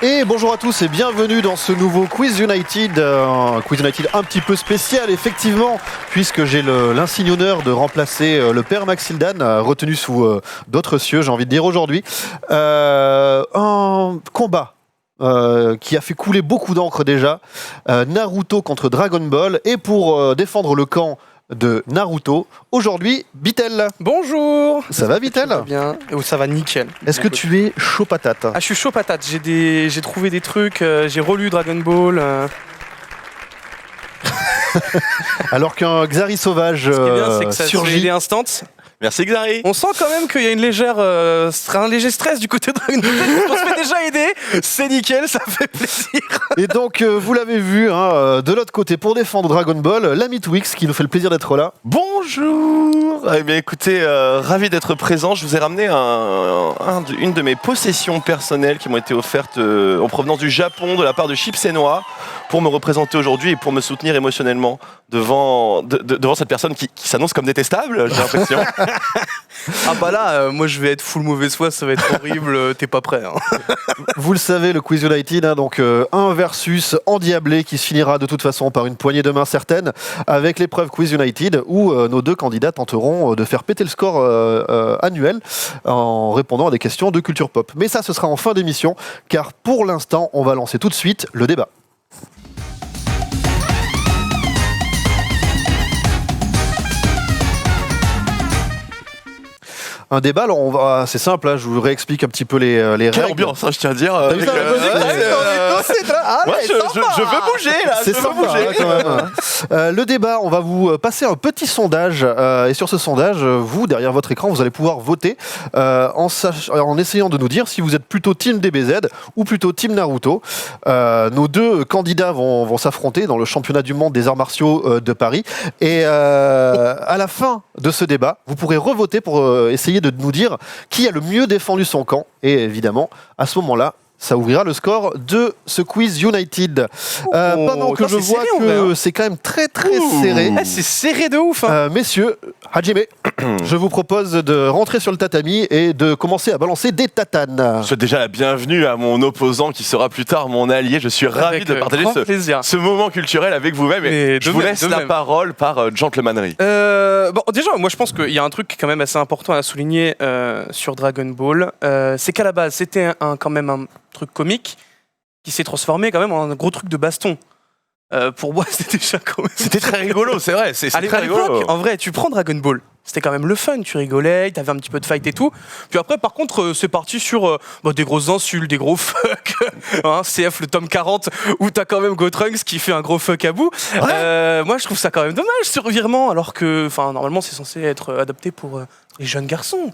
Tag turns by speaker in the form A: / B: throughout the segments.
A: Et bonjour à tous et bienvenue dans ce nouveau Quiz United, un Quiz United un petit peu spécial effectivement, puisque j'ai l'insigne honneur de remplacer le père Maxildan, retenu sous d'autres cieux, j'ai envie de dire aujourd'hui. Un combat qui a fait couler beaucoup d'encre déjà, Naruto contre Dragon Ball, et pour défendre le camp de Naruto, aujourd'hui, Bitel.
B: Bonjour.
A: Ça va Bitel ?
B: Ça va bien. Ça va nickel.
A: Est-ce que tu es chaud patate ?
B: Ah, je suis chaud patate. J'ai trouvé des trucs. J'ai relu Dragon Ball.
A: Alors qu'un Xari sauvage
B: Ce qui est bien, c'est que ça
A: surgit.
B: surgit instant.
C: Merci Xari.
B: On sent quand même qu'il y a un léger stress du côté de Dragon Ball. On se fait déjà aider. C'est nickel, ça fait plaisir.
A: Et donc, vous l'avez vu, de l'autre côté, pour défendre Dragon Ball, l'ami Twix qui nous fait le plaisir d'être là.
C: Bonjour. Eh bien écoutez, ravi d'être présent. Je vous ai ramené une de mes possessions personnelles qui m'ont été offertes en provenance du Japon de la part de Chips et Noix pour me représenter aujourd'hui et pour me soutenir émotionnellement devant cette personne qui s'annonce comme détestable, j'ai l'impression.
B: Ah bah là, moi je vais être full mauvaise foi, ça va être horrible. T'es pas prêt.
A: Vous le savez, le Quiz United, donc un versus endiablé qui se finira de toute façon par une poignée de main certaine avec l'épreuve Quiz United où nos deux candidats tenteront de faire péter le score annuel en répondant à des questions de culture pop. Mais ça, ce sera en fin d'émission car pour l'instant, on va lancer tout de suite le débat. Un débat, alors c'est simple, je vous réexplique un petit peu les
C: Quelle
A: règles.
C: ambiance, je tiens à dire.
A: T'as vu ça, la musique,
C: je veux bouger là.
A: C'est
C: je veux
A: sympa
C: bouger.
A: quand même. Le débat, on va vous passer un petit sondage et sur ce sondage, vous, derrière votre écran, vous allez pouvoir voter en essayant de nous dire si vous êtes plutôt Team DBZ ou plutôt Team Naruto. Nos deux candidats vont s'affronter dans le championnat du monde des arts martiaux de Paris et à la fin de ce débat, vous pourrez revoter pour essayer de nous dire qui a le mieux défendu son camp et évidemment, à ce moment-là, ça ouvrira le score de ce Quiz United. Pendant que je vois que c'est quand même très très serré.
B: C'est serré de ouf.
A: Messieurs, Hajime, je vous propose de rentrer sur le tatami et de commencer à balancer des tatanes.
C: Je souhaite déjà la bienvenue à mon opposant qui sera plus tard mon allié. Je suis ravi de partager ce moment culturel avec vous-même. Et je vous laisse la parole par gentlemannerie.
B: Bon, déjà, moi je pense qu'il y a un truc quand même assez important à souligner sur Dragon Ball. C'est qu'à la base, c'était quand même un truc comique qui s'est transformé quand même en un gros truc de baston. Pour moi, c'était déjà quand même...
C: C'était très rigolo, c'est vrai. C'est très rigolo.
B: En vrai, tu prends Dragon Ball. C'était quand même le fun, tu rigolais, t'avais un petit peu de fight et tout. Puis après, par contre, c'est parti sur des grosses insultes, des gros fuck. CF le tome 40, où t'as quand même Gotrunks qui fait un gros fuck à bout. Ouais. Moi, je trouve ça quand même dommage, ce revirement, alors que normalement, c'est censé être adapté pour les jeunes garçons.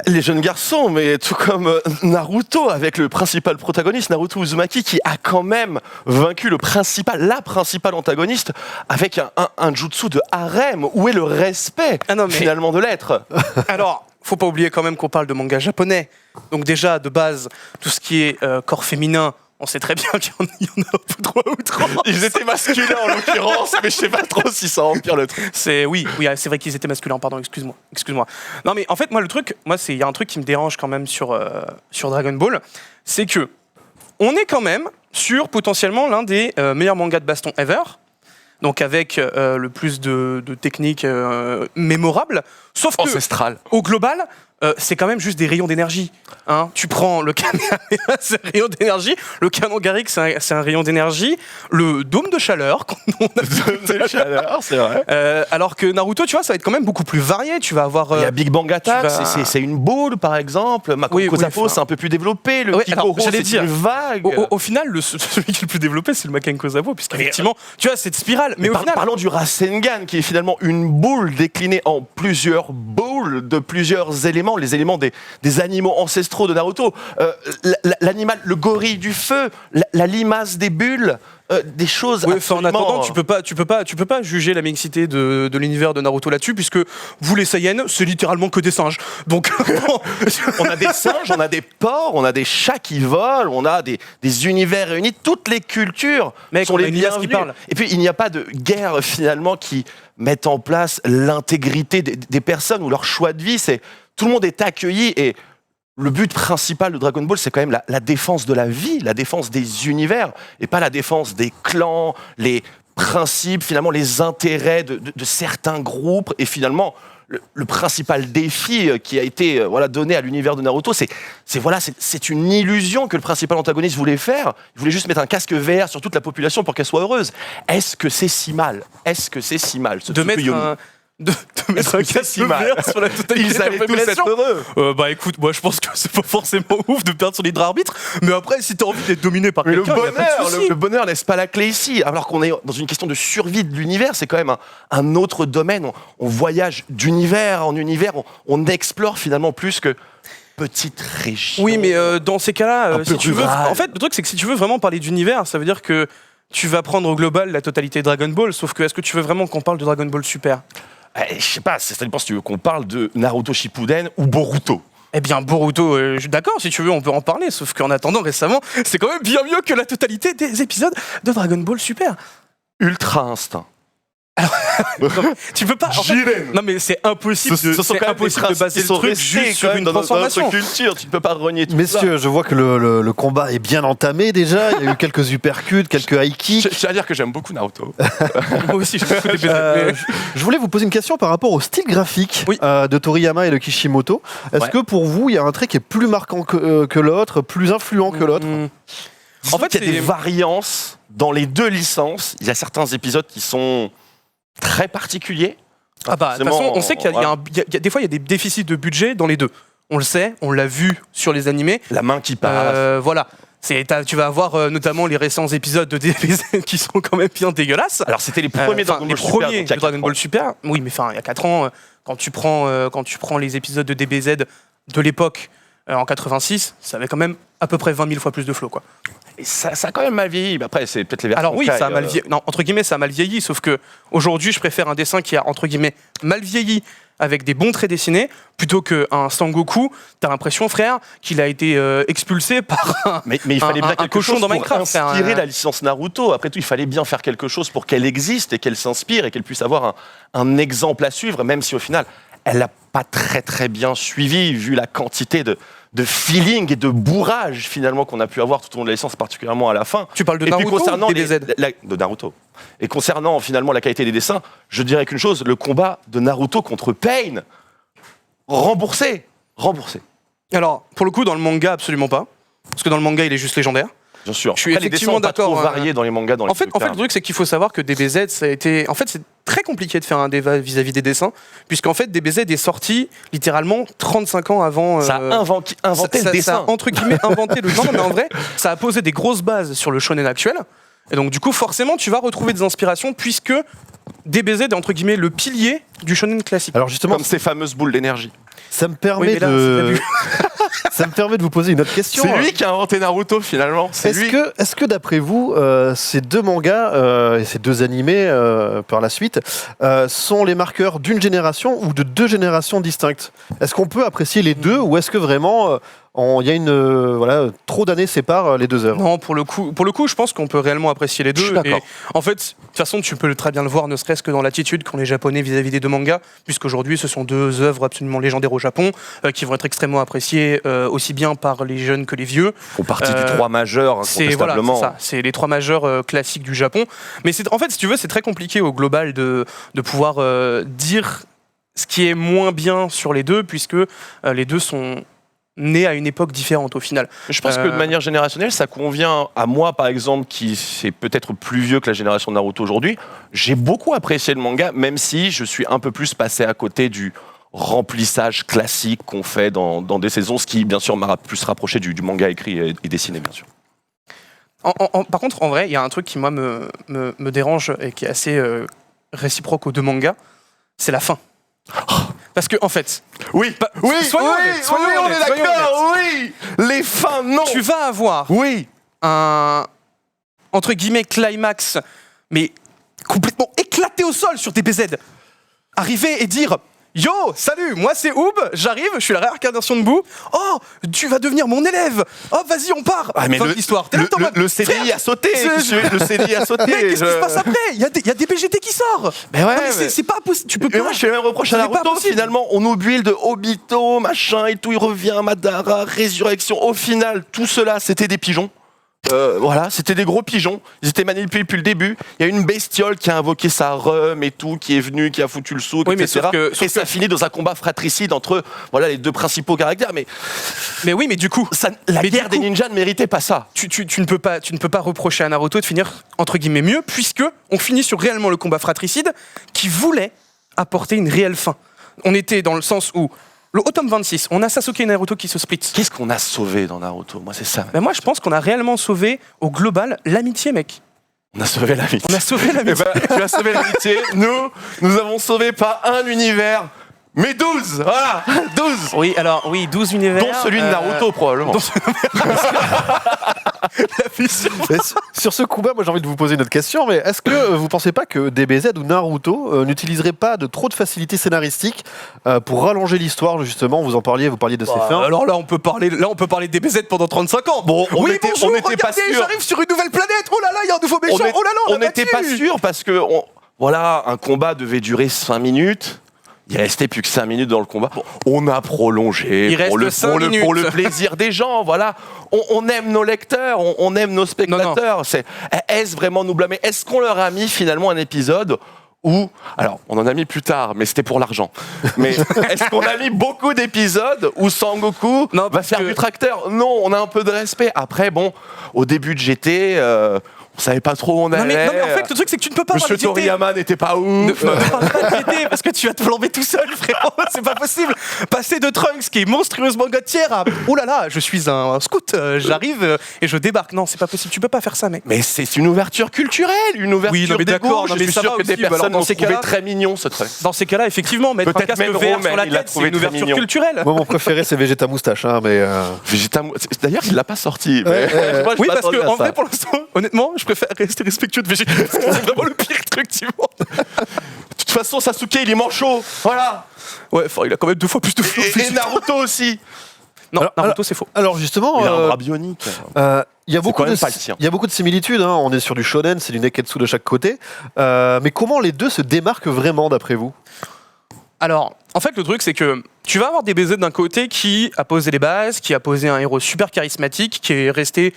C: Les jeunes garçons, mais tout comme Naruto, avec le principal protagoniste, Naruto Uzumaki, qui a quand même vaincu la principale antagoniste avec un jutsu de harem. Où est le respect, finalement, de l'être?
B: Alors, faut pas oublier quand même qu'on parle de manga japonais. Donc déjà, de base, tout ce qui est corps féminin, on sait très bien qu'il y en a un peu trop à outrance.
C: Ils étaient masculins en l'occurrence, mais je sais pas trop si ça empire le truc.
B: Oui, c'est vrai qu'ils étaient masculins, pardon, excuse-moi. Non mais en fait, moi il y a un truc qui me dérange quand même sur Dragon Ball, c'est que on est quand même sur potentiellement l'un des meilleurs mangas de baston ever, donc avec le plus de techniques mémorables, sauf que
C: ancestral.
B: Au global, c'est quand même juste des rayons d'énergie. Tu prends le Kamehameha, c'est un rayon d'énergie. Le canon Garrick, c'est un rayon d'énergie. Le dôme de chaleur,
C: c'est vrai.
B: Alors que Naruto, tu vois, ça va être quand même beaucoup plus varié. Tu vas avoir.
C: Il y a Big Bang Attack, c'est une boule par exemple. Mako Zapo, c'est un peu plus développé. Le Kikoro, c'est une vague.
B: Au final, celui qui est le plus développé, c'est le Makenko Zapo, puisqu'effectivement, tu vois, cette spirale. Mais au final,
C: parlons du Rasengan, qui est finalement une boule déclinée en plusieurs boules de plusieurs éléments. Les éléments des animaux ancestraux de Naruto, l'animal, le gorille du feu, la limace des bulles, des choses absolument...
B: En attendant, tu peux pas juger la mixité de l'univers de Naruto là-dessus, puisque vous les Saiyans, c'est littéralement que des singes. Donc
C: on a des singes, on a des porcs, on a des chats qui volent, on a des univers réunis, toutes les cultures sont les bienvenues. Et puis il n'y a pas de guerre finalement qui mette en place l'intégrité des personnes ou leur choix de vie. Tout le monde est accueilli et le but principal de Dragon Ball, c'est quand même la défense de la vie, la défense des univers, et pas la défense des clans, les principes, finalement, les intérêts de certains groupes, et finalement, le principal défi qui a été donné à l'univers de Naruto, c'est une illusion que le principal antagoniste voulait faire. Il voulait juste mettre un casque VR sur toute la population pour qu'elle soit heureuse. Est-ce que c'est si mal
B: de mettre un casque VR sur la totalité
C: Ils
B: de la
C: allaient tous
B: population.
C: être heureux.
B: Bah écoute, moi je pense que c'est pas forcément ouf de perdre son libre arbitre, mais après si t'as envie d'être dominé par
C: Mais le
B: quelqu'un, y a pas de souci.
C: bonheur n'est pas la clé ici. Alors qu'on est dans une question de survie de l'univers, c'est quand même un autre domaine. On voyage d'univers en univers, on explore finalement plus que petite région.
B: Oui, mais dans ces cas-là,
C: Un
B: si
C: peu
B: tu veux,
C: rural.
B: en fait, le truc c'est que si tu veux vraiment parler d'univers, ça veut dire que tu vas prendre au global la totalité de Dragon Ball, sauf que est-ce que tu veux vraiment qu'on parle de Dragon Ball Super?
C: Je sais pas, ça dépend si tu veux qu'on parle de Naruto Shippuden ou Boruto.
B: Eh bien, Boruto, je suis d'accord, si tu veux, on peut en parler, sauf qu'en attendant, récemment, c'est quand même bien mieux que la totalité des épisodes de Dragon Ball Super.
C: Ultra Instinct.
B: Tu peux pas. En fait,
C: Jiren.
B: non, mais c'est impossible,
C: Ce sont
B: c'est
C: quand même
B: impossible
C: des
B: de baser le
C: principes
B: truc
C: qui sont restés
B: juste sur
C: quand
B: une
C: même dans
B: transformation.
C: notre culture. Tu ne peux pas renier tout ça.
A: Messieurs, je vois que le combat est bien entamé déjà. Il y a eu quelques uppercuts, quelques high kicks.
C: Je tiens à dire que j'aime beaucoup Naruto.
B: Moi aussi, je beaucoup des
A: Je voulais vous poser une question par rapport au style graphique
B: Oui.
A: de Toriyama et de Kishimoto. Est-ce
C: Ouais.
A: que pour vous, il y a un trait qui est plus marquant que l'autre, plus influent que l'autre
C: En fait, il y a
B: c'est-
C: des variances dans les deux licences. Il y a certains épisodes qui sont très particuliers.
B: Ah bah, de toute façon, on sait qu'il y a,
C: Voilà.
B: des fois, il y a des déficits de budget dans les deux. On le sait, on l'a vu sur les animés.
C: La main qui passe.
B: Voilà. Tu vas avoir notamment les récents épisodes de DBZ qui sont quand même bien dégueulasses.
C: Alors, c'était les premiers Dragon
B: les
C: Ball Super.
B: premiers
C: donc il y a
B: de Dragon
C: 4
B: Ball
C: ans.
B: Super. Oui, mais enfin, il y a 4 ans, quand tu prends les épisodes de DBZ de l'époque en 86, ça avait quand même à peu près 20 000 fois plus de flow, quoi.
C: Et ça a quand même mal vieilli. Mais après, c'est peut-être les versions.
B: Alors oui,
C: Kai,
B: ça a mal vieilli. Non, entre guillemets, ça a mal vieilli, sauf que aujourd'hui, je préfère un dessin qui a entre guillemets mal vieilli avec des bons traits dessinés plutôt qu'un Sangoku. T'as l'impression, frère, qu'il a été expulsé par un.
C: Mais il fallait bien
B: un
C: quelque
B: cochon
C: chose
B: dans
C: pour
B: Minecraft, frère.
C: inspirer la licence Naruto. Après tout, il fallait bien faire quelque chose pour qu'elle existe et qu'elle s'inspire et qu'elle puisse avoir un exemple à suivre, même si au final, elle n'a pas très très bien suivi, vu la quantité de feeling et de bourrage finalement qu'on a pu avoir tout au long de la licence, particulièrement à la fin.
B: Tu parles de
C: Et puis
B: Naruto
C: concernant
B: ou DBZ?
C: de Naruto. Et concernant finalement la qualité des dessins, je dirais qu'une chose, le combat de Naruto contre Pain, remboursé.
B: Alors, pour le coup, dans le manga, absolument pas. Parce que dans le manga, il est juste légendaire.
C: Bien sûr.
B: Je suis
C: Après, les
B: effectivement
C: dessins sont pas trop
B: d'accord,
C: variés dans les mangas, dans les
B: En fait, le truc, c'est qu'il faut savoir que DBZ, ça a été. En fait, c'est très compliqué de faire un débat vis-à-vis des dessins, puisqu'en fait, DBZ est sorti littéralement 35 ans avant.
C: ça a inventé le dessin.
B: Ça a, entre guillemets, inventé le genre, mais en vrai, ça a posé des grosses bases sur le shonen actuel. Et donc, du coup, forcément, tu vas retrouver des inspirations, puisque DBZ est, entre guillemets, le pilier du shonen classique.
A: Alors justement,
C: Comme ces fameuses boules d'énergie.
A: ça me permet
B: Oui, mais là,
A: de...
B: c'est
A: ça me permet de vous poser une autre question.
C: C'est lui qui a inventé Naruto finalement. C'est lui.
A: Est-ce que d'après vous, ces deux mangas et ces deux animés par la suite sont les marqueurs d'une génération ou de deux générations distinctes? Est-ce qu'on peut apprécier les deux ou est-ce que vraiment il y a trop d'années séparent les deux œuvres?
B: Non, pour le coup, je pense qu'on peut réellement apprécier les
C: Je
B: deux.
C: suis d'accord.
B: Et en fait, de toute façon, tu peux très bien le voir, ne serait-ce que dans l'attitude qu'ont les Japonais vis-à-vis des deux mangas, puisqu'aujourd'hui, ce sont deux œuvres absolument légendaires au Japon, qui vont être extrêmement appréciées aussi bien par les jeunes que les vieux.
C: Font partie du 3 majeur,
B: C'est
C: incontestablement.
B: ça. C'est les 3 majeurs classiques du Japon. Mais en fait, si tu veux, c'est très compliqué au global de pouvoir dire ce qui est moins bien sur les deux, puisque les deux sont nés à une époque différente au final.
C: Je pense que de manière générationnelle, ça convient à moi, par exemple, qui c'est peut-être plus vieux que la génération de Naruto aujourd'hui. J'ai beaucoup apprécié le manga, même si je suis un peu plus passé à côté du remplissage classique qu'on fait dans des saisons, ce qui, bien sûr, m'a plus rapproché du manga écrit et dessiné, bien sûr.
B: Par contre, en vrai, il y a un truc qui, moi, me dérange et qui est assez réciproque aux deux mangas, c'est la fin. Parce que, en fait,
C: Oui,
B: soyons honnêtes,
C: on est
B: soyons
C: d'accord, oui. Les fins, non.
B: tu vas avoir
C: Oui.
B: un, entre guillemets, climax, mais complètement éclaté au sol sur DBZ. Arriver et dire, Yo, salut, moi c'est Oob, j'arrive, je suis la réincarnation de Boo. Oh, tu vas devenir mon élève. Oh, vas-y, on part.
C: Ah, mais
B: Fin de l'histoire. T'es là, t'es en mode,
C: le CDI a sauté.
B: c'est-
C: Le CDI a sauté.
B: Mec, qu'est-ce qui se passe après? Il y a des BGT qui sortent.
C: Mais ouais,
B: Non, mais c'est pas possible. Tu peux
C: Mais
B: pas.
C: moi je fais le même reproche à
B: Ce n'est pas
C: Naruto,
B: possible.
C: finalement on nous build de Obito, machin et tout, il revient, Madara, résurrection, au final tout cela c'était des pigeons. Voilà, c'était des gros pigeons, ils étaient manipulés depuis le début, il y a une bestiole qui a invoqué sa rhum et tout, qui est venue, qui a foutu le souk,
B: Oui, mais
C: etc.
B: sauf
C: Et ça finit dans un combat fratricide entre voilà, les deux principaux caractères, mais
B: Mais oui, mais du coup,
C: la
B: Mais
C: guerre
B: du
C: des
B: coup-
C: ninjas ne méritait pas ça.
B: tu ne peux pas reprocher à Naruto de finir entre guillemets mieux, puisque on finit sur réellement le combat fratricide qui voulait apporter une réelle fin. On était dans le sens où au tome 26, on a Sasuke et Naruto qui se splittent.
C: Qu'est-ce qu'on a sauvé dans Naruto? Moi c'est ça.
B: Ben moi, je pense qu'on a réellement sauvé au global l'amitié, mec.
C: On a sauvé la vie.
B: On a sauvé
C: Eh
B: l'amitié.
C: ben, tu as sauvé l'amitié. Nous avons sauvé pas un univers, mais 12. Voilà, 12.
B: Oui, alors oui, 12 univers.
C: Dont celui de Naruto, probablement.
A: Et sur ce combat, moi j'ai envie de vous poser une autre question, mais est-ce que vous pensez pas que DBZ ou Naruto n'utiliserait pas de trop de facilité scénaristique pour rallonger l'histoire, justement? Vous parliez de ces fins.
B: Alors là, on peut parler de DBZ pendant 35 ans.
C: Bon, on
B: oui,
C: était-
B: bonjour,
C: on n'était pas
B: regardez,
C: sûr.
B: j'arrive sur une nouvelle planète. Oh là là, il y a un nouveau méchant. Oh là là,
C: on
B: l'a
C: n'était pas
B: battu.
C: sûr parce que voilà, un combat devait durer 5 minutes. Il restait plus que 5 minutes dans le combat. Bon, on a prolongé
B: Il reste
C: pour
B: 5 minutes.
C: le plaisir des gens. Voilà, on aime nos lecteurs, on aime nos spectateurs. Est-ce vraiment nous blâmer? Est-ce qu'on leur a mis finalement un épisode où, alors on en a mis plus tard, mais c'était pour l'argent. Mais est-ce qu'on a mis beaucoup d'épisodes où Sangoku
B: Non,
C: va
B: parce
C: faire
B: que-
C: du tracteur? Non, on a un peu de respect. Après, bon, au début de GT, on savait pas trop où on
B: Non
C: allait.
B: mais en fait, le truc c'est que tu ne peux pas
C: Monsieur
B: avoir de GT.
C: Toriyama n'était pas
B: Ne
C: ouf.
B: parle pas de GT parce que tu vas te flamber tout seul, frérot. C'est pas possible. Passer de Trunks qui est monstrueusement gotière à oh là là, je suis un scout, j'arrive et je débarque. Non, c'est pas possible. Tu peux pas faire ça, mec.
C: Mais c'est une ouverture culturelle, une ouverture
B: Oui, non, mais
C: des
B: d'accord,
C: goûts.
B: non,
C: Je
B: mais
C: suis
B: ça
C: sûr
B: va
C: que des
B: aussi. Bah, alors,
C: personnes
B: dans
C: l'ont
B: ces
C: trouvé
B: cas-là-
C: très mignon, ce truc.
B: Dans ces cas-là, effectivement, mettre un
C: Peut-être
B: casque
C: même
B: vert
C: Romain,
B: sur la
C: il l'a
B: tête, c'est
C: trouvé
B: une
C: très
B: ouverture
C: mignon.
B: culturelle.
A: Moi, mon préféré, c'est Vegeta Moustache, hein, mais.
C: D'ailleurs, il l'a pas sorti. mais moi, je
B: Oui, parce
C: m'attendais
B: que
C: à
B: en
C: ça.
B: vrai, pour l'instant, honnêtement, je préfère rester respectueux de Vegeta. Parce que c'est vraiment le pire truc du monde.
C: De toute façon, Sasuke, il est manchot. Voilà.
B: Ouais, enfin, il a quand même 2 fois plus de flow.
C: Et Naruto aussi.
B: Non,
A: Alors-
B: Naruto, c'est faux.
A: Alors, justement.
C: Il a un bras bionique.
A: Il y a beaucoup
C: quand même pas le sien.
A: il y a beaucoup de similitudes, hein. On est sur du shonen, c'est du neketsu de chaque côté. Mais comment les deux se démarquent vraiment d'après vous?
B: Alors, en fait, le truc, c'est que tu vas avoir des BZ d'un côté qui a posé les bases, qui a posé un héros super charismatique, qui est resté.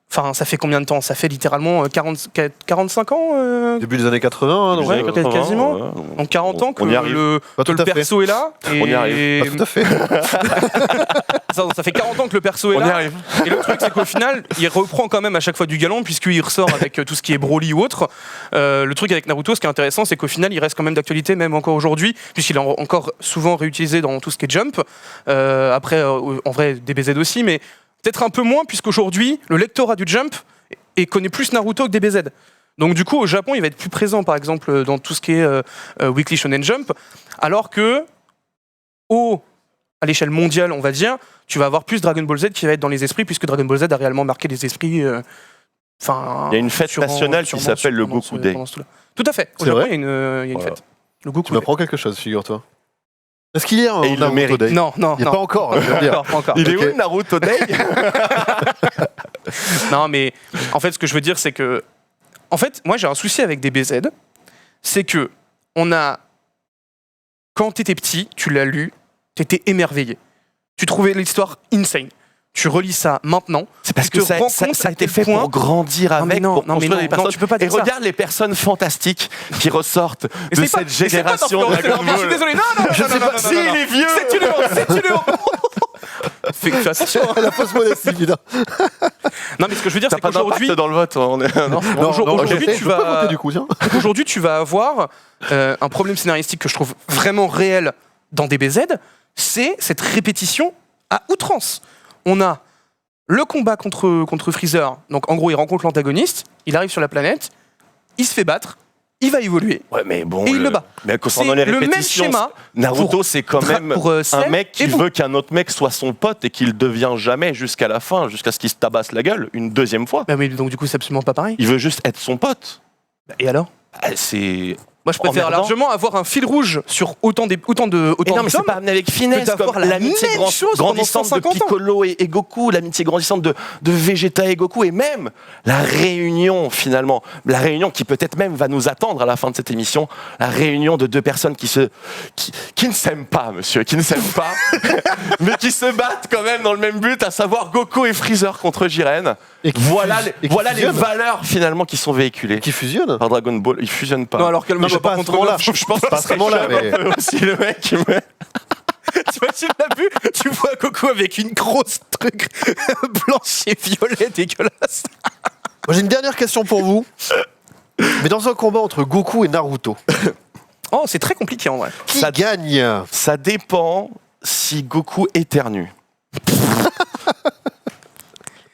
B: Enfin, ça fait combien de temps? Ça fait littéralement 45 ans
A: Début des années 80, hein, donc,
B: Ouais, peut-être quasiment.
C: ouais.
B: En 40 ans que
C: On y arrive.
B: le,
A: Pas
B: que
A: tout
B: le
A: à fait.
B: perso est là.
C: On y arrive.
A: Pas tout à fait.
B: Ça fait 40 ans que le perso est
C: On y
B: là.
C: arrive.
B: Et le truc, c'est qu'au final, il reprend quand même à chaque fois du galon, puisqu'il ressort avec tout ce qui est Broly ou autre. Le truc avec Naruto, ce qui est intéressant, c'est qu'au final, il reste quand même d'actualité, même encore aujourd'hui, puisqu'il est encore souvent réutilisé dans tout ce qui est Jump. Après, en vrai, DBZ aussi, mais peut-être un peu moins, puisqu'aujourd'hui, le lectorat du Jump connaît plus Naruto que DBZ. Donc du coup, au Japon, il va être plus présent, par exemple, dans tout ce qui est Weekly Shonen Jump, alors que à l'échelle mondiale, on va dire, tu vas avoir plus Dragon Ball Z qui va être dans les esprits, puisque Dragon Ball Z a réellement marqué les esprits. Enfin,
C: Il y a une fête nationale qui s'appelle le Goku Day.
B: Tout à fait. Au
A: C'est
B: Japon,
A: vrai
B: il y a une
C: Voilà.
B: fête. Le Goku
A: Tu
B: Day.
A: m'apprends quelque chose, figure-toi. Est-ce qu'il y a un
C: Et il le
A: Naruto
C: mérite.
A: Day?
B: Non, non,
A: Il n'y a
B: non.
A: pas encore, je veux
B: Pas
A: dire.
B: encore, pas encore.
C: Il est
A: Ok.
C: où le Naruto Day?
B: Non, mais en fait, ce que je veux dire, c'est que, en fait, moi, j'ai un souci avec DBZ, c'est que quand t'étais petit, tu l'as lu, t'étais émerveillé, tu trouvais l'histoire insane. Tu relis ça maintenant,
C: C'est parce
B: tu
C: que
B: te rends
C: ça
B: compte
C: a
B: à
C: été
B: quel
C: fait
B: point-
C: pour grandir
B: Non, mais
C: avec,
B: non,
C: pour
B: non, mais
C: construire
B: non,
C: des
B: non,
C: personnes.
B: tu peux pas
C: Et
B: dire ça.
C: regarde les personnes fantastiques qui ressortent de
B: Essaye pas-
C: cette
B: essaye pas
C: génération.
B: d'influencer leur vie, je suis désolé. Non, non, non,
C: Je
B: non,
C: sais
B: non,
C: pas
B: non,
C: si
B: non, non.
C: il est vieux.
B: C'est une honte, c'est une honte. Fais attention.
A: La fausse modestie, putain.
B: Non, mais ce que je veux dire,
C: T'as
B: c'est
C: pas
B: qu'aujourd'hui,
C: d'impact dans le vote. On est- non.
A: Non,
B: aujourd'hui,
A: ok.
B: tu
A: Je peux pas
B: vas-
A: voter du coup, tiens.
B: aujourd'hui, tu vas avoir un problème scénaristique que je trouve vraiment réel dans DBZ, c'est cette répétition à outrance. On a le combat contre Freezer, donc en gros, il rencontre l'antagoniste, il arrive sur la planète, il se fait battre, il va évoluer.
C: Ouais, mais bon.
B: Et il le bat.
C: Mais concernant
B: C'est
C: les
B: le même
C: répétitions,
B: schéma
C: Naruto,
B: pour
C: c'est quand même
B: pour,
C: un
B: Cell
C: mec qui
B: et Boo.
C: veut qu'un autre mec soit son pote et qu'il devient jamais jusqu'à la fin, jusqu'à ce qu'il se tabasse la gueule une deuxième fois.
B: Bah oui, donc du coup, c'est absolument pas pareil.
C: Il veut juste être son pote.
B: Et alors?
C: C'est
B: Moi, je préfère
C: emmerdant.
B: largement avoir un fil rouge sur autant
C: Et non, mais c'est pas amené avec finesse,
B: d'avoir
C: comme
B: la
C: l'amitié
B: même chose pendant
C: grandissante de
B: 150 ans.
C: Piccolo et Goku, l'amitié grandissante de Vegeta et Goku, et même la réunion finalement, la réunion qui peut-être même va nous attendre à la fin de cette émission, la réunion de deux personnes qui ne s'aiment pas, monsieur, qui ne s'aiment pas, mais qui se battent quand même dans le même but, à savoir Goku et Freezer contre Jiren.
A: Et qui
C: Voilà,
A: fusent- et qui
C: voilà les
A: fusionnent.
C: valeurs finalement qui sont véhiculées
A: Qui fusionnent.
C: par Dragon Ball. Ils fusionnent pas.
B: Non, alors calme-toi,
A: Non, mais pas
B: pas
A: à ce
B: contre
A: moment-là.
C: Je pense
A: Pas à ce moment-là, mais-
C: aussi le mec qui me...
B: T'imagines la vue, tu vois Goku avec une grosse truc blanche et violet dégueulasse.
A: Moi, j'ai une dernière question pour vous. Mais dans un combat entre Goku et Naruto,
B: Oh, c'est très compliqué en vrai.
A: qui
C: Ça-
A: gagne?
C: Ça dépend si Goku éternue.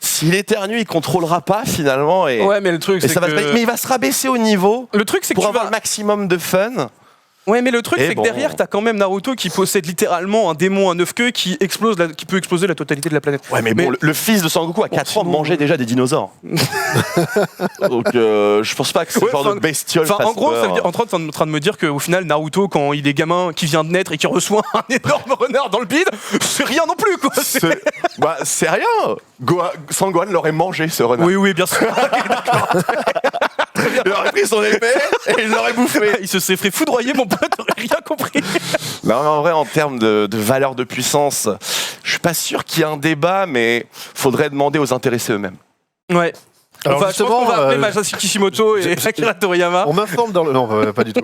C: S'il éternue, il contrôlera pas finalement et,
B: Ouais, mais le truc,
C: et
B: c'est
C: ça va
B: que...
C: mais il va se rabaisser au niveau
B: Le truc, c'est que
C: pour
B: tu
C: avoir
B: vas...
C: le maximum de fun.
B: Ouais, mais le truc,
C: Et
B: c'est
C: bon.
B: que derrière, t'as quand même Naruto qui possède littéralement un démon à 9 queues qui peut exploser la totalité de la planète.
C: Ouais, mais bon, le fils de Sangoku à 4 ans
B: sinon-
C: mangeait déjà des dinosaures. Donc je pense pas que c'est le
B: Ouais,
C: genre
B: enfin-
C: de bestiole.
B: Enfin, en
C: fasse
B: gros, ça
C: peur.
B: veut dire, en train de me dire qu'au final, Naruto, quand il est gamin, qui vient de naître et qui reçoit un énorme renard dans le bide, c'est rien non plus, quoi.
C: C'est rien. Sangohan l'aurait mangé ce renard.
B: Oui, oui, bien sûr.
C: Il aurait pris son épée et il l'aurait bouffé.
B: Il se serait foudroyer, mon pote, t'aurais rien compris.
C: Non, mais en vrai, en termes de valeur de puissance, je suis pas sûr qu'il y ait un débat, mais faudrait demander aux intéressés eux-mêmes.
B: Ouais.
A: Alors,
B: Enfin, je pense qu'on va appeler
A: justement,
B: Masashi Kishimoto et Akira Toriyama.
A: on m'informe dans le... Non, pas du tout.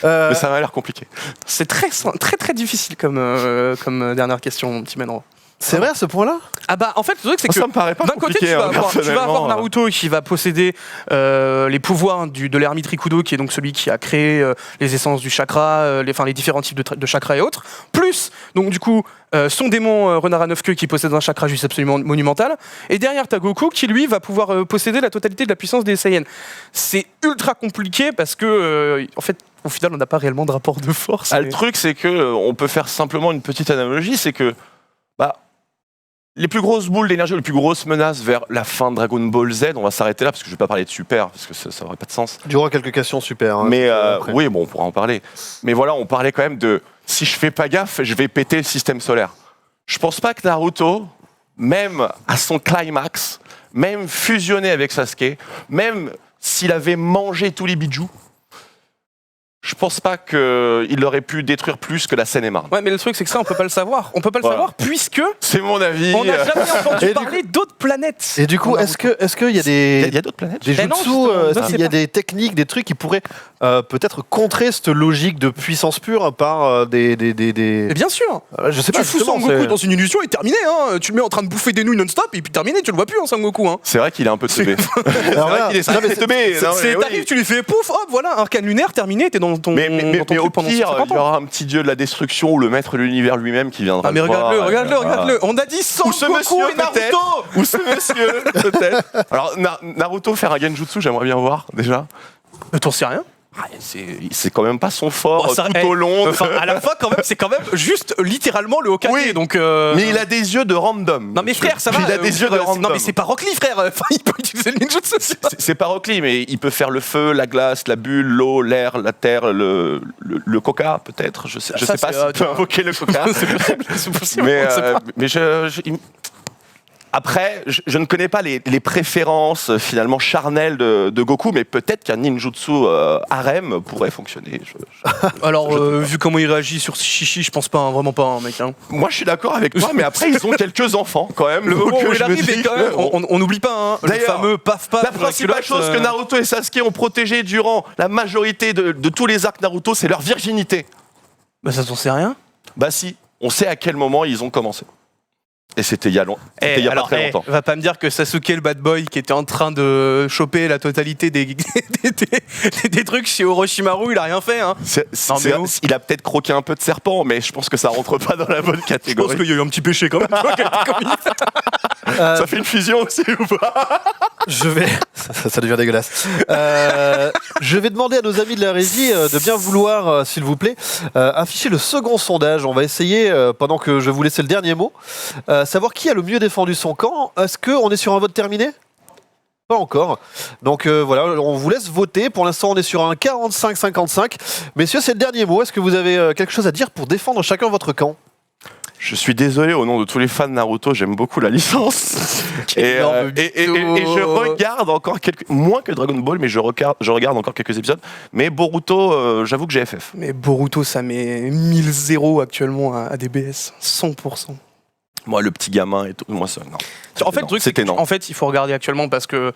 C: Mais ça m'a l'air compliqué.
B: C'est très, très, très difficile comme dernière question, mon petit Menro.
A: C'est vrai à ce point-là?
B: Ah bah, en fait, le truc, c'est que
C: Ça me paraît pas
B: d'un côté,
C: compliqué,
B: tu vas avoir
C: personnellement.
B: Naruto qui va posséder les pouvoirs de l'ermite Rikudo, qui est donc celui qui a créé les essences du chakra, les différents types de chakras et autres, plus donc du coup son démon renard à 9 queues qui possède un chakra juste absolument monumental, et derrière t'as Goku qui lui va pouvoir posséder la totalité de la puissance des Saiyans. C'est ultra compliqué parce que en fait, au final, on n'a pas réellement de rapport de force.
C: Ah, le truc, c'est que on peut faire simplement une petite analogie, c'est que les plus grosses boules d'énergie, les plus grosses menaces vers la fin de Dragon Ball Z, on va s'arrêter là parce que je vais pas parler de Super parce que ça aurait pas de sens.
A: Il y aura quelques questions super. Hein,
C: Mais
A: après.
C: oui, bon, on pourra en parler. Mais voilà, on parlait quand même de si je fais pas gaffe, je vais péter le système solaire. Je pense pas que Naruto, même à son climax, même fusionné avec Sasuke, même s'il avait mangé tous les bijoux, je pense pas qu'il aurait pu détruire plus que la Seine-et-Marne.
B: Ouais, mais le truc, c'est que ça, on peut pas le savoir. On peut pas le
C: Voilà.
B: savoir puisque
C: C'est mon avis.
B: on n'a jamais entendu
A: Et du
B: parler d'autres planètes.
A: Et du coup,
B: en
A: est-ce qu'il y a
C: Il y
A: des...
C: a d'autres planètes.
A: Des
B: Mais non,
A: jutsus,
B: justement,
A: est-ce
B: je
A: qu'il y
B: sais
A: a
B: pas.
A: des techniques, des trucs qui pourraient peut-être contrer cette logique de puissance pure par des...
B: Mais bien sûr.
A: Je sais pas,
B: Tu fous
A: justement,
B: Sangoku
A: c'est-
B: dans une illusion et terminé. Hein. Tu le mets en train de bouffer des nouilles non-stop et puis terminé. Tu le vois plus, hein, Sangoku. Hein.
C: C'est vrai qu'il est un peu teubé.
A: Alors
C: vrai
A: là,
C: qu'il est
A: non, mais
C: sacré teubé. Non, mais oui.
B: T'arrives, tu lui fais pouf, hop, voilà, arcane lunaire, terminé. T'es dans ton,
C: Mais
B: dans ton
C: au
B: truc pendant
C: pire,
B: 150
C: il y
B: ans.
C: aura un petit dieu de la destruction ou le maître de l'univers lui-même qui viendra.
B: Ah mais
C: le voir,
B: regarde-le.
C: voilà.
B: On a dit
C: Ou ce
B: Sangoku
C: monsieur
B: et Naruto.
C: peut-être. Ou ce monsieur peut-être. Alors Naruto faire un genjutsu, j'aimerais bien voir déjà.
B: Mais t'en sais rien.
C: Ah, c'est quand même pas son fort
B: Bon, ça-
C: tout au long.
B: Enfin, à la fin, quand même, c'est quand même juste littéralement le Hokage.
C: Oui,
B: donc.
C: Mais il a des yeux de random.
B: Non mais frère, ça va.
C: Il a des yeux de
B: frère,
C: random.
B: Non mais c'est pas Rock Lee, frère. Enfin, il peut utiliser le ninjutsu.
C: C'est pas Rock Lee, mais il peut faire le feu, la glace, la bulle, l'eau, l'air, la terre, le coca peut-être. Je sais
B: Ça,
C: pas
B: c'est,
C: s'il peut invoquer le coca.
B: C'est possible.
C: Mais,
B: on sait pas.
C: après, je ne connais pas les préférences finalement charnelles de Goku, mais peut-être qu'un ninjutsu harem pourrait fonctionner.
B: Alors, vu comment il réagit sur Shishi, je pense pas, hein, vraiment pas, hein, mec. Hein.
C: Moi, je suis d'accord avec toi, mais après, ils ont quelques enfants quand même.
B: Le moment
C: donc,
B: où il
C: je me
B: arrive,
C: dis
B: et quand
C: que-
B: même, on n'oublie pas, hein, le
C: D'ailleurs,
B: fameux paf-paf.
C: La principale chose que Naruto et Sasuke ont protégé durant la majorité de tous les arcs Naruto, c'est leur virginité.
B: Bah, ça t'en sait rien.
C: Bah si, on sait à quel moment ils ont commencé. Et c'était il y a, pas très longtemps.
B: Va pas me dire que Sasuke, le bad boy, qui était en train de choper la totalité des trucs chez Orochimaru, il a rien fait, hein. Non, mais oh.
C: Il a peut-être croqué un peu de serpent, mais je pense que ça rentre pas dans la bonne
B: Je pense
C: catégorie.
B: qu'il y a eu un petit péché quand même. tu vois, qui a été commis.
C: Ça fait une fusion aussi ou pas?
A: Je vais... ça devient dégueulasse. Je vais demander à nos amis de la régie de bien vouloir, s'il vous plaît, afficher le second sondage. On va essayer, pendant que je vais vous laisser le dernier mot, savoir qui a le mieux défendu son camp. Est-ce qu'on est sur un vote terminé? Pas encore. Donc voilà, on vous laisse voter. Pour l'instant, on est sur un 45-55. Messieurs, c'est le dernier mot. Est-ce que vous avez quelque chose à dire pour défendre chacun votre camp ?
C: Je suis désolé au nom de tous les fans de Naruto, j'aime beaucoup la licence. et je regarde encore moins que Dragon Ball, mais je regarde encore quelques épisodes. Mais Boruto, j'avoue que j'ai FF.
B: Mais Boruto, ça met 1000 actuellement à DBS, 100%.
C: Moi, le petit gamin et tout, moi ça, non.
B: En fait, le truc, c'est en fait, il faut regarder actuellement parce que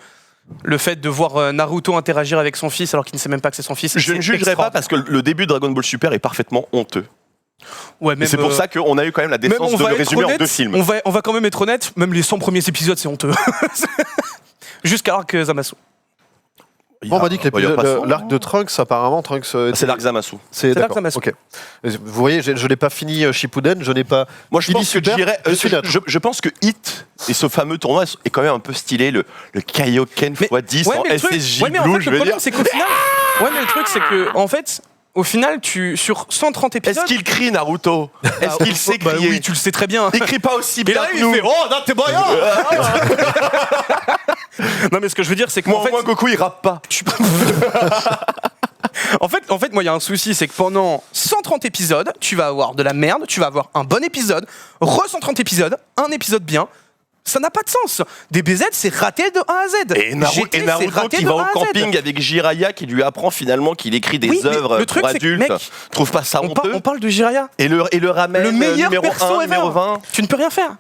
B: le fait de voir Naruto interagir avec son fils alors qu'il ne sait même pas que c'est son fils.
C: Je ne jugerai pas parce que le début de Dragon Ball Super est parfaitement honteux.
B: Ouais, même,
C: c'est pour ça qu'on a eu quand même la décence de le résumer en 2 films.
B: On va quand même être honnête, même les 100 premiers épisodes, c'est honteux. Jusqu'à l'arc Zamasu.
A: On m'a dit que l'arc de Trunks, apparemment, Trunks...
C: c'est l'arc Zamasu.
A: C'est l'arc Zamasu. Okay. Vous voyez, je n'ai pas fini Shippuden, je n'ai pas...
C: Moi, je pense que je pense que Hit et ce fameux tournoi est quand même un peu stylé, le Kaioken x10 en SSJ
B: Blue,
C: en fait,
B: je veux dire. C'est qu'au final... Ouais, mais le truc, c'est que, en fait... Au final, sur 130 épisodes...
C: Est-ce qu'il crie, Naruto ? Est-ce qu'il sait crier ?
B: Oui, tu le sais très bien.
C: Il crie pas aussi bien que nous.
B: Il fait « Oh, là, t'es moyen !» Non, mais ce que je veux dire, c'est que...
C: Moi, Goku, il rappe pas.
B: En fait, moi, il y a un souci, c'est que pendant 130 épisodes, tu vas avoir de la merde, tu vas avoir un bon épisode, 130 épisodes, un épisode bien... Ça n'a pas de sens. DBZ, c'est raté de A à Z.
C: Et Naruto qui va au camping avec Jiraiya qui lui apprend finalement qu'il écrit des œuvres pour adultes. Mec, trouve pas ça honteux.
B: On parle de Jiraiya.
C: Et le ramène
B: le meilleur
C: numéro 1, numéro 20.
B: Tu ne peux rien faire.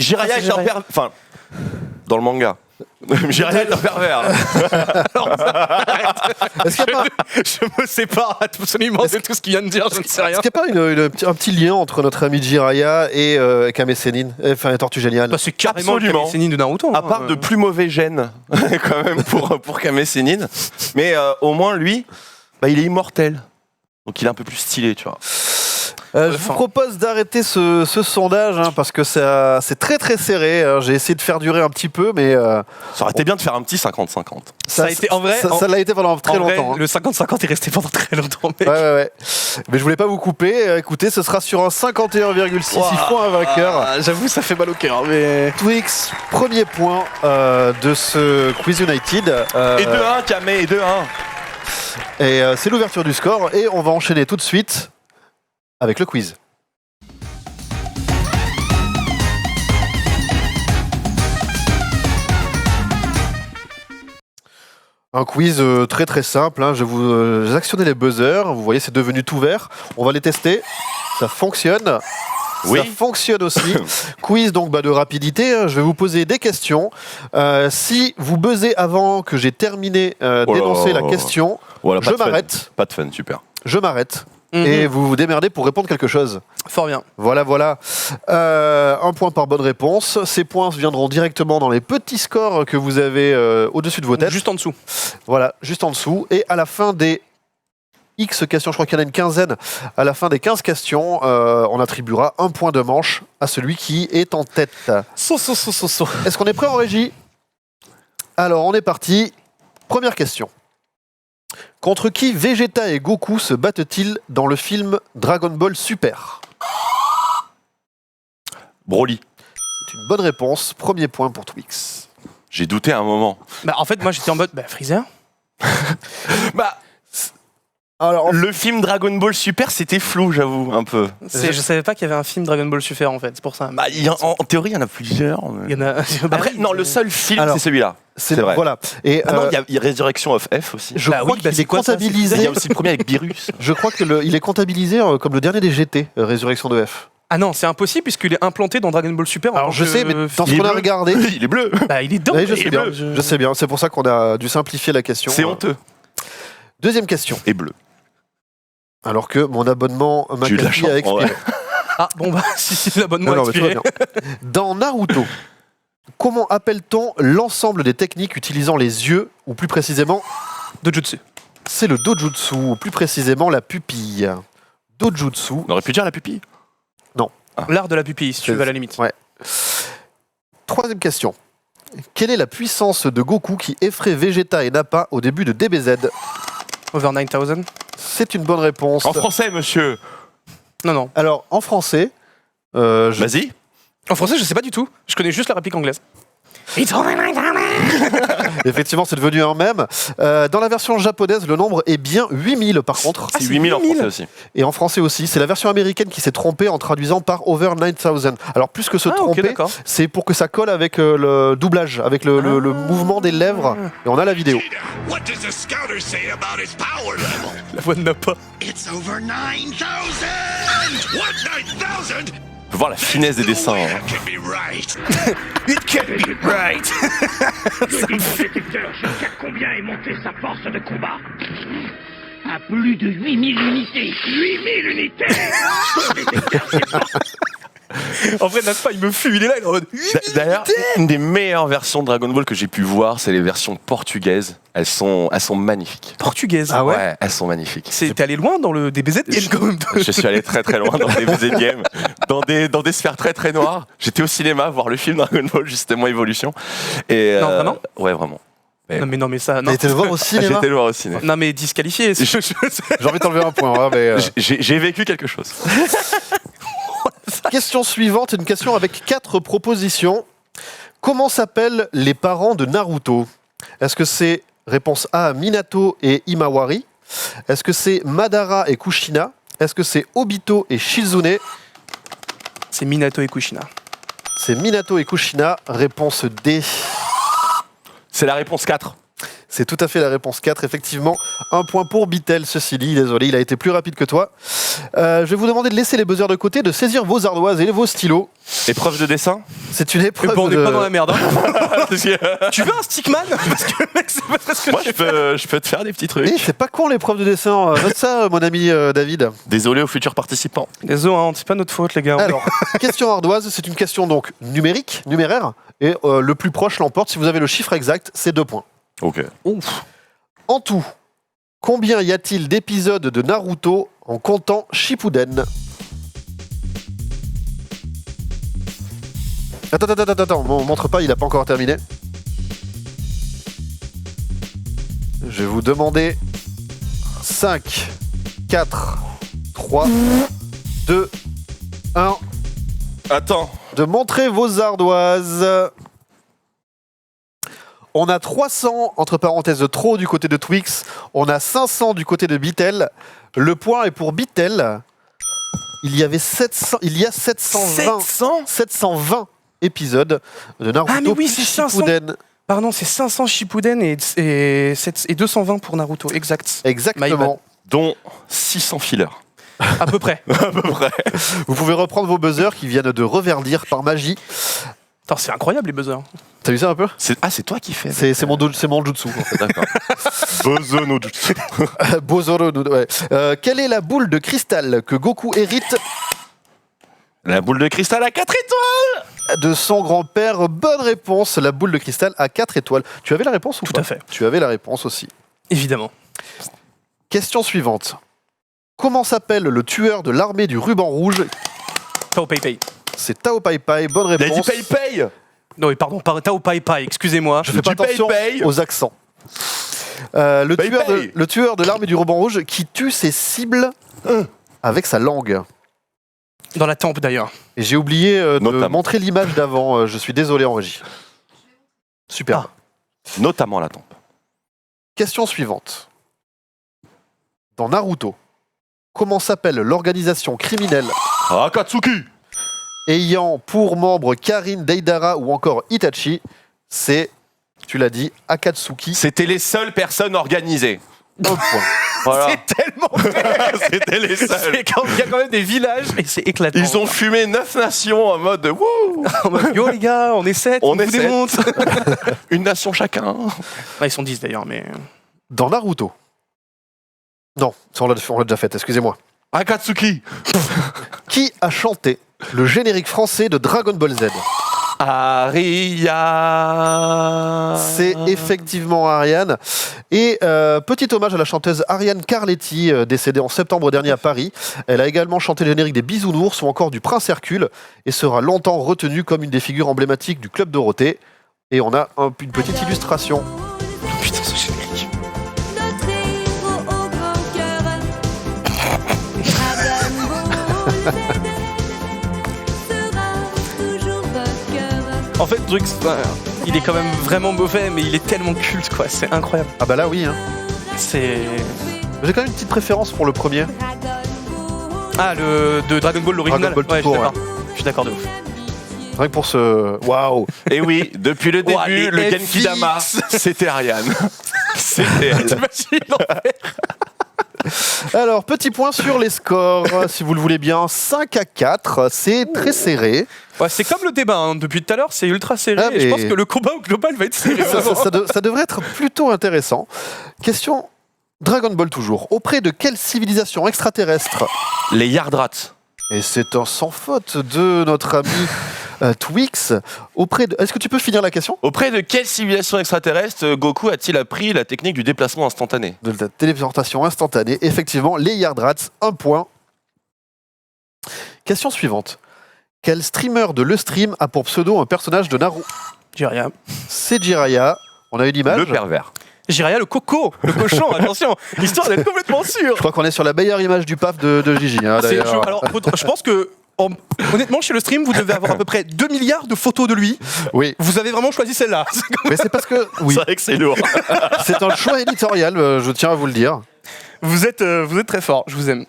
C: Jiraiya est un pervers. Enfin, dans le manga. Jiraiya est un pervers.
B: Je me sépare absolument de tout ce qu'il vient de dire, je ne sais rien.
A: Est-ce qu'il n'y a pas un petit lien entre notre ami Jiraiya et Kame Sennin, enfin Tortue Géniale?
B: C'est carrément le Kame Sennin de Naruto.
C: À part de plus mauvais gènes, quand même, pour Kame Sennin. Mais au moins, lui, il est immortel. Donc il est un peu plus stylé, tu vois.
A: Je vous propose d'arrêter ce sondage parce que c'est très très serré. J'ai essayé de faire durer un petit peu, mais
C: ça aurait été bien de faire un petit 50-50.
B: Ça
A: l'a été pendant très longtemps.
B: Le 50-50 est resté pendant très longtemps. Mec.
A: Ouais. Mais je voulais pas vous couper. Écoutez, ce sera sur un 51,6. Il faut un vainqueur.
B: J'avoue, ça fait mal au cœur. Mais
A: Twix, premier point de ce Quiz United.
C: Et 2-1, Kame, et 2-1.
A: Et c'est l'ouverture du score. Et on va enchaîner tout de suite avec le quiz. Un quiz très très simple. Je vous actionnez les buzzers. Vous voyez, c'est devenu tout vert. On va les tester. Ça fonctionne.
C: Oui.
A: Ça fonctionne aussi. Quiz donc de rapidité. Je vais vous poser des questions. Si vous buzzez avant que j'ai terminé d'énoncer la question, je m'arrête.
C: Pas de fun, super.
A: Je m'arrête. Et vous vous démerdez pour répondre quelque chose.
B: Fort bien.
A: Voilà. Un point par bonne réponse. Ces points viendront directement dans les petits scores que vous avez au-dessus de vos têtes.
B: Juste en dessous.
A: Voilà, juste en dessous. Et à la fin des X questions, je crois qu'il y en a une quinzaine, à la fin des 15 questions, on attribuera un point de manche à celui qui est en tête. Est-ce qu'on est prêt en régie ? Alors, on est parti. Première question. Contre qui Vegeta et Goku se battent-ils dans le film Dragon Ball Super ?
C: Broly.
A: C'est une bonne réponse. Premier point pour Twix.
C: J'ai douté un moment.
B: En fait, moi j'étais en mode Freezer.
C: Alors, le film Dragon Ball Super, c'était flou, j'avoue, un peu.
B: Je savais pas qu'il y avait un film Dragon Ball Super en fait, c'est pour ça.
C: En théorie, il y en a plusieurs. Mais...
B: Il y en a...
C: Après, non, le seul film, c'est celui-là. C'est vrai.
A: Voilà. Et
C: non, il y a Resurrection of F aussi.
A: Je crois qu'il est comptabilisé.
C: Il y a aussi le premier avec Beerus.
A: Je crois qu'il est comptabilisé comme le dernier des GT, Résurrection de F.
B: Ah non, c'est impossible puisqu'il est implanté dans Dragon Ball Super.
A: Alors je sais, mais dans ce qu'on a regardé...
C: Il est bleu.
B: Il est dedans.
A: Oui, je sais bien. C'est pour ça qu'on a dû simplifier la question.
C: C'est honteux.
A: Deuxième question.
C: Et bleu.
A: Alors que mon abonnement Macafie a expiré.
B: Ah bon si l'abonnement a expiré.
A: Dans Naruto, comment appelle-t-on l'ensemble des techniques utilisant les yeux, ou plus précisément...
B: Dojutsu.
A: C'est le dojutsu, ou plus précisément la pupille. Dojutsu.
C: On aurait pu dire la pupille.
A: Non.
B: L'art de la pupille, si tu veux à la limite.
A: Ouais. Troisième question. Quelle est la puissance de Goku qui effraie Vegeta et Nappa au début de DBZ ?
B: Over 9000.
A: C'est une bonne réponse.
C: En français, monsieur.
B: Non.
A: Alors, en français...
C: Vas-y.
B: En français, je sais pas du tout. Je connais juste la réplique anglaise.
A: Effectivement, c'est devenu un mème. Dans la version japonaise, le nombre est bien 8000 par contre.
C: C'est 8000 en français aussi.
A: Et en français aussi. C'est la version américaine qui s'est trompée en traduisant par Over 9000. Alors, plus que se tromper,
B: d'accord.
A: c'est pour que ça colle avec le doublage, avec le mouvement des lèvres. Et on a la vidéo.
D: What does the scouter say about his power level?
B: La voix n'a pas.
D: It's over 9000! What, 9000?
C: On peut voir la finesse des dessins.
D: That
C: Hein.
D: can be right.
B: It can be right.
E: Le détecteur jusqu'à combien est montée sa force de combat? À plus de 8000 unités. 8000 unités. Son détecteur, c'est pas...
B: En vrai, Naspa, il me fuit. Il est là, il est en mode.
C: D'ailleurs, une des meilleures versions de Dragon Ball que j'ai pu voir, c'est les versions portugaises. Elles sont magnifiques.
B: Portugaise.
A: Ah ouais
C: Elles sont magnifiques.
B: T'es allé loin dans le DBZ game quand même.
C: Je suis allé très très loin dans des VZ Games, dans des sphères très très noires. J'étais au cinéma voir le film Dragon Ball justement Evolution. Et,
B: Non, vraiment?
C: Ouais, vraiment.
B: Non mais ça. Non.
A: T'as été le voir au cinéma?
C: J'étais le voir au cinéma.
B: Non mais disqualifié.
A: J'ai envie de t'enlever un point. Hein, mais,
C: J'ai vécu quelque chose.
A: Question suivante, une question avec 4 propositions. Comment s'appellent les parents de Naruto? Est-ce que c'est réponse A, Minato et Imawari? Est-ce que c'est Madara et Kushina? Est-ce que c'est Obito et Shizune?
B: C'est Minato et Kushina.
A: C'est Minato et Kushina. Réponse D.
C: C'est la réponse 4.
A: C'est tout à fait la réponse 4, effectivement. Un point pour Bitel, ceci dit. Désolé, il a été plus rapide que toi. Je vais vous demander de laisser les buzzers de côté, de saisir vos ardoises et vos stylos.
C: Épreuve de dessin.
A: C'est une épreuve
B: Bon, on n'est
A: de...
B: pas dans la merde. Hein. Tu veux un stickman? Parce que mec, c'est pas parce que
C: Moi, je peux te faire des petits trucs.
A: Eh, c'est pas con l'épreuve de dessin. Note ça, mon ami David.
C: Désolé aux futurs participants.
B: Désolé, hein, c'est pas notre faute, les gars.
A: Alors, question ardoise, c'est une question donc numéraire. Et le plus proche l'emporte. Si vous avez le chiffre exact, c'est 2 points.
C: Ok.
B: Ouf.
A: En tout, combien y a-t-il d'épisodes de Naruto en comptant Shippuden? Attends, montre pas, il a pas encore terminé. Je vais vous demander 5, 4, 3, 2, 1,
C: Attends.
A: de montrer vos ardoises. On a 300, entre parenthèses, de trop du côté de Twix. On a 500 du côté de Bitel. Le point est pour Bitel. Il y a 720 épisodes de Naruto.
B: Ah, mais oui,
A: plus
B: c'est 500.
A: Shippuden.
B: Pardon, c'est 500 Shippuden et 220 pour Naruto, exact. My
A: Exactement.
C: Dont 600 fillers.
B: À peu près.
C: À peu près.
A: Vous pouvez reprendre vos buzzers qui viennent de reverdir par magie.
B: Attends, c'est incroyable les buzzers.
A: T'as vu ça un peu?
C: C'est toi qui fais.
A: C'est mon jutsu. En fait.
C: D'accord. Bozo no jutsu.
A: Bozoro, ouais. Quelle est la boule de cristal que Goku hérite
C: La boule de cristal à 4 étoiles.
A: de son grand-père? Bonne réponse, la boule de cristal à 4 étoiles. Tu avais la réponse ou
B: Tout
A: pas?
B: à fait.
A: Tu avais la réponse aussi.
B: Évidemment.
A: Question suivante. Comment s'appelle le tueur de l'armée du ruban rouge?
B: Tao Pai Pai.
A: C'est Tao Pai Pai, bonne
C: Il a dit
A: réponse.
C: paye.
B: Non, oui, pardon, Tao Pai Pai, excusez-moi.
A: Je fais pas
C: Du Pai
A: attention
C: Pai.
A: aux accents. Le tueur de l'armée du ruban rouge qui tue ses cibles avec sa langue.
B: Dans la tempe d'ailleurs.
A: Et j'ai oublié de
C: Notamment.
A: montrer l'image d'avant. Je suis désolé en régie. Super.
C: Notamment la tempe.
A: Question suivante. Dans Naruto, comment s'appelle l'organisation criminelle
C: Akatsuki.
A: ayant pour membres Karin, Deidara ou encore Itachi? C'est, tu l'as dit, Akatsuki.
C: C'était les seules personnes organisées.
A: Un point.
C: Voilà.
B: C'est tellement.
C: C'était les seuls.
B: Il y a quand même des villages et c'est éclatant.
C: Ils ont fumé 9 nations en mode wouh.
B: En mode, yo les gars, on est 7,
C: On
B: on
C: est
B: vous
C: 7.
B: démonte.
C: Une nation chacun.
B: Ils sont 10 d'ailleurs, mais.
A: Dans Naruto. Non, ça on l'a déjà fait, excusez-moi.
C: Akatsuki.
A: Qui a chanté le générique français de Dragon Ball Z?
C: Aria.
A: C'est effectivement Ariane. Et petit hommage à la chanteuse Ariane Carletti, décédée en septembre dernier à Paris. Elle a également chanté le générique des Bisounours ou encore du Prince Hercule et sera longtemps retenue comme une des figures emblématiques du Club Dorothée. Et on a une petite illustration.
B: Putain, ce générique.
F: Notre héros au grand cœur. Dragon Ball Z sera toujours vainqueur.
B: En fait, le truc, c'est il est quand même vraiment mauvais, mais il est tellement culte, quoi. C'est incroyable.
A: Ah bah là oui. Hein.
B: C'est...
A: J'ai quand même une petite préférence pour le premier.
B: Ah, le de Dragon Ball, l'original.
A: Dragon Ball tout
B: Ouais, je suis
A: court,
B: d'accord. Je suis d'accord de ouf.
A: Rien que pour ce... Waouh.
C: Et oui, depuis le
B: Ouah,
C: début,
B: les
C: le
B: FX.
C: Genkidama, c'était Ariane. C'était elle.
B: T'imagines l'enfer.
A: Alors, petit point sur les scores, si vous le voulez bien. 5-4, c'est très serré.
B: Ouais, c'est comme le débat, hein. Depuis tout à l'heure, c'est ultra serré.
A: Ah,
B: Et je
A: mais-
B: pense que le combat au global va être serré.
A: Ça devrait être plutôt intéressant. Question Dragon Ball toujours. Auprès de quelle civilisation extraterrestre,
C: Les Yardrats.
A: et c'est un sans faute de notre ami Twix, Est-ce que tu peux finir la question?
C: Auprès de quelle civilisation extraterrestre Goku a-t-il appris la technique du déplacement instantané?
A: De la téléportation instantanée. Effectivement, les Yardrats, 1 point. Question suivante. Quel streamer de Le Stream a pour pseudo un personnage de Naruto?
B: Jiraya.
A: C'est Jiraya. On a une image.
C: Le pervers.
B: Jiraya, le coco, le cochon, attention. Histoire d'être complètement sûr.
A: Je crois qu'on est sur la meilleure image du PAF de Gigi. Hein,
B: C'est-
A: d'ailleurs.
B: alors, je pense que, honnêtement, chez le stream, vous devez avoir à peu près 2 milliards de photos de lui.
A: Oui,
B: Vous avez vraiment choisi celle-là.
A: mais c'est parce que oui,
C: C'est vrai que c'est lourd.
A: c'est un choix éditorial, je tiens à vous le dire.
B: Vous êtes très fort, je vous aime.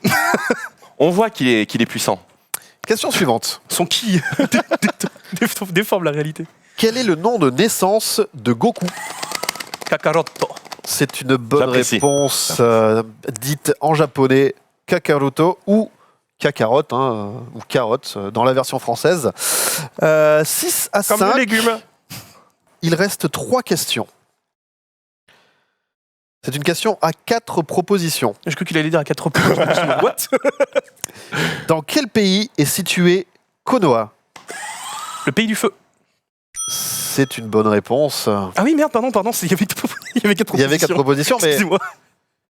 C: On voit qu'il est puissant.
A: Question suivante.
B: Son qui déforme la réalité.
A: Quel est le nom de naissance de Goku?
B: Kakaroto.
A: C'est une bonne
C: J'apprécie.
A: réponse dite en japonais Kakaroto ou Kakarot, hein, ou carotte dans la version française. 6 à
B: Comme
A: 5.
B: le légume.
A: Il reste 3 questions. C'est une question à 4 propositions.
B: J'ai cru qu'il allait dire à 4 points. What?
A: Dans quel pays est situé Konoha?
B: Le pays du feu.
A: C'est une bonne réponse.
B: Ah oui, merde, pardon, il y avait 4
A: Il y avait 4 propositions, mais
B: Excusez-moi.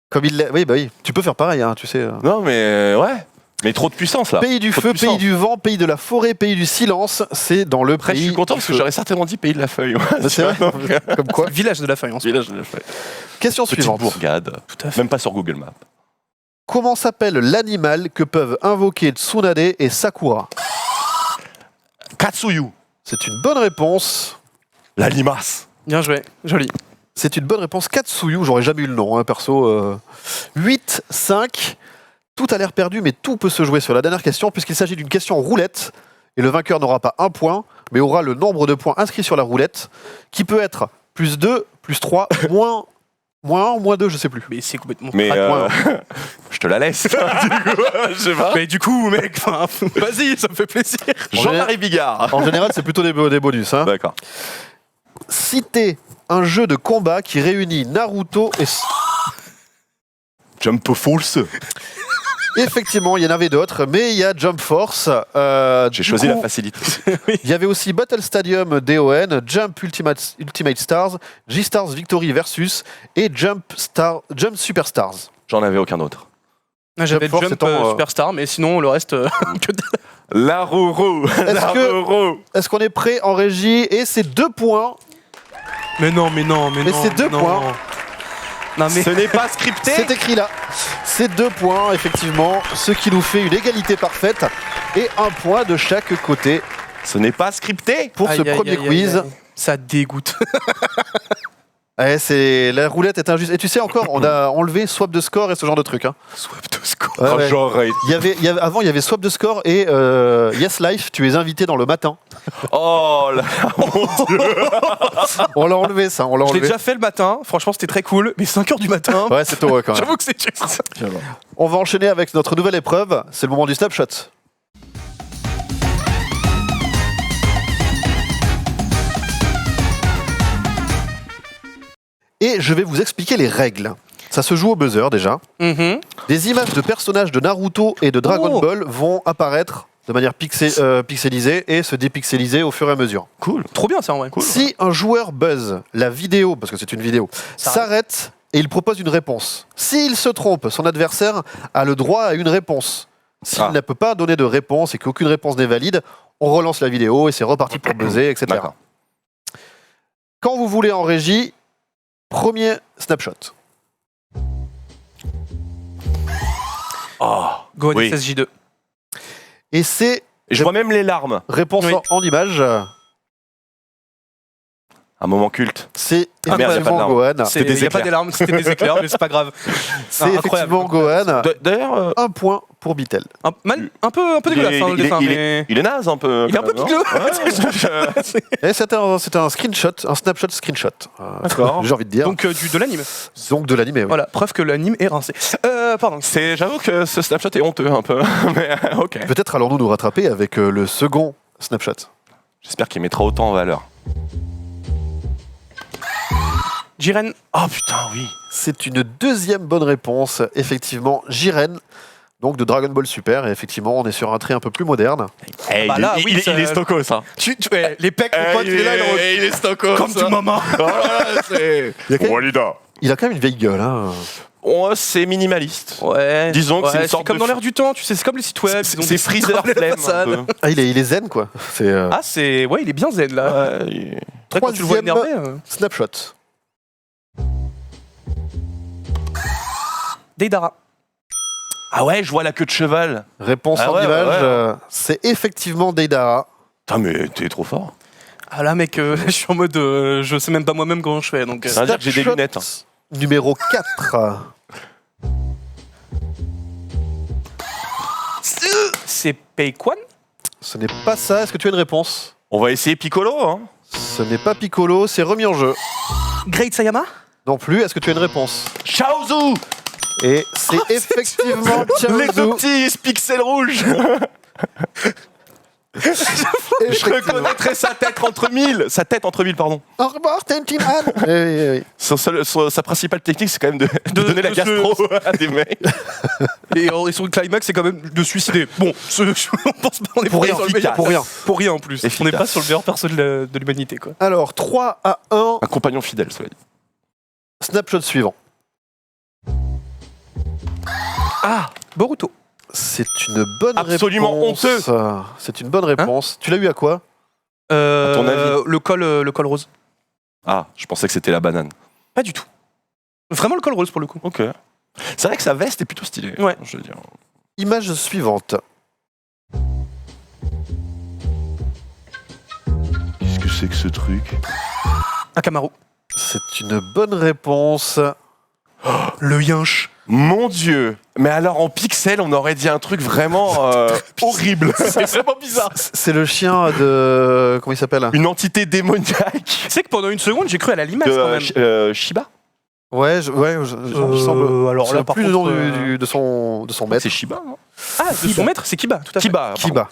A: comme il l'a... Oui, bah oui, tu peux faire pareil, hein, tu sais.
C: Non, mais ouais. Mais trop de puissance là.
A: Pays du
C: Trop de
A: feu,
C: puissance.
A: pays du vent, pays de la forêt, pays du silence, c'est dans le
C: Après,
A: pays.
C: je suis content
A: du
C: parce que
A: feu.
C: j'aurais certainement dit pays de la feuille. Ouais.
A: Bah, c'est vrai, comme quoi.
B: Village de la feuille, en soi.
C: Village de la feuille.
A: Question
C: Petite
A: suivante.
C: bourgade.
B: Tout à fait.
C: Même pas sur Google Maps.
A: Comment s'appelle l'animal que peuvent invoquer Tsunade et Sakura?
C: Katsuyu.
A: C'est une bonne réponse.
C: La limace.
B: Bien joué, joli.
A: C'est une bonne réponse. Katsuyu, j'aurais jamais eu le nom, hein, perso. 8, 5. Tout a l'air perdu, mais tout peut se jouer sur la dernière question, puisqu'il s'agit d'une question roulette. Et le vainqueur n'aura pas 1 point, mais aura le nombre de points inscrits sur la roulette, qui peut être plus 2, plus 3, moins 1 ou moins 2, je sais plus.
B: Mais c'est complètement...
C: Mais
A: point.
C: je te la laisse. Du coup, je sais pas.
B: Mais du coup, mec, enfin, vas-y, ça me fait plaisir.
C: Jean-Marie Bigard.
A: En général, c'est plutôt des bonus. Hein.
C: D'accord.
A: Citez un jeu de combat qui réunit Naruto et...
C: Jump Force.
A: Effectivement, il y en avait d'autres, mais il y a Jump Force.
C: J'ai
A: Du
C: choisi
A: coup,
C: la facilité.
A: Il y avait aussi Battle Stadium DON, Jump Ultimate Stars, G-Stars Victory Versus et Jump Superstars.
C: J'en avais aucun autre.
B: J'avais
A: Force
B: Jump
A: étant,
B: Superstar, mais sinon, le reste... que dalle.
C: La Roro. La
A: que-
C: Roro.
A: Est-ce qu'on est prêt en régie? Et c'est 2 points.
B: Mais non.
A: Mais c'est 2 points.
B: Non, mais...
C: Ce n'est pas scripté.
A: C'est écrit là. C'est 2 points, effectivement, ce qui nous fait une égalité parfaite et 1 point de chaque côté
C: Ce n'est pas scripté.
A: pour ce
B: Aïe, aïe,
A: premier
B: aïe, aïe,
A: quiz.
B: aïe. Ça dégoûte.
A: La roulette est injuste. Et tu sais encore, on a enlevé swap de score et ce genre de truc. Hein.
B: Swap de score.
A: Ouais,
C: Oh,
A: ouais.
C: j'aurais.
A: Avant, il y avait swap de score et Yes Life, tu es invité dans le matin.
C: Oh là.
A: On l'a enlevé ça, on l'a
B: Je l'ai
A: enlevé.
B: déjà fait le matin, franchement c'était très cool, mais 5h du matin,
A: Ouais, c'est tôt ouais, quand même.
B: j'avoue que c'est juste.
A: On va enchaîner avec notre nouvelle épreuve, c'est le moment du snapshot. Et je vais vous expliquer les règles. Ça se joue au buzzer déjà.
B: Mhm.
A: Des images de personnages de Naruto et de Dragon
B: Oh.
A: Ball vont apparaître de manière pixelisée et se dépixeliser au fur et à mesure.
C: Cool.
B: Trop bien ça en vrai.
A: Si un joueur buzz, la vidéo, parce que c'est une vidéo, s'arrête et il propose une réponse. S'il se trompe, son adversaire a le droit à une réponse. S'il
C: Ah.
A: ne peut pas donner de réponse et qu'aucune réponse n'est valide, on relance la vidéo et c'est reparti pour buzzer, etc.
C: D'accord.
A: Quand vous voulez en régie, premier snapshot.
C: Oh.
B: Go
C: Oui.
B: SSJ2.
A: Et c'est
C: Je vois même les larmes.
A: réponse
B: Oui.
A: en image.
C: Un moment culte.
A: C'est
C: Ah, merde, y a pas de
A: effectivement
C: larmes.
A: Gohan.
B: Il n'y a pas des larmes, c'était des éclairs, mais c'est pas grave.
A: C'est
B: incroyable.
A: effectivement Gohan.
C: D'ailleurs,
A: Un point pour Bitel.
B: Un peu dégueulasse, hein, le dessin, mais...
C: il est naze un peu.
B: Il est un peu
C: quand même,
B: piglot.
A: Et c'était un screenshot, un snapshot screenshot.
C: D'accord.
A: J'ai envie de dire.
B: Donc de l'anime.
A: Donc de l'anime, oui.
B: Voilà, preuve que l'anime est rincé. Pardon.
C: J'avoue que ce Snapchat est honteux un peu. Mais ok.
A: Peut-être allons-nous nous rattraper avec le second snapshot.
C: J'espère qu'il mettra autant en valeur.
B: Jiren.
C: Oh putain, oui.
A: C'est une deuxième bonne réponse, effectivement, Jiren, donc de Dragon Ball Super, et effectivement, on est sur un trait un peu plus moderne.
B: Bah là, oui, ça-
C: il est stocko, ça.
B: Les pecs, mon pote, il est là, il est
C: il est stocko.
B: comme tu maman.
C: C'est.
A: Il a quand même,
C: Walida.
A: il a quand même une vieille gueule, hein.
C: Oh, c'est minimaliste.
B: Ouais.
C: Disons que c'est une sorte
B: comme
C: de-
B: dans l'air du temps, tu sais, c'est comme les sites web. ils ont
C: C'est
B: des
C: Freezer
B: dans les
C: Flemme.
B: façades.
C: un peu.
A: Ah, il est zen, quoi. C'est
B: Ah, c'est. Ouais, il est bien zen là.
C: Ouais, il-
B: Après, quand tu le vois
A: troisième-
B: énervé.
A: snapshot.
B: Deidara.
C: Ah ouais, je vois la queue de cheval.
A: Réponse
C: Ah
A: en
C: ouais,
A: image,
C: ouais, ouais.
A: c'est effectivement Deidara.
C: Putain, mais t'es trop fort.
B: Ah là, mec, je suis en mode. Je sais même pas moi-même comment je fais. Donc,
C: Ça veut dire que j'ai des
A: Snapshot
C: lunettes,
A: Numéro 4.
B: c'est Peikwan.
A: Ce n'est pas ça, est-ce que tu as une réponse?
C: On va essayer Piccolo, hein.
A: Ce n'est pas Piccolo, c'est remis en jeu.
B: Great Sayama.
A: Non plus, est-ce que tu as une réponse?
C: Chaozu.
A: Et c'est effectivement
C: Les deux
A: Chaozu.
C: petits pixels rouges. Je
A: Effectivement.
C: reconnaîtrais sa tête entre mille. Sa tête entre mille, pardon.
A: Au revoir, Tintin Han. Oui, oui, oui.
C: Sa principale technique, c'est quand même de donner la
B: de
C: gastro à des mecs.
B: Et sur le climax, c'est quand même de suicider. Bon, on pense pas, on est
A: Pour
B: pas
A: rien,
B: sur le meilleur.
A: pour rien.
B: Pour rien en plus.
C: Efficace.
B: On n'est pas sur le meilleur perso de l'humanité, quoi.
A: Alors, 3-1,
C: Un compagnon fidèle, cela dit.
A: snapshot suivant.
B: Ah, Boruto.
A: C'est une bonne
C: Absolument
A: réponse.
C: honteux.
A: C'est une bonne réponse. Tu l'as eu à quoi?
C: À ton avis
B: Le col rose.
C: Ah, je pensais que c'était la banane.
B: Pas du tout. Vraiment le col rose pour le coup.
C: Ok. C'est vrai que sa veste est plutôt stylée.
B: Ouais.
C: Je veux dire.
A: Image suivante.
C: Qu'est-ce que c'est que ce truc?
B: Akamaru.
A: C'est une bonne réponse.
B: Le yinche.
C: Mon Dieu. Mais alors en pixel, on aurait dit un truc vraiment horrible. C'est vraiment bizarre.
A: C'est le chien de... Comment il s'appelle?
C: Une entité démoniaque
B: Tu sais que pendant une seconde, j'ai cru à la limace
C: de
B: quand même.
C: Shiba.
A: Ouais, je semble...
B: alors
A: Je
B: là,
A: sais
B: par
A: plus le nom
B: contre,
A: de son maître.
C: C'est Shiba, non?
B: Ah, de son maître, c'est Kiba, tout à fait.
C: Kiba. pardon.
A: Kiba.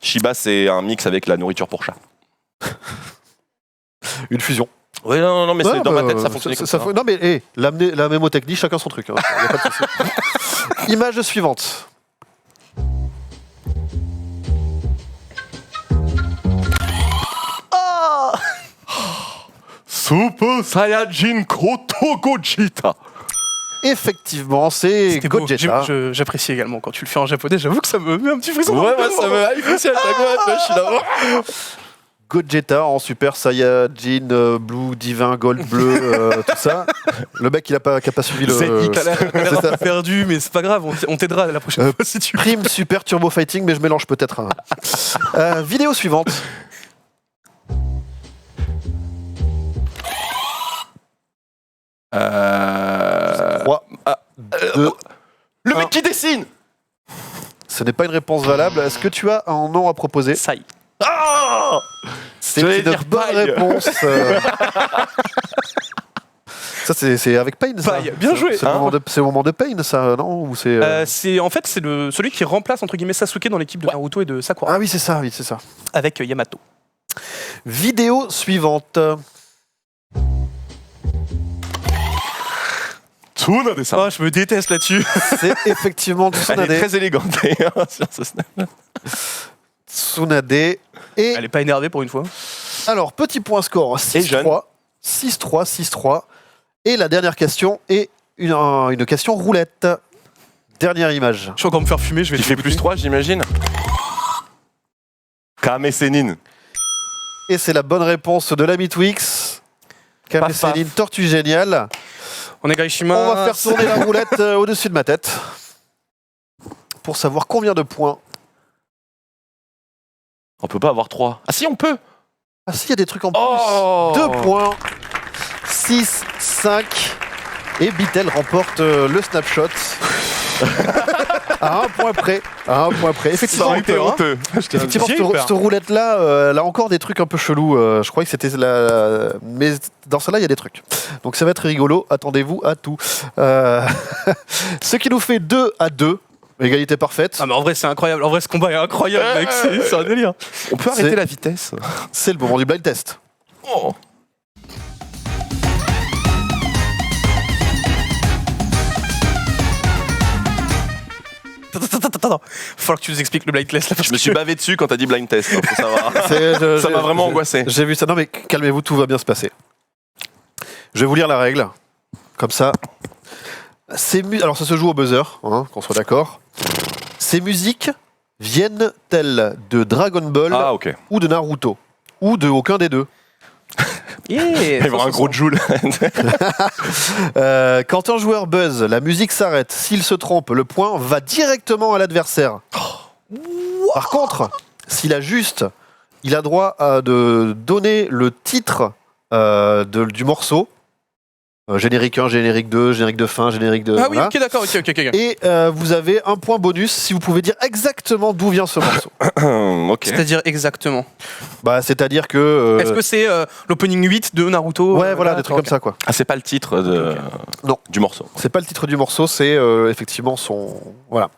C: Shiba, c'est un mix avec la nourriture pour chat.
A: Une fusion.
C: Oui, non, mais
A: Ouais,
C: dans ma
A: bah,
C: tête, ça fonctionne comme ça.
A: Non, mais hey, la mémotechnie, chacun son truc. Hein. Y a pas de souci. Image suivante.
C: Super Saiyajin Koto Gogeta.
A: Effectivement, c'est
B: C'était beau.
A: Gogeta.
B: J'apprécie également quand tu le fais en japonais. J'avoue que ça me met un petit frisson.
C: Ouais, ça me hype aussi à chaque fois. Je suis là.
A: Gogeta en Super Saiyajin, Blue, Divin, Gold, Bleu, tout ça. Le mec, il a pas suivi le...
C: ZX.
B: T'as l'air
A: C'est
B: un
A: ça.
B: peu perdu, mais c'est pas grave. On t'aidera la prochaine fois si tu veux.
A: Prime Super Turbo Fighting, mais je mélange peut-être. Vidéo suivante.
C: Euh...
A: 3, 2,
C: Le
A: Un.
C: mec qui dessine.
A: ce n'est pas une réponse valable. Est-ce que tu as un nom à proposer?
B: Sai.
C: Ah,
A: C'est
C: j'allais
A: une
C: dire
A: bonne
C: paille.
A: réponse. Ça, c'est avec Pain, ça.
B: Paille, bien joué.
A: C'est le moment de Pain, ça, non? Ou c'est...
B: En fait, c'est celui qui remplace entre guillemets Sasuke dans l'équipe de Naruto et de Sakura
A: Ah oui, c'est ça, oui, c'est ça.
B: avec Yamato.
A: Vidéo suivante.
C: Tuna de ça.
B: Oh, je me déteste là-dessus.
A: C'est effectivement
C: Elle est
A: Tsunade.
C: très élégante d'ailleurs sur ce snap.
A: Tsunade. Et
B: Elle est pas énervée pour une fois.
A: alors, petit point score,
C: Et jeune.
A: 6-3. 6-3, 6-3. Et la dernière question est une question roulette. Dernière image.
B: Je vais encore me faire fumer. Je vais
C: Qui fait plus 3, j'imagine. Kame Sennin.
A: Et c'est la bonne réponse de l'ami Twix.
C: Paf, paf.
A: Céline, tortue géniale.
B: On est Gaishima.
A: On va faire tourner la roulette au-dessus de ma tête. Pour savoir combien de points.
C: On peut pas avoir 3. Ah si, on peut.
A: Ah si, il y a des trucs en plus.
C: Oh
A: 2 points. 6, 5. Et Bitel remporte le snapshot. À un point près. À un point près.
C: Ça
A: Effectivement,
C: aurait été honteux.
A: effectivement
B: J'ai eu peur.
A: cette roulette-là, elle a encore des trucs un peu chelous. Je croyais que c'était la... Mais dans celle-là, il y a des trucs. Donc ça va être rigolo. Attendez-vous à tout. Ce qui nous fait 2-2. Égalité parfaite.
B: Ah mais en vrai c'est incroyable, en vrai ce combat est incroyable mec, c'est un délire.
C: On peut arrêter
A: C'est-
C: la vitesse.
A: C'est le moment du blind test.
C: Oh.
B: Attends, faut falloir que tu nous expliques le blind test là parce
C: Je me
B: que-
C: suis bavé dessus quand t'as dit blind test, hein, faut savoir. Ça m'a vraiment angoissé.
A: J'ai vu ça. Non mais calmez-vous, tout va bien se passer. Je vais vous lire la règle. Comme ça. Alors ça se joue au buzzer, hein, qu'on soit d'accord. Ces musiques viennent-elles de Dragon Ball
C: Ah, ok.
A: ou de Naruto ou de aucun des deux?
B: Yeah,
C: Il va y avoir un gros joule.
A: Quand un joueur buzz, la musique s'arrête. S'il se trompe, le point va directement à l'adversaire. Par contre, s'il a juste, il a droit de donner le titre du morceau. Générique 1, générique 2, générique de fin, générique de...
B: Ah oui,
A: voilà.
B: ok d'accord, ok.
A: Et vous avez un point bonus si vous pouvez dire exactement d'où vient ce morceau.
C: Ok.
B: C'est-à-dire exactement.
A: Bah, c'est-à-dire que...
B: Est-ce que c'est l'opening 8 de Naruto
A: Ouais, voilà, des trucs comme ça, quoi.
C: Ah, c'est pas le titre
A: Non.
C: du morceau.
A: C'est pas le titre du morceau, c'est effectivement son... Voilà.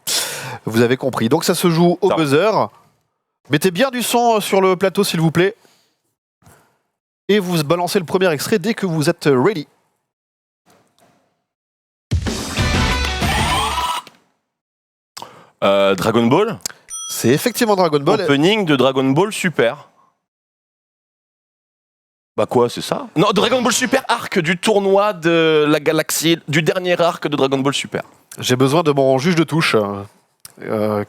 A: Vous avez compris. Donc ça se joue au
C: Ça.
A: buzzer. Mettez bien du son sur le plateau, s'il vous plaît. Et vous balancez le premier extrait dès que vous êtes ready.
C: Dragon Ball.
A: C'est effectivement Dragon Ball.
C: Opening de Dragon Ball Super. Bah quoi, c'est ça? Non, Dragon Ball Super, arc du tournoi de la galaxie, du dernier arc de Dragon Ball Super.
A: J'ai besoin de mon juge de touche.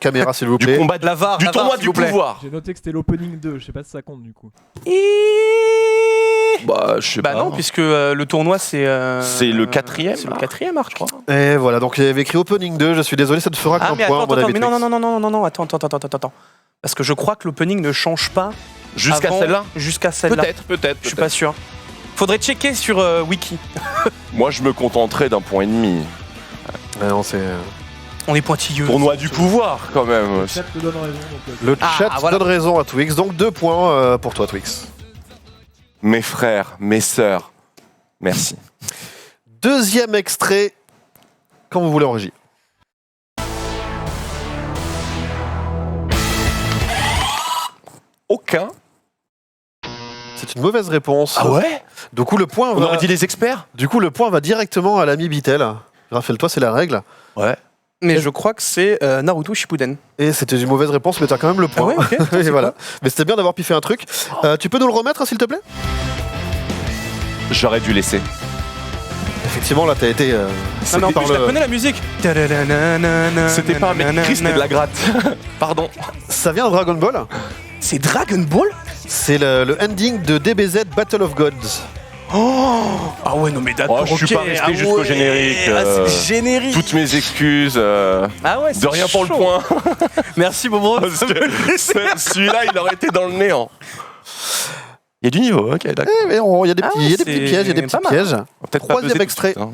A: Caméra, s'il vous
C: Du
A: plaît.
C: combat de
B: La VAR,
C: du
B: la VAR,
C: tournoi
B: s'il
C: du
B: vous plaît.
C: pouvoir.
G: J'ai noté que c'était l'opening 2, je sais pas si ça compte du coup.
C: Bah, je sais
B: Bah
C: pas.
B: non, puisque le tournoi c'est...
C: C'est le quatrième,
B: C'est le
C: là.
B: quatrième arc, je crois.
A: Et voilà, donc il y avait écrit Opening 2. Je suis désolé, ça ne fera
B: Ah
A: qu'un
B: mais
A: point,
B: attends,
A: mon
B: attends,
A: ami
B: mais non,
A: Twix.
B: non, non, non, non, non, attends. Parce que je crois que l'opening ne change pas
C: Jusqu'à
B: avant-
C: celle-là.
B: Jusqu'à celle-là.
C: Peut-être.
B: Je suis pas sûr. Faudrait checker sur Wiki.
C: Moi, je me contenterai d'un point et demi.
A: Ouais, non, c'est...
B: On est pointilleux.
C: Tournoi du pouvoir, quand même.
G: Le chat te donne raison. Donc,
A: Le
B: Ah,
A: chat
B: voilà.
A: donne raison à Twix, donc 2 points pour toi, Twix.
C: Mes frères, mes sœurs, merci.
A: Deuxième extrait, quand vous voulez en régie.
C: Aucun.
A: C'est une mauvaise réponse.
C: ouais?
A: Du coup, le point
C: On
A: va...
C: aurait dit les experts?
A: Du coup, le point va directement à l'ami Bitel. Rappelle-toi, c'est la règle.
C: Ouais.
B: Mais je crois que c'est Naruto Shippuden.
A: Et c'était une mauvaise réponse, mais t'as quand même le point.
B: Ah ouais, ok.
A: Et voilà. Mais c'était bien d'avoir piffé un truc. Tu peux nous le remettre, hein, s'il te plaît?
C: J'aurais dû laisser.
A: Effectivement, là, t'as été...
B: Non mais en
A: par
B: plus je la
A: le-
B: connais la musique.
C: C'était pas un mec Chris, mais de la gratte. Pardon.
A: Ça vient de Dragon Ball.
B: C'est Dragon Ball.
A: C'est le ending de DBZ Battle of Gods.
B: Ah ouais non mais d'accord.
C: Oh, je suis
B: ok.
C: pas resté
B: Ah
C: jusqu'au
B: ouais.
C: générique,
B: Ah, c'est générique.
C: Toutes mes excuses.
B: Ah ouais.
C: De rien pour le
B: chaud.
C: point.
B: Merci Bobo.
C: Parce que celui-là, il aurait été dans le néant. Il y a du niveau, ok, d'accord.
A: Eh, mais il y a des
B: Ah
A: petits,
B: ouais,
A: il y a des
B: c'est
A: petits pièges, il y a des petits
B: pas mal.
A: pièges.
C: On va peut-être pas
A: Troisième
C: peser tout de
A: extrait.
C: suite, hein.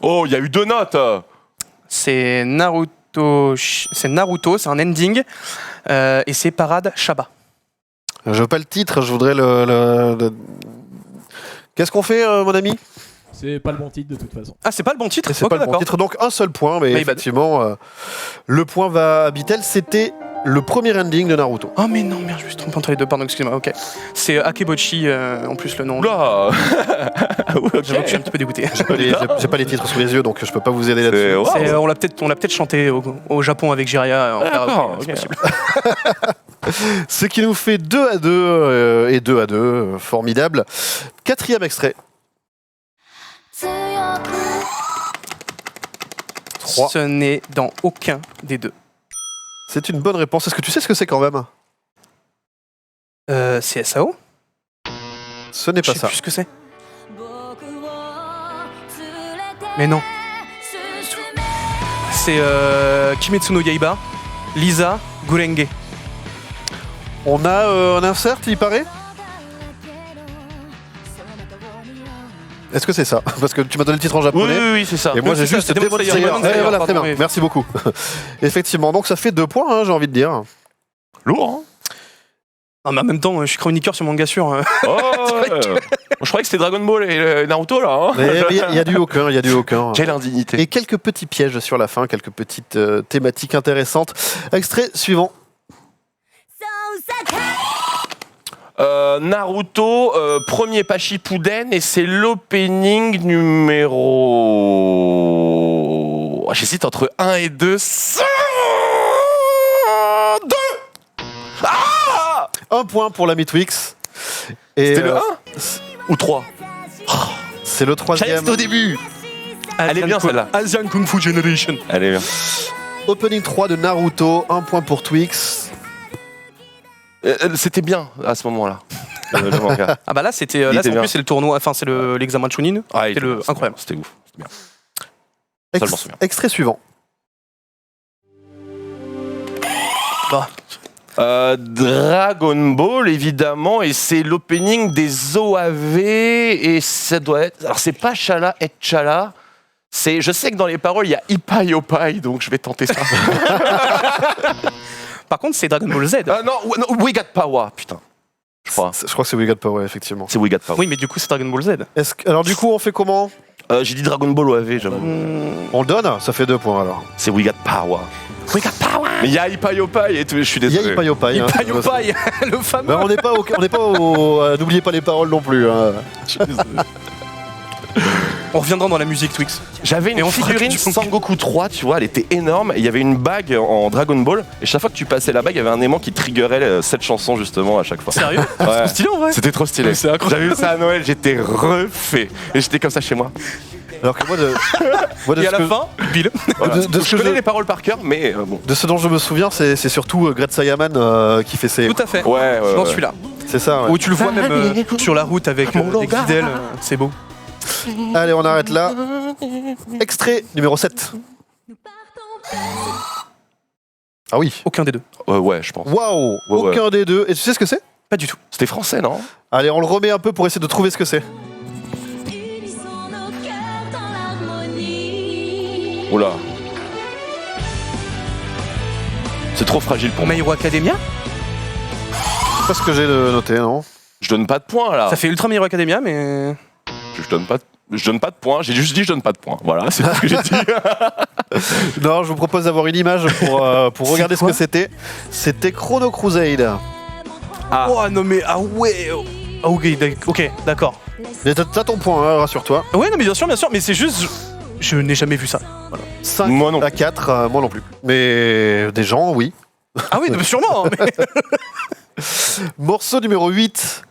C: Oh, il y a eu 2 notes.
B: C'est Naruto. C'est Naruto. C'est un ending et c'est Parade Shaba.
A: Je veux pas le titre, je voudrais Qu'est-ce qu'on fait, mon ami?
G: c'est pas le bon titre de toute façon.
B: Ah c'est pas le bon titre.
A: C'est
B: Ok,
A: pas le bon
B: d'accord.
A: titre, donc un seul point, mais
B: My bad.
A: effectivement, le point va à Bitel. C'était le premier ending de Naruto.
B: Oh mais non merde je me suis trompé entre les deux pardon excusez-moi ok. C'est Akebochi en plus le nom.
C: Oula.
B: J'avoue que je suis un petit peu dégoûté.
A: J'ai pas les titres sous les yeux, donc je peux pas vous aider
C: C'est-
A: là-dessus.
C: wow.
B: C'est, on l'a peut-être chanté au Japon avec Jiria en
C: D'accord,
B: karaoké,
C: ok.
B: c'est possible.
A: Ce qui nous fait 2-2 et 2-2, formidable. Quatrième extrait. 3.
B: Ce n'est dans aucun des deux.
A: C'est une bonne réponse. Est-ce que tu sais ce que c'est quand même?
B: C'est SAO.
A: Ce n'est
B: Je
A: pas
B: sais
A: ça.
B: plus ce que c'est. Mais non. C'est Kimetsu no Yaiba. Lisa Gurenge.
A: On a un insert, il paraît. Est-ce que c'est ça? Parce que tu m'as donné le titre en
C: Oui,
A: japonais.
C: oui, c'est ça.
A: Et moi j'ai
B: c'est ça,
A: juste
B: c'est
A: Demon
B: Demon
A: Slayer.
B: Slayer.
A: Ouais, voilà, très
B: Pardon,
A: bien.
B: oui.
A: Merci beaucoup. Effectivement, donc ça fait 2 points, hein, j'ai envie de dire.
C: Lourd, hein.
B: Ah, mais en même temps, je suis chroniqueur sur Manga Sur.
C: Oh, ouais. Je croyais que c'était Dragon Ball et Naruto, là. Hein.
A: Mais il y a du aucun, il y a du aucun.
C: Quelle indignité.
A: Et quelques petits pièges sur la fin, quelques petites thématiques intéressantes. Extrait suivant.
C: Naruto, premier pas Shippuden, et c'est l'opening numéro... Oh, j'hésite entre 1 et 2. 2
A: 1 point pour l'ami Twix. Et
C: C'était le 1 ou 3?
A: c'est le 3e.
C: au début. Elle est bien, celle-là.
B: Asian Kung Fu Generation.
C: Elle est bien.
A: Opening 3 de Naruto, 1 point pour Twix.
C: C'était bien à ce moment-là. Le manga.
B: Ah bah là, c'était
C: Il
B: là
C: était
B: en
C: bien.
B: plus c'est le tournoi, enfin c'est l'examen de Chunin.
C: Ah,
B: C'était le incroyable.
C: C'était ouf. C'était bien.
A: Ex-
C: Ça, je m'en souviens.
A: extrait suivant.
C: Dragon Ball, évidemment, et c'est l'opening des OAV, et ça doit être... Alors, c'est pas Chala et Chala, je sais que dans les paroles, il y a Ipai Yopai, donc je vais tenter ça.
B: Par contre, c'est Dragon Ball Z.
C: Non, We Got Power, putain. Je crois.
A: Je crois que c'est We Got Power, effectivement.
C: C'est We Got Power.
B: Oui, mais du coup, c'est Dragon Ball Z.
A: Alors du coup, on fait comment?
C: J'ai dit Dragon Ball OAV, j'avoue.
A: On le donne? Ça fait 2 points alors.
C: C'est We Got Power.
B: We got power.
C: Mais il y a Ipai Yopai et tout, je suis
A: Il y a
C: désolé.
A: Ipai Yopai. hein.
B: Ipai Yopai, le fameux.
A: Ben, on n'est pas n'oubliez pas les paroles non plus. Hein.
B: On reviendra dans la musique Twix.
C: J'avais
B: Et
C: une
B: on fera
C: figurine
B: du Kung Fu.
C: Sangoku 3, tu vois, elle était énorme. Et il y avait une bague en Dragon Ball. Et chaque fois que tu passais la bague, il y avait un aimant qui triggerait cette chanson, justement, à chaque fois.
B: Sérieux?
C: Ouais.
B: C'est stylé en vrai.
C: C'était trop stylé.
B: C'est incroyable.
C: J'avais vu ça à Noël, j'étais refait. Et j'étais comme ça chez moi.
A: Alors que moi, de
B: Et à
A: ce
B: la
A: que-
B: fin, Bill.
C: Voilà.
A: De ce
C: je
A: que
C: connais
A: je-
C: les paroles par cœur, mais bon.
A: de ce dont je me souviens, c'est surtout Great Saiyaman qui fait ses.
B: Tout à fait.
C: Ouais,
B: Je dans
C: ouais.
B: celui-là.
A: C'est ça. Ouais.
B: Où tu le vois même sur la route avec des guidelles. C'est beau.
A: Allez, on arrête là. Extrait numéro 7. Ah oui.
B: Aucun des deux.
C: Ouais, je pense.
A: Waouh.
C: Ouais, ouais.
A: Aucun des deux. Et tu sais ce que c'est?
B: Pas du tout.
C: C'était français, non?
A: Allez, on le remet un peu pour essayer de trouver ce que c'est.
F: Unissons nos cœurs dans l'harmonie.
C: Oula. C'est trop fragile pour moi.
B: My Hero Academia.
A: C'est pas ce que j'ai noté, non?
C: Je donne pas de points, là.
B: Ça fait Ultra My Hero Academia, mais.
C: Je donne pas de points. J'ai juste dit je donne pas de points. Voilà, c'est tout ce que j'ai dit.
A: Non, je vous propose d'avoir une image pour regarder ce que c'était. C'était Chrono Crusade.
B: Oh non, mais. Ah ouais. Ah, ok, d'accord.
A: Mais t'as ton point, hein, rassure-toi.
B: Ouais, non, mais bien sûr, mais c'est juste. Je n'ai jamais vu ça.
A: 5
C: Moi non
A: à 4, moi non plus. Mais des gens, oui.
B: Ah oui, mais sûrement. hein, mais-
A: Morceau numéro 8.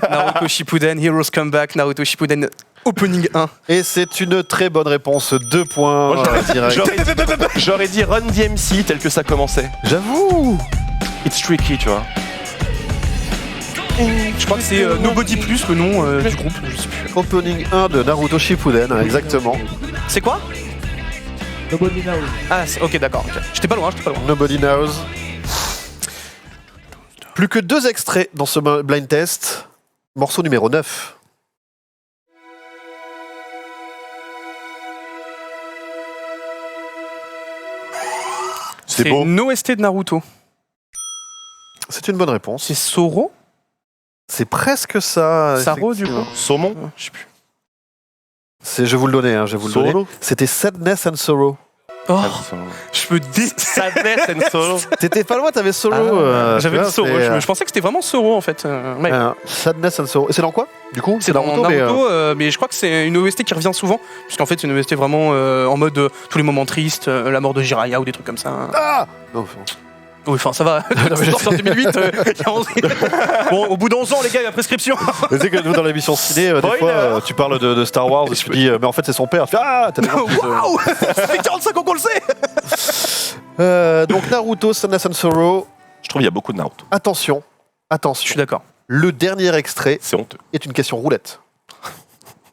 B: Naruto Shippuden, Heroes Come Back, Naruto Shippuden Opening 1.
A: Et c'est une très bonne réponse. 2 points.
C: Moi,
A: direct.
C: J'aurais dit Run DMC tel que ça commençait.
A: J'avoue.
C: It's tricky, tu vois.
B: Je crois que c'est Nobody Plus le nom du groupe. Je sais plus.
A: Opening 1 de Naruto Shippuden, exactement.
B: C'est quoi?
G: Nobody Now.
B: Ah, ok, d'accord. ok. J'étais pas loin.
A: Nobody knows. Plus que 2 extraits dans ce blind test. Morceau numéro 9.
C: C'est
B: C'est
C: beau.
B: une OST de Naruto.
A: C'est une bonne réponse.
B: C'est Soro?
A: C'est presque ça.
B: Saro, du
A: effectivement.
B: coup?
C: Saumon.
B: Je sais plus.
A: Je vais vous le donner, hein, je vais vous le donner.
C: Solo.
A: C'était Sadness and Sorrow.
B: Oh, je me déteste.
C: Sadness and Solo.
A: T'étais pas loin, t'avais Solo.
B: J'avais
A: tu
B: dit
A: vois,
B: Soro.
A: c'est,
B: Je pensais que c'était vraiment Soro en fait. Ouais.
A: Sadness and Sorrow. Et c'est dans quoi, du coup?
B: C'est dans
A: Naruto,
B: Naruto, mais je crois que c'est une OST qui revient souvent, puisqu'en fait c'est une OST vraiment en mode tous les moments tristes, la mort de Jiraiya ou des trucs comme ça.
A: Ah non,
B: Oui, enfin ça va. C'est sorti en 2008. Il y a 11 bon, au bout d'11 ans, les gars, la prescription.
A: Tu sais que nous, dans l'émission ciné, des
C: Spoiler.
A: fois, tu parles de Star Wars et tu dis, mais en fait, c'est son père. Tu fais, ah, t'as bien compris,
B: Waouh Ça fait 45 ans qu'on le sait.
A: Donc, Naruto, Sadness and Sorrow.
C: Je trouve qu'il y a beaucoup de Naruto.
A: Attention,
B: Je
A: attention.
B: suis d'accord.
A: Le dernier extrait
C: C'est honteux.
A: est une question roulette.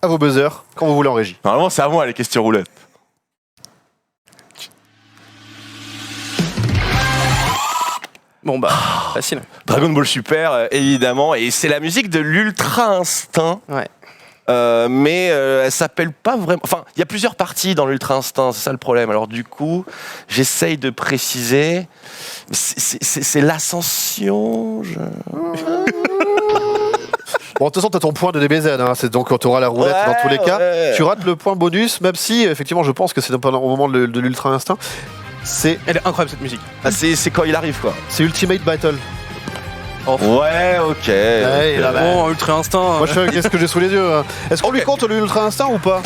A: À vos buzzers, quand vous voulez en régie.
C: Normalement, c'est à moi les questions roulettes.
B: Bon bah, facile.
C: Dragon Ball Super, évidemment, et c'est la musique de l'Ultra Instinct.
B: Ouais.
C: Mais elle s'appelle pas vraiment. Enfin, il y a plusieurs parties dans l'Ultra Instinct, c'est ça le problème. Alors du coup, j'essaye de préciser. C'est l'ascension.
A: Bon, de toute façon, t'as ton point de DBZ, hein, donc tu auras la roulette
C: Ouais,
A: dans tous les cas.
C: ouais.
A: Tu rates le point bonus, même si, effectivement, je pense que c'est au moment de l'Ultra Instinct. C'est
B: Elle est incroyable cette musique.
C: Ah, c'est quand il arrive quoi.
A: Ultimate Battle.
C: Ouais, ok.
A: Ouais, là,
B: Bon, Ultra Instinct.
A: Moi, je sais qu'est-ce que j'ai sous les yeux. Hein. Est-ce qu'on lui compte l'Ultra Instinct ou pas?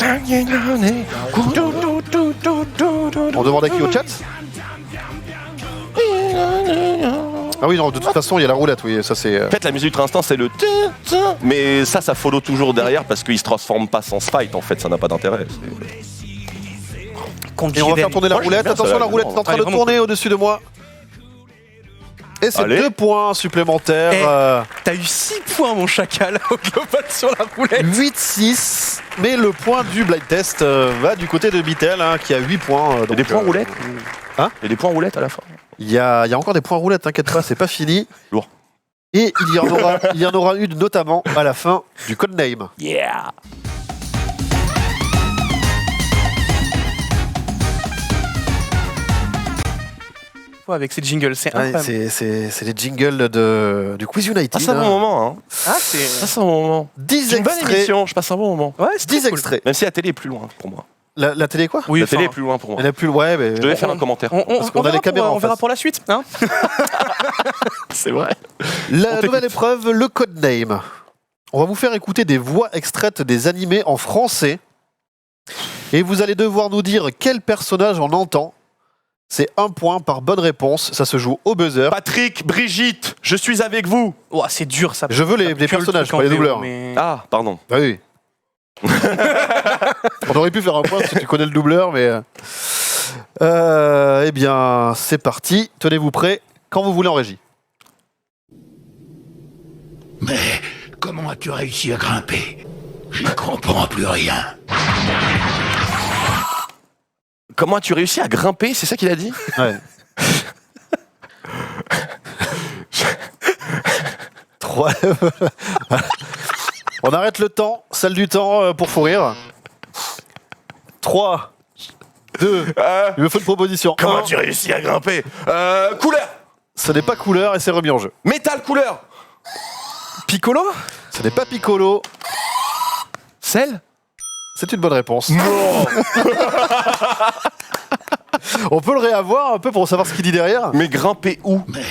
A: On demande à qui au chat? Ah oui, non, de toute façon, il y a la roulette, oui, ça c'est...
C: En fait, la musique Ultra Instinct, c'est le mais ça follow toujours derrière parce qu'il se transforme pas sans fight. En fait, ça n'a pas d'intérêt.
A: Et on va faire tourner la
C: Moi, j'aime
A: roulette.
C: bien ça,
A: Attention, la
C: là,
A: roulette est en train
B: elle
A: de
B: est vraiment
A: tourner au-dessus de moi. Et c'est
C: Allez.
A: 2 points supplémentaires.
B: T'as eu 6 points, mon chacal, au global sur la roulette.
A: 8-6. Mais le point du blind test va du côté de Bitel, hein, qui a 8 points.
C: Il y a des points roulettes.
A: Hein
C: Il y a des points roulettes à la fin.
A: Il y a encore des points roulettes, t'inquiète pas, c'est pas fini.
C: Lourd.
A: Et il y en aura une notamment à la fin du codename.
B: Yeah. Avec ces jingles, c'est
A: Ouais,
B: incroyable.
A: c'est les jingles du Quiz United.
C: Ah, c'est un bon moment, hein.
B: Ah, c'est...
C: Ça, c'est un bon moment.
A: 10
C: C'est une bonne
A: extraits.
C: émission, je passe un bon moment.
B: Ouais, c'est
A: 10
B: très cool.
A: extraits.
C: Même si la télé est plus loin pour moi.
A: La télé quoi?
B: Oui,
C: La télé est
B: enfin,
C: plus loin pour moi.
A: Elle a plus le... Ouais, mais...
C: Je devais faire un commentaire.
A: Parce qu'on a les caméras en
B: on verra
A: face.
B: pour la suite. Hein.
C: C'est vrai.
A: La nouvelle épreuve, le codename. On va vous faire écouter des voix extraites des animés en français. Et vous allez devoir nous dire quel personnage on entend. C'est 1 point par bonne réponse. Ça se joue au buzzer.
C: Patrick, Brigitte, je suis avec vous.
B: Oh, c'est dur ça.
A: Je veux les
B: Ça pue le
A: personnages,
B: truc
A: pas les
B: en VO,
A: doubleurs.
B: mais-
C: Ah, pardon.
A: Ah oui. On aurait pu faire un point si tu connais le doubleur, mais... eh bien, c'est parti. Tenez-vous prêts quand vous voulez en régie.
D: Mais comment as-tu réussi à grimper? Je ne comprends plus rien.
C: Comment as-tu réussi à grimper? C'est ça qu'il a dit?
A: Ouais. 3. On arrête le temps, salle du temps pour fou rire. 3, 2, il me faut une proposition.
C: Comment
A: 1,
C: as-tu réussi à grimper? Couleur.
A: ce n'est pas couleur et c'est remis en jeu.
C: Métal couleur.
B: Piccolo.
A: Ce n'est pas Piccolo,
C: Sel.
A: c'est une bonne réponse. On peut le réavoir un peu pour savoir ce qu'il dit derrière.
C: Mais grimper où?
D: Mais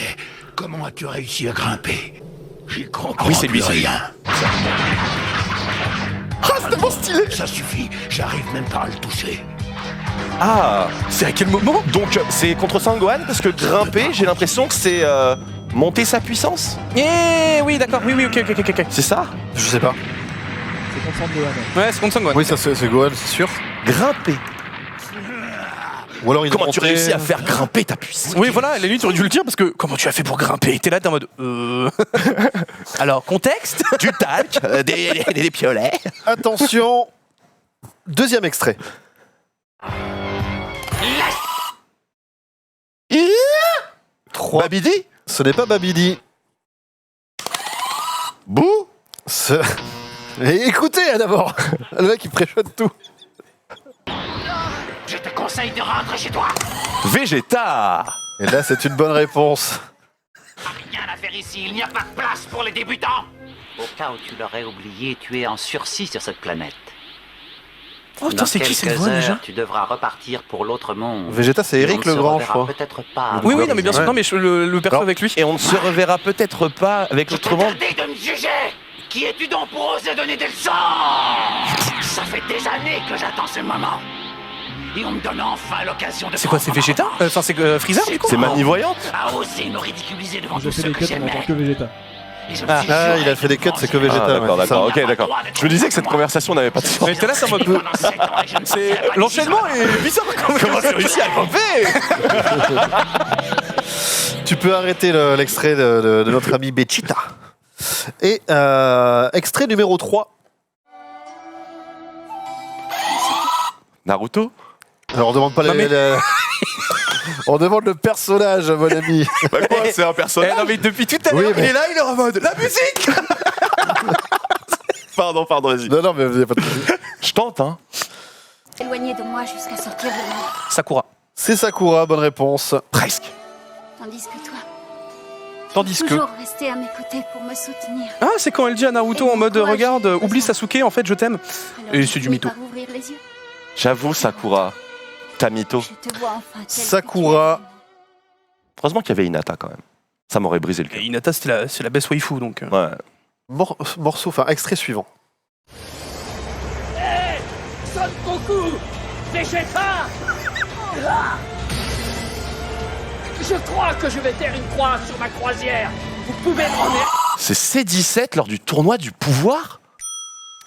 D: comment as-tu réussi à grimper? Je comprends
C: oui, c'est lui,
D: plus
C: c'est lui.
D: rien.
C: Ah, c'est tellement stylé.
D: Ça suffit, j'arrive même pas à le toucher.
C: Ah, c'est à quel moment? Donc c'est contre Sangohan parce que grimper, j'ai l'impression que c'est monter sa puissance.
B: Eh oui, d'accord. Oui, ok.
C: C'est ça?
A: Je sais pas.
G: C'est contre Sangohan.
B: Ouais, c'est contre Sangohan.
A: Oui, ça c'est Gohan, c'est sûr.
C: Grimper.
A: Ou alors il
C: Comment tu
A: montait-
C: réussis à faire grimper ta puissance?
B: Oui, voilà, à la limite, tu aurais dû le dire parce que comment tu as fait pour grimper? T'es là, t'es en mode. Alors, contexte.
C: Du talc, des piolets.
A: Attention, deuxième extrait.
C: Ih,
A: 3.
C: Babidi.
A: Ce n'est pas Babidi.
C: Bouh.
A: Et écoutez d'abord, le mec il préchote tout.
D: Je te conseille de rentrer chez toi.
C: Vegeta.
A: Et là c'est une bonne réponse.
D: Rien à faire ici, il n'y a pas de place pour les débutants.
H: Au cas où tu l'aurais oublié, tu es en sursis sur cette planète.
B: Oh putain, c'est qui cette voix déjà?
H: Tu devras repartir pour l'autre monde.
A: Vegeta c'est Eric
H: On ne se
A: Legrand je
H: reverra
A: crois.
H: Peut-être pas.
B: Oui, non, mais bien sûr,
A: Ouais.
B: non, mais le perso
C: Alors,
B: avec lui.
C: Et on ne se reverra peut-être pas avec l'autre monde.
D: Arrêtez de me juger. Qui es-tu donc pour oser donner des leçons? Ça fait des années que j'attends ce moment. Et on me donne enfin l'occasion de...
B: C'est quoi, c'est Vegeta? Enfin, c'est Freezer du coup?
C: C'est Manivoyante.
D: A osé me ridiculiser devant
G: Ils ont
D: tous
G: fait
D: ceux
G: des
D: que
G: cuts, on n'entend
D: j'aimais.
G: que Vegeta.
D: Et je me
B: Ah,
D: suis
A: Ah,
D: juré
A: il a fait des cuts, c'est que Vegeta.
C: Ah, d'accord,
A: ouais, c'est
C: d'accord,
A: ça.
C: ok, d'accord. Je me disais que cette conversation n'avait pas de sens.
B: Mais t'es là, c'est en mode.
D: Pendant 7 ans et je ne
B: C'est
D: passerai pas
B: l'enchaînement
D: ici.
B: est bizarre.
C: Comment tu réussi à grimper?
A: Tu peux arrêter l'extrait de notre ami Vegeta. Et extrait numéro 3.
C: Naruto.
A: Alors on demande pas
B: Non, mais-
A: On demande le personnage, mon ami.
C: Bah quoi, c'est un personnage.
B: Non mais depuis tout à l'heure,
A: Oui, mais-
B: il est là, il est en mode la musique.
C: Pardon, vas-y.
A: Non, mais vous avez pas de soucis.
C: Je tente, hein.
F: Éloigné de moi jusqu'à sortir de moi.
B: Sakura.
A: C'est Sakura, bonne réponse.
C: Presque.
F: Tandis que toi,
B: Tandis que.
F: toujours rester à mes côtés pour me soutenir.
B: Ah, c'est quand elle dit à Naruto en mode regarde, oublie Sasuke, en fait, je t'aime.
F: Alors,
B: Et
F: je
B: c'est du
F: finis
B: mytho.
F: par ouvrir les yeux.
C: J'avoue, Sakura. T'as mytho.
F: Je te vois enfin tel que tu
A: Sakura.
F: es.
C: Heureusement qu'il y avait Hinata quand même. Ça m'aurait brisé le cœur.
B: Et Hinata, c'est la best waifu, donc.
C: Ouais.
A: Morceau, enfin extrait suivant.
E: Son Goku, Vegeta. Je crois que je vais faire une croix sur ma croisière. Vous pouvez me remercier.
C: C'est C17 lors du tournoi du pouvoir.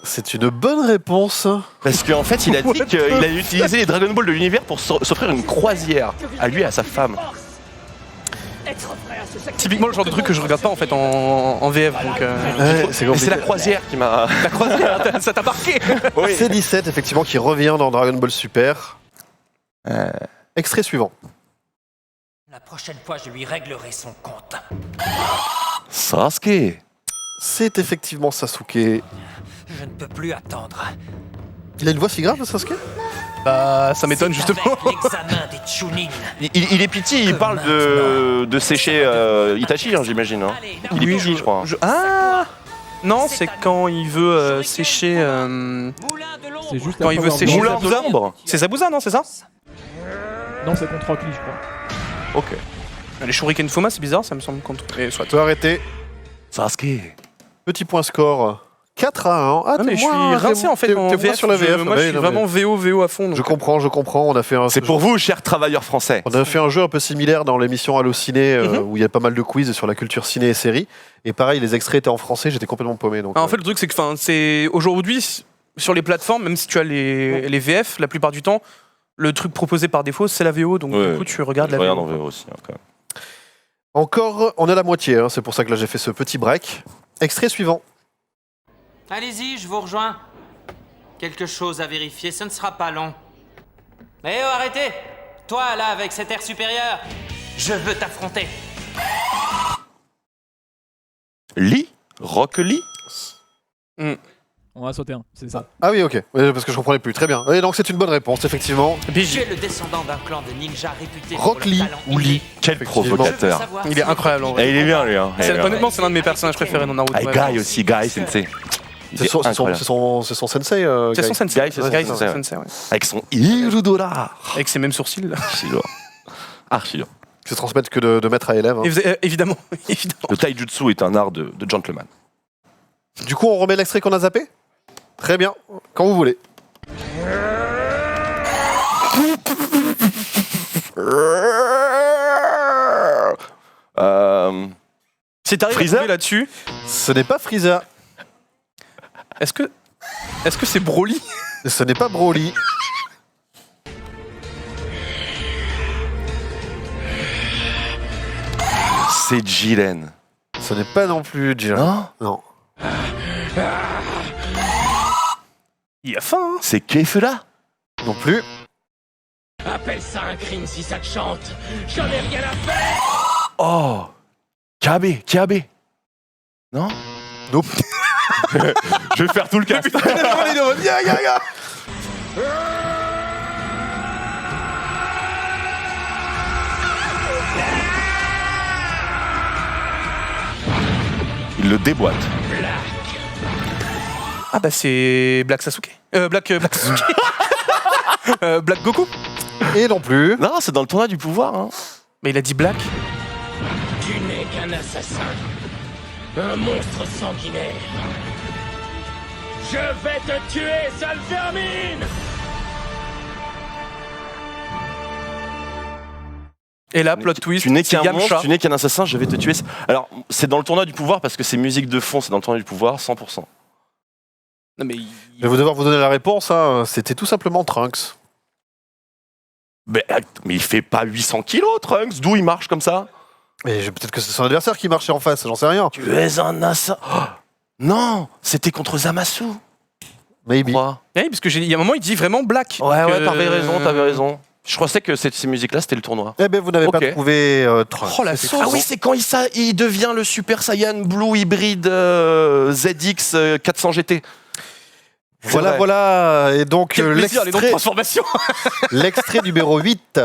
A: C'est une bonne réponse.
C: Parce qu'en fait, il a dit qu'il allait utiliser les Dragon Ball de l'univers pour s'offrir une croisière à lui et à sa femme.
E: Être prêt à ce sacrifice.
B: Typiquement le genre de truc que je regarde pas en fait en VF, donc.
A: Ouais, c'est
C: Et
A: compliqué.
C: c'est la croisière qui m'a.
B: La croisière, ça t'a marqué.
C: Oui.
A: C17, effectivement, qui revient dans Dragon Ball Super. Extrait suivant.
I: La prochaine fois, je lui réglerai son compte.
C: Sasuke.
A: C'est effectivement Sasuke.
I: Je ne peux plus attendre.
A: Il a une voix si grave, Sasuke?
B: Bah, ça m'étonne
I: C'est
B: justement.
I: avec l'examen des Chunin.
C: Il est pitié, il parle de sécher Itachi, hein, j'imagine. Hein.
I: Allez,
C: Il est pitié, je crois.
B: Ah non, c'est quand il veut sécher.
I: moulin de l'ombre.
G: C'est juste
B: Quand il veut
G: après
B: sécher
G: avoir-
C: Moulin de l'ombre.
B: C'est Zabuza, non, c'est ça?
G: Non, c'est contre Rock Lee, je crois.
C: Ok.
B: Les Shuriken Fuma, c'est bizarre, ça me semble contre. Et soit.
A: Tu peux arrêter.
C: Sasuke.
A: Petit point score. 4-1. Ah,
B: Non, mais
A: t'es
B: je suis
A: moins-
B: rincé en fait
A: t'es
B: en
A: moins
B: VF.
A: sur la VF.
B: Moi,
A: Ouais,
B: je suis
A: non,
B: vraiment
A: mais
B: VO à fond. Donc.
A: Je comprends. On a fait un.
C: C'est pour vous, chers travailleurs français.
A: On a fait un jeu un peu similaire dans l'émission Allociné où il y a pas mal de quiz sur la culture ciné et série. Et pareil, les extraits étaient en français, j'étais complètement paumé. Donc,
B: Ah, en fait, le truc, c'est que c'est aujourd'hui, sur les plateformes, même si tu as les VF, la plupart du temps, le truc proposé par défaut, c'est la VO. Donc,
C: Ouais,
B: du coup, tu regardes
C: Je
B: la
C: regarde
B: VO.
C: en VO aussi. hein, quand même.
A: encore, on est à la moitié, hein, c'est pour ça que là j'ai fait ce petit break. Extrait suivant.
I: Allez-y, je vous rejoins. Quelque chose à vérifier, ce ne sera pas long. Mais oh, arrêtez! Toi, là, avec cet air supérieur, je veux t'affronter.
C: Lee Rock Lee.
G: On va sauter un, c'est ça.
A: Ah oui, ok, ouais, parce que je comprenais plus. Très bien. Et donc c'est une bonne réponse, effectivement.
B: Et puis,
I: Tu es le descendant d'un clan de ninjas réputé
A: Rock
I: pour leur
A: Lee
I: talent
A: ou Lee.
I: inné.
C: Quel
A: Effectivement.
C: provocateur.
I: Savoir
B: il est
I: si-
B: incroyable en vrai.
C: Et il est bien, lui. Hein. Il est bien.
B: Honnêtement, c'est l'un de mes personnages préférés dans Naruto.
C: Et
B: ouais.
C: Guy aussi, Guy Sensei. Il
A: C'est
C: est incroyable.
A: son sensei.
B: C'est
A: Guy.
B: son sensei.
C: Guy, c'est son
B: Guy,
C: sensei, ouais.
B: sensei, ouais.
C: Avec son Hirudora.
B: Avec ses mêmes sourcils. là.
C: Archi lourd. Archi lourd.
A: Se transmettre que de maître à élève. hein.
B: Évidemment, évidemment.
C: Le taijutsu est un art de gentleman.
A: Du coup, on remet l'extrait qu'on a zappé. Très bien, quand vous voulez.
B: Si t'arrives à
C: Frieza
B: trouver là-dessus,
A: Ce n'est pas Frieza,
B: est-ce que c'est Broly?
A: ce n'est pas Broly.
C: C'est Jiren.
A: Ce n'est pas non plus Jiren.
C: Non.
A: Non.
B: Il a faim, hein?
C: C'est Kefla.
A: Non plus.
E: Appelle ça un crime si ça te chante. J'en ai rien à faire.
C: Oh. Kiabe. Non.
A: Nope.
C: Je vais faire tout le cast. Il le déboîte.
B: Ah bah c'est Black Sasuke. Black Sasuke. Black Goku.
A: Et non plus.
C: Non, c'est dans le tournoi du pouvoir. Hein.
B: Mais il a dit Black.
E: Tu n'es qu'un assassin. Un monstre sanguinaire. Je vais te tuer, sale vermine.
B: Et là, plot twist,
C: Tu n'es
B: c'est
C: qu'un
B: Yamcha.
C: monstre, tu n'es qu'un assassin, je vais te tuer. Alors, c'est dans le tournoi du pouvoir parce que c'est musique de fond, c'est dans le tournoi du pouvoir, 100%.
B: Non mais
A: Je vais devoir vous donner la réponse. Hein. C'était tout simplement Trunks.
C: Mais il fait pas 800 kilos, Trunks. D'où il marche comme ça?
A: Et peut-être que c'est son adversaire qui marchait en face, j'en sais rien.
C: Tu es un assassin. Oh, non, c'était contre Zamasu.
A: Maybe.
C: Quoi?
B: oui, parce que il y a un moment il dit vraiment Black.
C: Ouais,
B: Donc,
C: ouais, t'avais raison. Je pensais que ces musiques-là, c'était le tournoi.
A: Eh bien, vous n'avez pas
C: Ok.
A: trouvé Trunks.
B: Oh la sauce.
C: Ah oui, c'est quand il devient le Super Saiyan Blue hybride ZX 400 GT.
A: Voilà,
C: vrai.
A: voilà. Et donc,
B: Quel plaisir, les noms de
A: l'extrait,
B: transformation.
A: l'extrait numéro 8.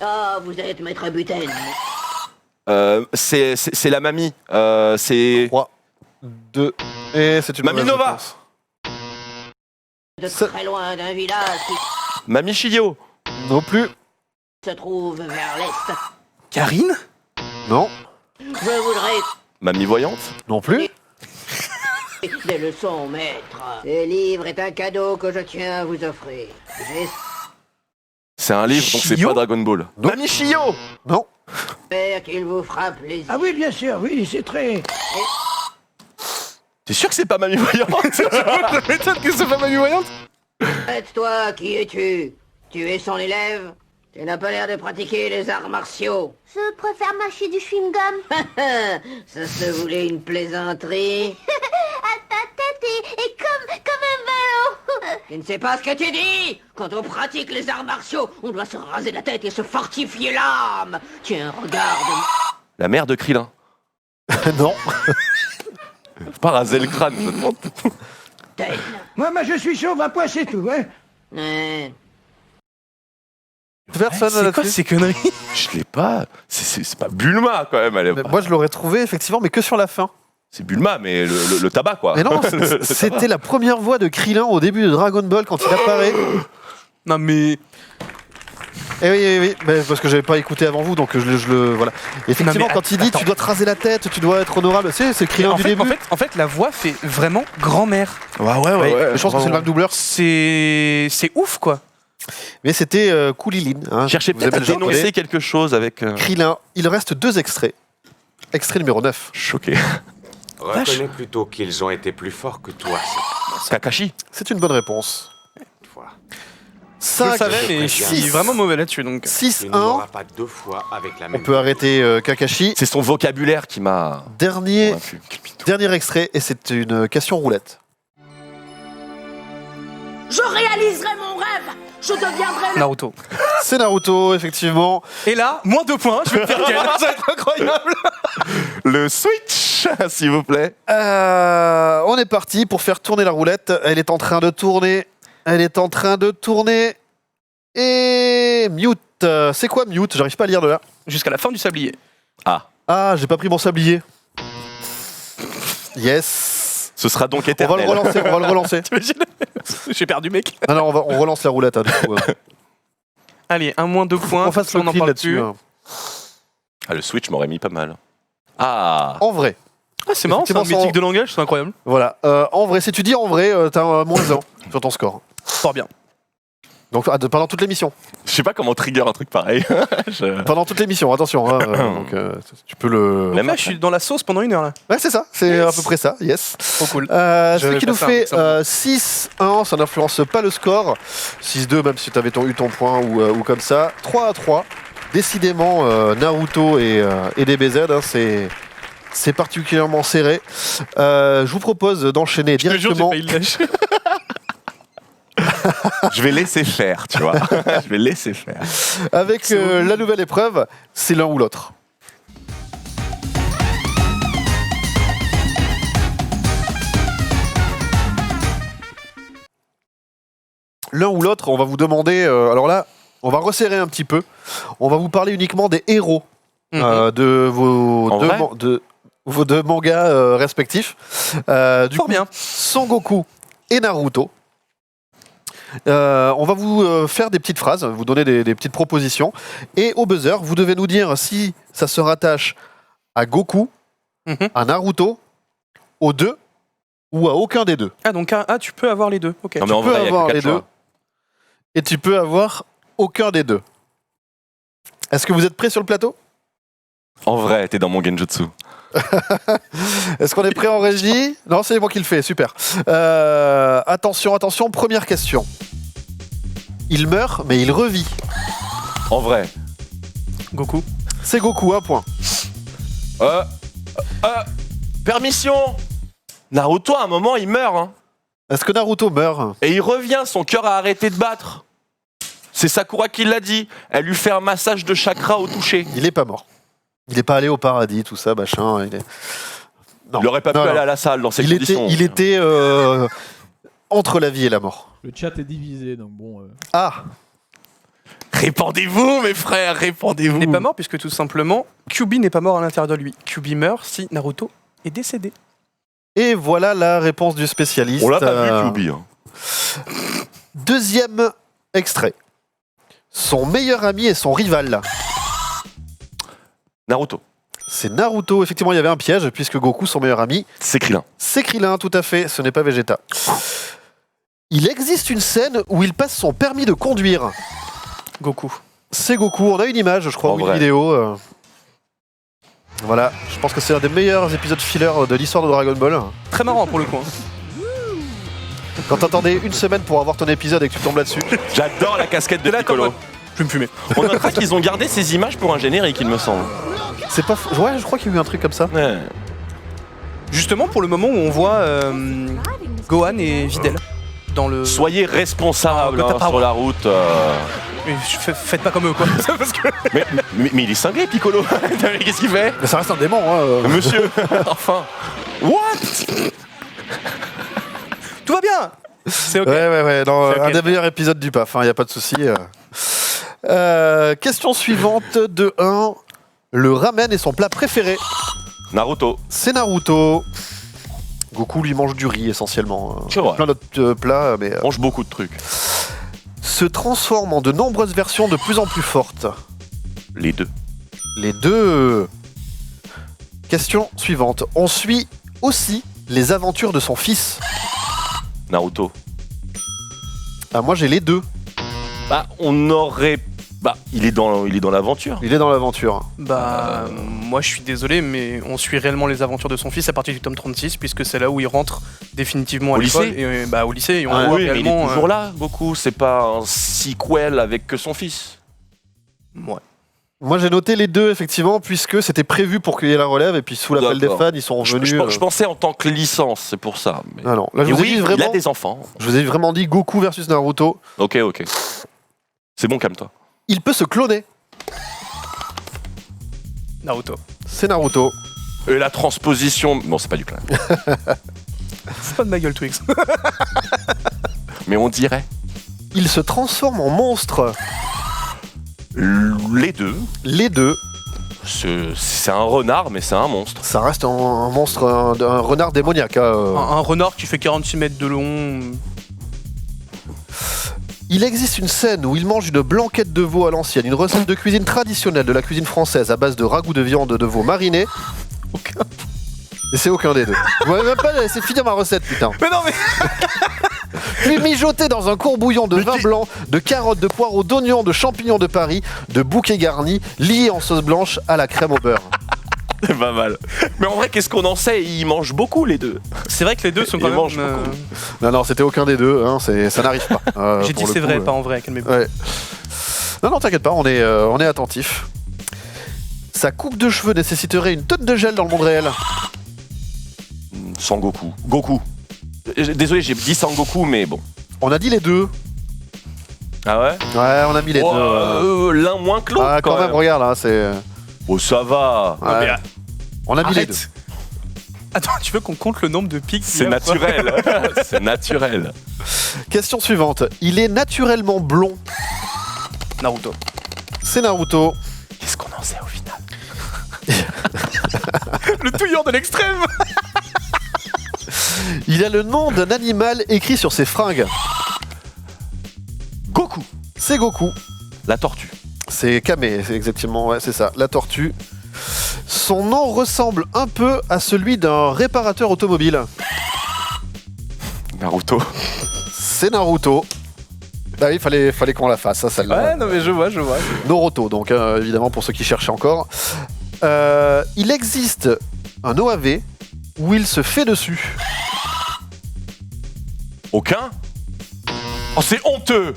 D: Ah, vous êtes maître Buten.
C: C'est la mamie. C'est
A: 3, 2, et c'est une
C: Mamie
A: mauvaise
C: Nova.
A: réponse.
D: De
A: Ça-
D: très loin d'un village qui
C: Mamie Shio.
A: Non plus.
D: se trouve vers l'est.
B: Karine.
A: Non.
D: Je voudrais
C: Mamie voyante.
A: Non plus.
D: des leçons, maître. Ce livre est un cadeau que je tiens à vous offrir.
C: C'est un livre, donc c'est
B: Shio
C: pas Dragon Ball.
A: Non.
C: Mamie Shio.
A: Non.
D: J'espère qu'il vous frappe les yeux.
E: Ah oui, bien sûr, oui, c'est très...
C: T'es sûr que c'est pas Mamie voyante?
B: Je m'étonne que c'est pas Mamie voyante.
D: Arrête-toi, qui es-tu? Tu es son élève? Tu n'as pas l'air de pratiquer les arts martiaux.
F: Je préfère mâcher du chewing-gum.
D: Ça se voulait une plaisanterie.
F: À ta tête et comme un ballon.
D: Tu ne sais pas ce que tu dis. Quand on pratique les arts martiaux, on doit se raser la tête et se fortifier l'âme. Tiens, regarde.
C: La mère de Krillin.
A: Non.
C: Pas raser le crâne.
D: Tête.
E: Moi, je suis chauve à poil, c'est tout, hein.
D: Ouais.
A: Personne
B: C'est quoi
A: là-dessus.
B: ces conneries?
C: Je l'ai pas. C'est pas Bulma quand même. Elle est
A: Mais
C: pas-
A: moi, je l'aurais trouvé effectivement, mais que sur la fin.
C: C'est Bulma, mais le tabac quoi.
A: Mais non, c'était la première voix de Krillin au début de Dragon Ball quand il apparaît.
B: Non mais.
A: Eh oui, oui, oui, mais parce que j'avais pas écouté avant vous, donc je le voilà. Effectivement,
B: Non, mais
A: quand il dit
B: attends.
A: tu dois te raser la tête, tu dois être honorable, c'est Krillin
B: En
A: du
B: fait,
A: début.
B: en fait, la voix fait vraiment grand-mère.
C: Ouais,
A: Oui, je pense que c'est le même doubleur.
B: C'est ouf quoi.
A: Mais c'était Kouliline. Hein,
C: Cherchez
A: vous
C: peut-être à
A: avez le japonais.
C: dénoncer quelque chose avec.
A: Krillin. Il reste 2 extraits. Extrait numéro 9.
C: Choqué.
J: Reconnais plutôt qu'ils ont été plus forts que toi
C: Kakashi.
A: C'est une bonne réponse.
J: cette fois.
B: Je
A: 5,
B: le savais, mais je suis
A: 6,
B: vraiment mauvais là-dessus donc.
A: 6,
J: Tu
A: 1.
J: n'auras pas 2 fois avec la
A: On
J: même.
A: peut arrêter Kakashi.
C: C'est son vocabulaire qui m'a
A: Dernier,
C: convaincu.
A: dernier extrait, et c'est une question roulette.
D: Je réaliserai mon rêve. Je deviendrai
B: Naruto.
A: C'est Naruto, effectivement.
B: Et là, moins 2 points, je vais me faire gagner, ça va être incroyable.
C: Le Switch, s'il vous plaît.
A: On est parti pour faire tourner la roulette. Elle est en train de tourner. Elle est en train de tourner. Et mute. C'est quoi mute? J'arrive pas à lire de là.
B: Jusqu'à la fin du sablier.
A: Ah, j'ai pas pris mon sablier. Yes.
C: Ce sera donc
A: On va
C: éternel.
A: le relancer, on va le relancer.
B: T'imagines? J'ai perdu mec.
A: Non, non, on relance la roulette. Hein, du coup,
B: Allez, un moins 2 points.
A: on fasse le
B: on en
A: clean
B: parle
A: là-dessus.
B: plus.
A: hein.
C: Ah, le Switch m'aurait mis pas mal. Ah.
A: En vrai.
B: Ah, c'est marrant, c'est un
A: Effectivement,
B: mythique de langage, c'est incroyable.
A: Voilà. En vrai, si tu dis en vrai, t'as un moins 1 sur ton score.
B: Fort bien.
A: Donc pendant toute l'émission.
C: Je sais pas comment trigger un truc pareil.
A: Pendant toute l'émission, attention. Hein, donc, tu peux le.
B: Donc là, je suis dans la sauce pendant 1 heure là.
A: Ouais, c'est ça. C'est à peu près ça. Yes.
B: Trop cool.
A: Ce
B: J'avais
A: qui nous
B: pas
A: fait
B: ça,
A: 6-1, ça n'influence pas le score. 6-2, même si tu avais eu ton point ou comme ça. 3-3. Décidément, Naruto et DBZ, hein, c'est particulièrement serré. Je vous propose d'enchaîner
B: Je te jure, j'ai
A: directement.
B: failli le lâcher.
C: Je vais laisser faire, tu vois. Je vais laisser faire.
A: Avec la nouvelle épreuve, c'est l'un ou l'autre. L'un ou l'autre, on va vous demander. Alors là, on va resserrer un petit peu. On va vous parler uniquement des héros de vos
C: En vrai
A: vos deux mangas respectifs. Du
B: Fort
A: coup,
B: bien.
A: Son Goku et Naruto. On va vous faire des petites phrases, vous donner des petites propositions. Et au buzzer, vous devez nous dire si ça se rattache à Goku, à Naruto, aux deux ou à aucun des deux.
B: Ah, donc tu peux avoir les deux. Ok.
C: Non, mais en
A: Tu peux
C: vrai, il y a
A: avoir
C: que
A: les
C: 4
A: deux.
C: choix.
A: Et tu peux avoir aucun des deux. Est-ce que vous êtes prêts sur le plateau?
C: En vrai, t'es dans mon genjutsu.
A: Est-ce qu'on est prêt en régie? Non, c'est moi qui le fais, super. Attention, attention, première question. Il meurt, mais il revit.
C: En vrai.
B: Goku.
A: C'est Goku, un point.
C: Permission. Naruto, à un moment, il meurt. Hein.
A: Est-ce que Naruto meurt?
C: Et il revient, son cœur a arrêté de battre. C'est Sakura qui l'a dit. Elle lui fait un massage de chakra au toucher.
A: Il est pas mort. Il est pas allé au paradis, tout ça, machin. Non.
C: Il aurait pas pu aller à la salle dans ces conditions.
A: Il était entre la vie et la mort.
G: Le chat est divisé, donc bon.
A: Ah,
C: Répandez-vous, mes frères, répandez-vous.
B: Il n'est pas mort puisque tout simplement, Kyuubi n'est pas mort à l'intérieur de lui. Kyuubi meurt si Naruto est décédé.
A: et voilà la réponse du spécialiste.
C: On l'a pas vu, Kyuubi. Hein.
A: Deuxième extrait. Son meilleur ami et son rival.
C: Naruto.
A: C'est Naruto. Effectivement, il y avait un piège, puisque Goku, son meilleur ami,
C: C'est Krillin.
A: c'est Krillin, tout à fait. Ce n'est pas Vegeta. Il existe une scène où il passe son permis de conduire.
B: Goku.
A: C'est Goku. On a une image, je crois,
C: En
A: ou une
C: vrai.
A: vidéo. Voilà. Je pense que c'est un des meilleurs épisodes filler de l'histoire de Dragon Ball.
B: Très marrant pour le coup.
A: Quand t'attendais une semaine pour avoir ton épisode et que tu tombes là-dessus.
C: J'adore la casquette de
B: Là,
C: Piccolo.
B: comme- Je vais me fumer.
C: On notera qu'ils ont gardé ces images pour un générique, il me semble.
A: C'est pas. Ouais, je crois qu'il y a eu un truc comme ça.
C: Ouais.
B: Justement pour le moment où on voit Gohan et Videl dans le.
C: Soyez responsables
B: Ah,
C: sur la route.
B: Mais faites pas comme eux quoi. Parce que...
C: Mais il est cinglé, Piccolo. Qu'est-ce qu'il fait?
A: Mais ça reste un démon, hein.
C: Monsieur, enfin. What?
B: Tout va bien. C'est ok.
A: Ouais. Non,
B: C'est ok.
A: un des meilleurs épisodes du PAF, il n'y a pas de souci. Question suivante de 1. Le ramen est son plat préféré.
C: Naruto.
A: C'est Naruto. Goku lui mange du riz essentiellement.
C: C'est vrai.
A: Plein d'autres plats, mais
C: Mange beaucoup de trucs.
A: se transforme en de nombreuses versions de plus en plus fortes.
C: Les deux.
A: Les deux. Question suivante. On suit aussi les aventures de son fils.
C: Naruto.
A: Ah, moi j'ai les deux.
C: Bah, on aurait. Bah, il est dans l'aventure.
A: Il est dans l'aventure.
B: Bah moi je suis désolé mais on suit réellement les aventures de son fils à partir du tome 36 puisque c'est là où il rentre définitivement à
C: Au
B: l'école.
C: lycée
B: Et, au lycée et on
C: Ah
B: voit
C: oui, mais il est
B: réellement,
C: toujours là, Goku. C'est pas un sequel avec que son fils.
B: Ouais.
A: Moi j'ai noté les deux effectivement puisque c'était prévu pour qu'il y ait la relève et puis sous l'appel des
C: D'accord.
A: fans ils sont revenus.
C: Je pensais en tant que licence, c'est pour ça. Mais...
A: Ah non, là je
C: Et
A: vous ai
C: oui,
A: dit
C: il
A: vraiment.
C: a des enfants.
A: Je vous ai vraiment dit Goku versus Naruto.
C: Ok. C'est bon, calme-toi.
A: Il peut se cloner.
B: Naruto.
A: C'est Naruto.
C: Et la transposition. Bon, c'est pas du clan.
B: C'est pas de ma gueule Twix.
C: Mais on dirait.
A: Il se transforme en monstre.
C: Les deux.
A: Les deux.
C: C'est un renard, mais c'est un monstre.
A: Ça reste un monstre, un renard démoniaque.
B: Un renard qui fait 46 mètres de long.
A: Il existe une scène où il mange une blanquette de veau à l'ancienne, une recette de cuisine traditionnelle de la cuisine française à base de ragoût de viande de veau mariné.
B: Aucun.
A: Et c'est aucun des deux. Vous m'avez même pas laissé finir ma recette, putain.
B: Mais non mais.
A: Puis mijoté dans un courbouillon de vin blanc, de carottes, de poireaux, d'oignons, de champignons de Paris, de bouquets garnis, liés en sauce blanche à la crème au beurre.
C: C'est pas mal. Mais en vrai, qu'est-ce qu'on en sait? Ils mangent beaucoup, les deux.
B: C'est vrai que les deux sont quand
C: Ils
B: même.
C: mangent beaucoup.
A: Non, c'était aucun des deux, hein, ça n'arrive pas.
B: J'ai
A: pour
B: dit
A: le
B: c'est
A: coup,
B: vrai, pas en vrai, calmez-vous.
A: Ouais. Non, t'inquiète pas, on est attentif. Sa coupe de cheveux nécessiterait une tonne de gel dans le monde réel.
C: Sans Goku. Goku. Désolé, j'ai dit sans Goku, mais bon.
A: On a dit les deux.
C: Ah ouais?
A: Ouais, on a mis les deux.
C: L'un moins que l'autre.
A: Ah, quand même, regarde, là, c'est.
C: Oh, ça va.
A: Ouais. On a mis les
B: Arrête.
A: deux.
B: Attends, tu veux qu'on compte le nombre de pics qu'il y
C: C'est
B: a ou pas
C: naturel. C'est naturel.
A: Question suivante. Il est naturellement blond.
B: Naruto.
A: C'est Naruto.
C: Qu'est-ce qu'on en sait au final?
B: Le touilleur de l'extrême.
A: Il a le nom d'un animal écrit sur ses fringues.
C: Goku.
A: C'est Goku.
C: La tortue.
A: C'est Kame, c'est exactement, ouais, c'est ça, la tortue. Son nom ressemble un peu à celui d'un réparateur automobile.
C: Naruto.
A: C'est Naruto. Bah oui, fallait qu'on la fasse, ça, celle-là.
B: Ouais, non mais je vois.
A: Naruto, donc, évidemment, pour ceux qui cherchaient encore. Il existe un OAV où il se fait dessus.
C: Aucun? Oh, c'est honteux!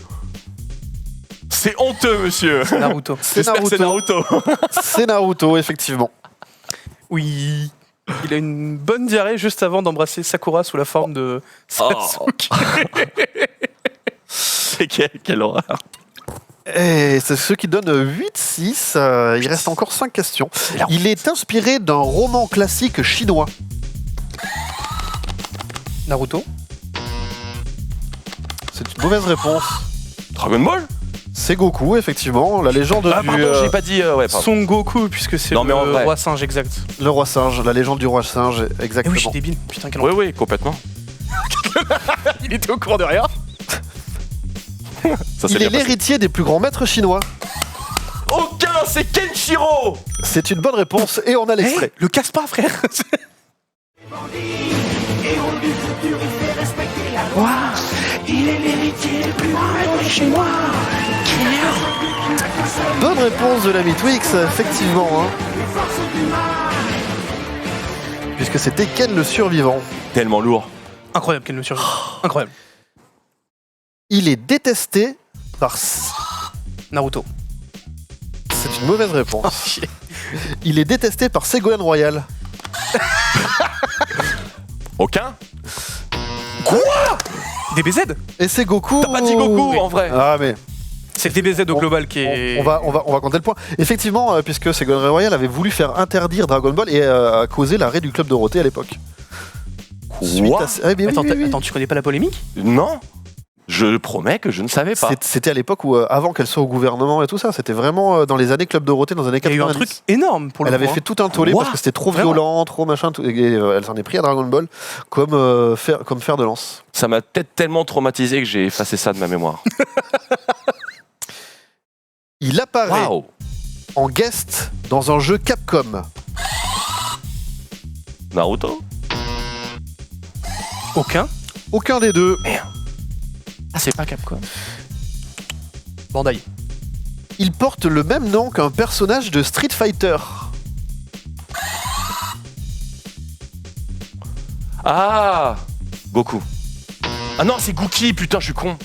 C: C'est honteux, monsieur!
B: Naruto.
A: C'est
C: J'espère que c'est Naruto.
A: C'est Naruto, effectivement.
B: Oui. Il a une bonne diarrhée juste avant d'embrasser Sakura sous la forme de Sasuke.
C: C'est quelle horreur.
A: Et c'est ce qui donne 8-6. Il reste encore 5 questions. Il est inspiré d'un roman classique chinois.
B: Naruto.
A: C'est une mauvaise réponse.
C: Dragon Ball.
A: C'est Goku, effectivement, la légende
C: Ah
A: du
C: pardon, j'ai pas dit. Ouais, pardon.
B: Son Goku, puisque c'est
C: Non, mais en
B: le
C: vrai.
B: roi singe exact.
A: le roi singe, la légende du roi singe,
B: Eh
A: exactement.
B: oui, je suis débile. Putain, quel
C: Oui, oui, complètement.
B: Il était au courant de rien.
C: Ça, c'est
A: Il
C: bien
A: est
C: passé.
A: l'héritier des plus grands maîtres chinois.
C: Aucun, c'est Kenshiro.
A: C'est une bonne réponse et on a l'extrait.
B: Le casse pas, frère.
A: Bonne réponse de l'ami Twix, effectivement. Hein. Puisque c'était Ken le survivant.
C: Tellement lourd.
B: Incroyable, quel monsieur. Incroyable.
A: Il est détesté par...
B: Naruto.
A: C'est une mauvaise réponse. Il est détesté par Ségolène Royal.
C: Aucun.
B: DBZ.
A: Et c'est Goku.
C: T'as pas dit Goku en vrai.
A: Ah mais...
B: C'est DBZ au global qui est.
A: On va compter le point. Effectivement, puisque Ségolène Royal avait voulu faire interdire Dragon Ball et a causé l'arrêt du club Dorothée à l'époque. Suite
C: Quoi
A: à... Ah, mais oui,
B: Attends,
A: oui, oui.
B: attends, tu connais pas la polémique?
C: Non. Je promets que je ne savais pas.
A: C'était à l'époque où, avant qu'elle soit au gouvernement et tout ça, c'était vraiment dans les années Club Dorothée, dans les années
B: Il y a eu
A: 90.
B: un truc énorme pour le
A: Elle avait
B: coup,
A: fait tout un tollé
C: What
A: parce que c'était trop
B: Vraiment
A: violent, trop machin, tout, et elle s'en est pris à Dragon Ball comme fer de lance.
C: Ça m'a peut-être tellement traumatisé que j'ai effacé ça de ma mémoire.
A: Il apparaît
C: Waouh.
A: en guest dans un jeu Capcom.
C: Naruto.
B: Aucun.
A: Aucun des deux.
C: Ah, c'est pas Capcom.
B: Bandai.
A: Il porte le même nom qu'un personnage de Street Fighter.
C: Ah, Goku. Ah non, c'est Gookie, putain, je suis con.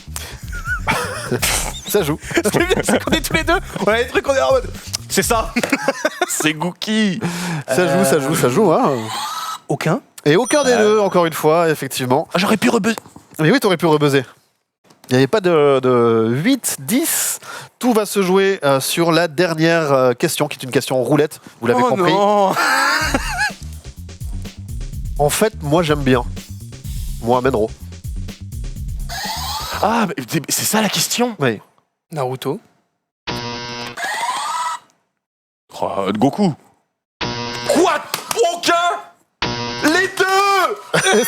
A: Ça joue.
B: Ce qui est bien, c'est qu'on est tous les deux. On a des trucs, on est en mode. C'est ça.
C: C'est Gookie.
A: Ça joue, hein.
B: Aucun.
A: Et aucun des deux, encore une fois, effectivement.
C: Ah, j'aurais pu rebuzzer.
A: Mais oui, t'aurais pu rebuzzer. Il n'y avait pas de 8, 10. Tout va se jouer sur la dernière question, qui est une question roulette. Vous l'avez compris.
B: Non.
A: En fait, moi, j'aime bien. Moi, Menro.
C: Ah, mais c'est ça la question.
A: Oui.
B: Naruto.
C: Oh, Goku. Quoi? Aucun? Les deux.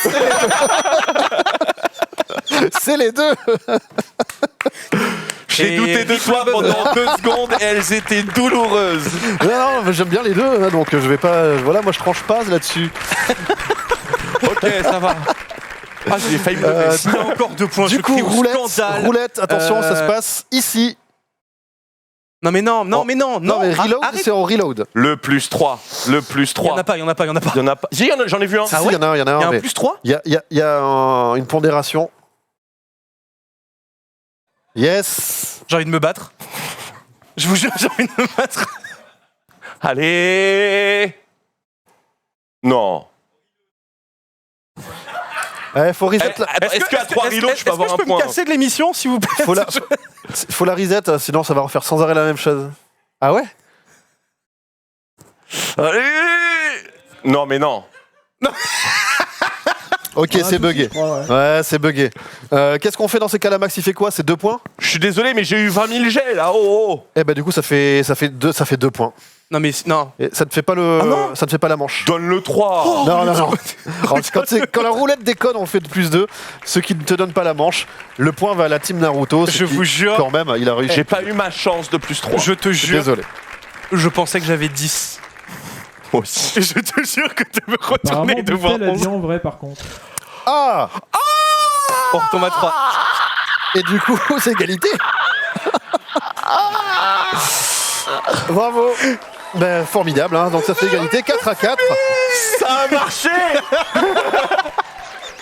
A: C'est les deux.
C: J'ai
B: Et
C: douté de toi pendant 2 secondes et elles étaient douloureuses.
A: Non, mais j'aime bien les deux, hein, donc je vais pas. Voilà, moi je tranche pas là-dessus.
C: Ok, ça va. Ah, j'ai failli me lever.
B: Il y a encore 2 points.
A: Du
B: je
A: coup,
B: crie au
A: roulette,
B: scandale.
A: roulette, attention, ça se passe ici.
B: Non mais non,
A: Oh.
B: mais non.
A: Non, mais reload,
B: Arrête.
A: c'est en reload.
C: Le plus 3. Le plus
B: Il y en
C: 3.
B: a pas, il y en a pas, il y en a pas.
C: Il y en a pas. Si, j'en ai vu un.
A: Si, il y en a un,
B: Il y a un
A: mais
B: plus 3.
A: il y a une pondération. Yes.
B: J'ai envie de me battre. Je vous jure, j'ai envie de me battre.
C: Allez. Non.
A: Faut reset la...
C: Est-ce qu'à 3 reloads, je peux avoir un
B: Est-ce que je peux
C: point?
B: me casser de l'émission, s'il vous plaît?
A: faut la reset, sinon ça va refaire sans arrêt la même chose. Ah ouais?
C: Allez. Non, mais non.
A: Ok, c'est bugué. Ouais, c'est bugué. Qu'est-ce qu'on fait dans ces cas-là, Max? Il fait quoi? C'est 2 points?
C: Je suis désolé, mais j'ai eu 20 000 jets là. Oh.
A: Eh ben du coup, ça fait 2 points.
B: Non mais non.
A: Et ça ne fait pas le,
C: non.
A: ça ne fait pas la manche.
C: Donne le 3.
A: Non. Quand la roulette déconne, on fait de plus 2. Ce qui ne te donne pas la manche, le point va à la team Naruto.
B: Je vous jure.
A: Quand même, il a réussi.
C: J'ai pas eu ma chance de plus 3.
B: Je te jure.
A: Désolé.
B: Je pensais que j'avais 10.
C: Moi aussi.
B: Et je te jure que tu veux retourner
G: Apparemment,
B: et devoir
G: Buffet l'a
B: 11.
G: dit en vrai, par contre.
A: Ah!
B: On retombe à 3.
A: Et du coup, c'est égalité. Bravo. Ben, formidable, hein. Donc ça fait égalité 4-4.
C: Ça a marché.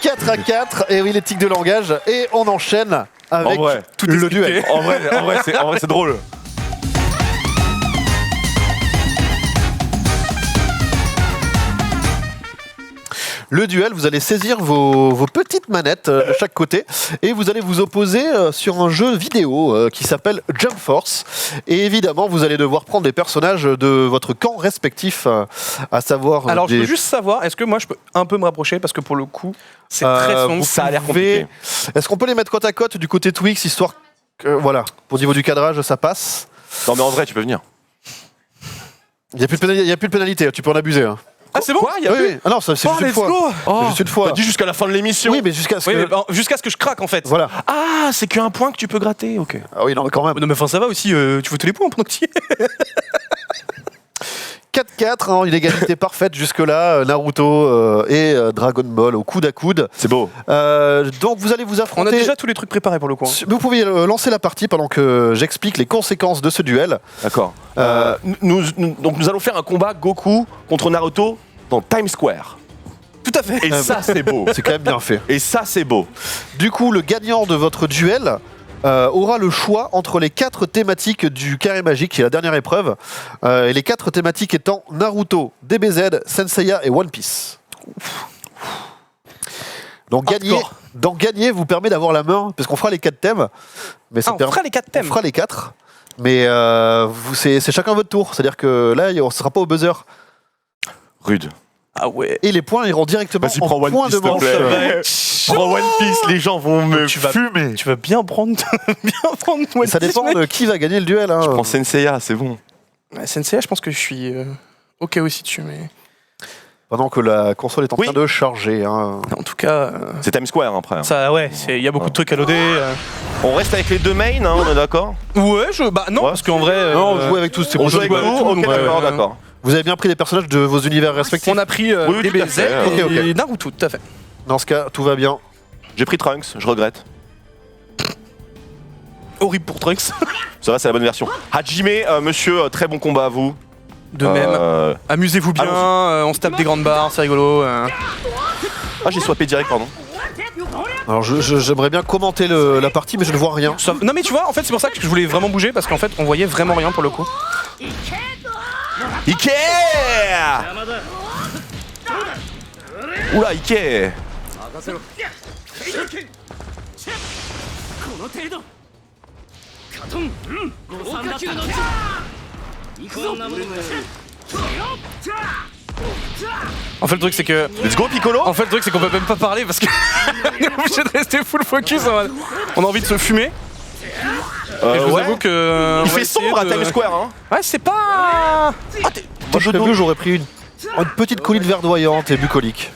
A: 4-4. Et oui, l'éthique de langage. Et on enchaîne avec
C: En vrai,
B: tout
A: le
B: expliqué.
A: duel.
C: En vrai, c'est drôle.
A: Le duel, vous allez saisir vos petites manettes de chaque côté et vous allez vous opposer sur un jeu vidéo qui s'appelle Jump Force. Et évidemment, vous allez devoir prendre des personnages de votre camp respectif, à savoir.
B: Alors, je veux juste savoir, est-ce que moi je peux un peu me rapprocher parce que pour le coup, c'est très sombre.
C: Ça a l'air compliqué.
A: Est-ce qu'on peut les mettre côte à côte du côté Twix, histoire que, voilà, au niveau du cadrage, ça passe?
C: Non mais en vrai, tu peux venir.
A: Il n'y a plus de pénalité, tu peux en abuser. Hein.
B: Ah, c'est bon?
A: Oui, oui. Ah non, c'est juste une fois. C'est juste une fois.
C: T'as dit jusqu'à la fin de l'émission.
A: Oui, mais jusqu'à ce que...
B: jusqu'à ce que je craque en fait.
A: Voilà.
C: Ah, c'est qu'un point que tu peux gratter, ok.
A: Ah oui, non, mais quand même.
B: Non, mais enfin, ça va aussi, tu veux tous les points pendant que tu y es.
A: 4-4, hein, une égalité parfaite jusque-là. Naruto et Dragon Ball au coude à coude.
C: C'est beau.
A: Donc vous allez vous affronter.
B: On a déjà tous les trucs préparés pour le coup. Hein.
A: Vous pouvez lancer la partie pendant que j'explique les conséquences de ce duel.
C: D'accord. Donc nous allons faire un combat Goku contre Naruto dans Times Square.
B: Tout à fait.
C: Et ça, c'est beau.
A: C'est quand même bien fait.
C: Et ça, c'est beau.
A: Du coup, le gagnant de votre duel aura le choix entre les 4 thématiques du carré magique, qui est la dernière épreuve, et les 4 thématiques étant Naruto, DBZ, Senseiya et One Piece. Donc gagner vous permet d'avoir la main, parce qu'on fera les 4 thèmes. Mais
B: on fera les 4 thèmes.
A: On fera les 4, mais c'est chacun votre tour, c'est-à-dire que là, on ne sera pas au buzzer.
C: Rude.
B: Ah ouais.
A: Et les points iront directement
C: Vas-y,
A: en
C: prends One
A: point
C: Piece,
A: de manche.
C: Prends One Piece, les gens vont me fumer.
B: Tu vas bien prendre One
A: Ça
B: Piece,
A: dépend
B: mec.
A: de qui va gagner le duel. Hein.
C: Je prends Senseiya, c'est bon.
B: Ouais, Senseiya, je pense que je suis ok aussi dessus, mais
A: Pendant que la console est en train de charger. Hein.
B: en tout cas,
C: C'est Times Square après.
B: ça, ouais, il y a beaucoup de trucs à loader.
C: On reste avec les 2 mains, hein, on est d'accord?
B: Ouais, non,
C: Ouais.
B: parce qu'en vrai,
A: Non, on joue avec tous. C'est
C: On
A: bon,
C: joue avec
A: joue
C: vous? Ok, d'accord, d'accord.
A: Vous avez bien pris les personnages de vos univers respectifs.
B: on a pris
C: Oui, tout à
B: DBZ
C: fait.
B: et
A: Ok.
B: Naruto, tout à fait.
A: Dans ce cas, tout va bien.
C: J'ai pris Trunks, je regrette.
B: Horrible pour Trunks.
C: Ça va, c'est la bonne version. Hajime, monsieur, très bon combat à vous.
B: De même. Amusez-vous bien, on se tape des grandes barres, c'est rigolo.
C: Ah, j'ai swappé direct, pardon.
A: Alors j'aimerais bien commenter la partie, mais je ne vois rien.
B: Non mais tu vois, en fait c'est pour ça que je voulais vraiment bouger, parce qu'en fait on voyait vraiment rien pour le coup.
C: Ike! Oula, Ike!
B: En fait le truc c'est que...
C: Let's go, Piccolo!
B: En fait le truc c'est qu'on peut même pas parler parce que on est obligé de rester full focus. On a envie de se fumer. Et je vous avoue que...
C: Il fait sombre à Times Square, hein?
B: Ouais, c'est pas...
A: Moi je t'avoue, j'aurais pris une petite colline verdoyante et bucolique.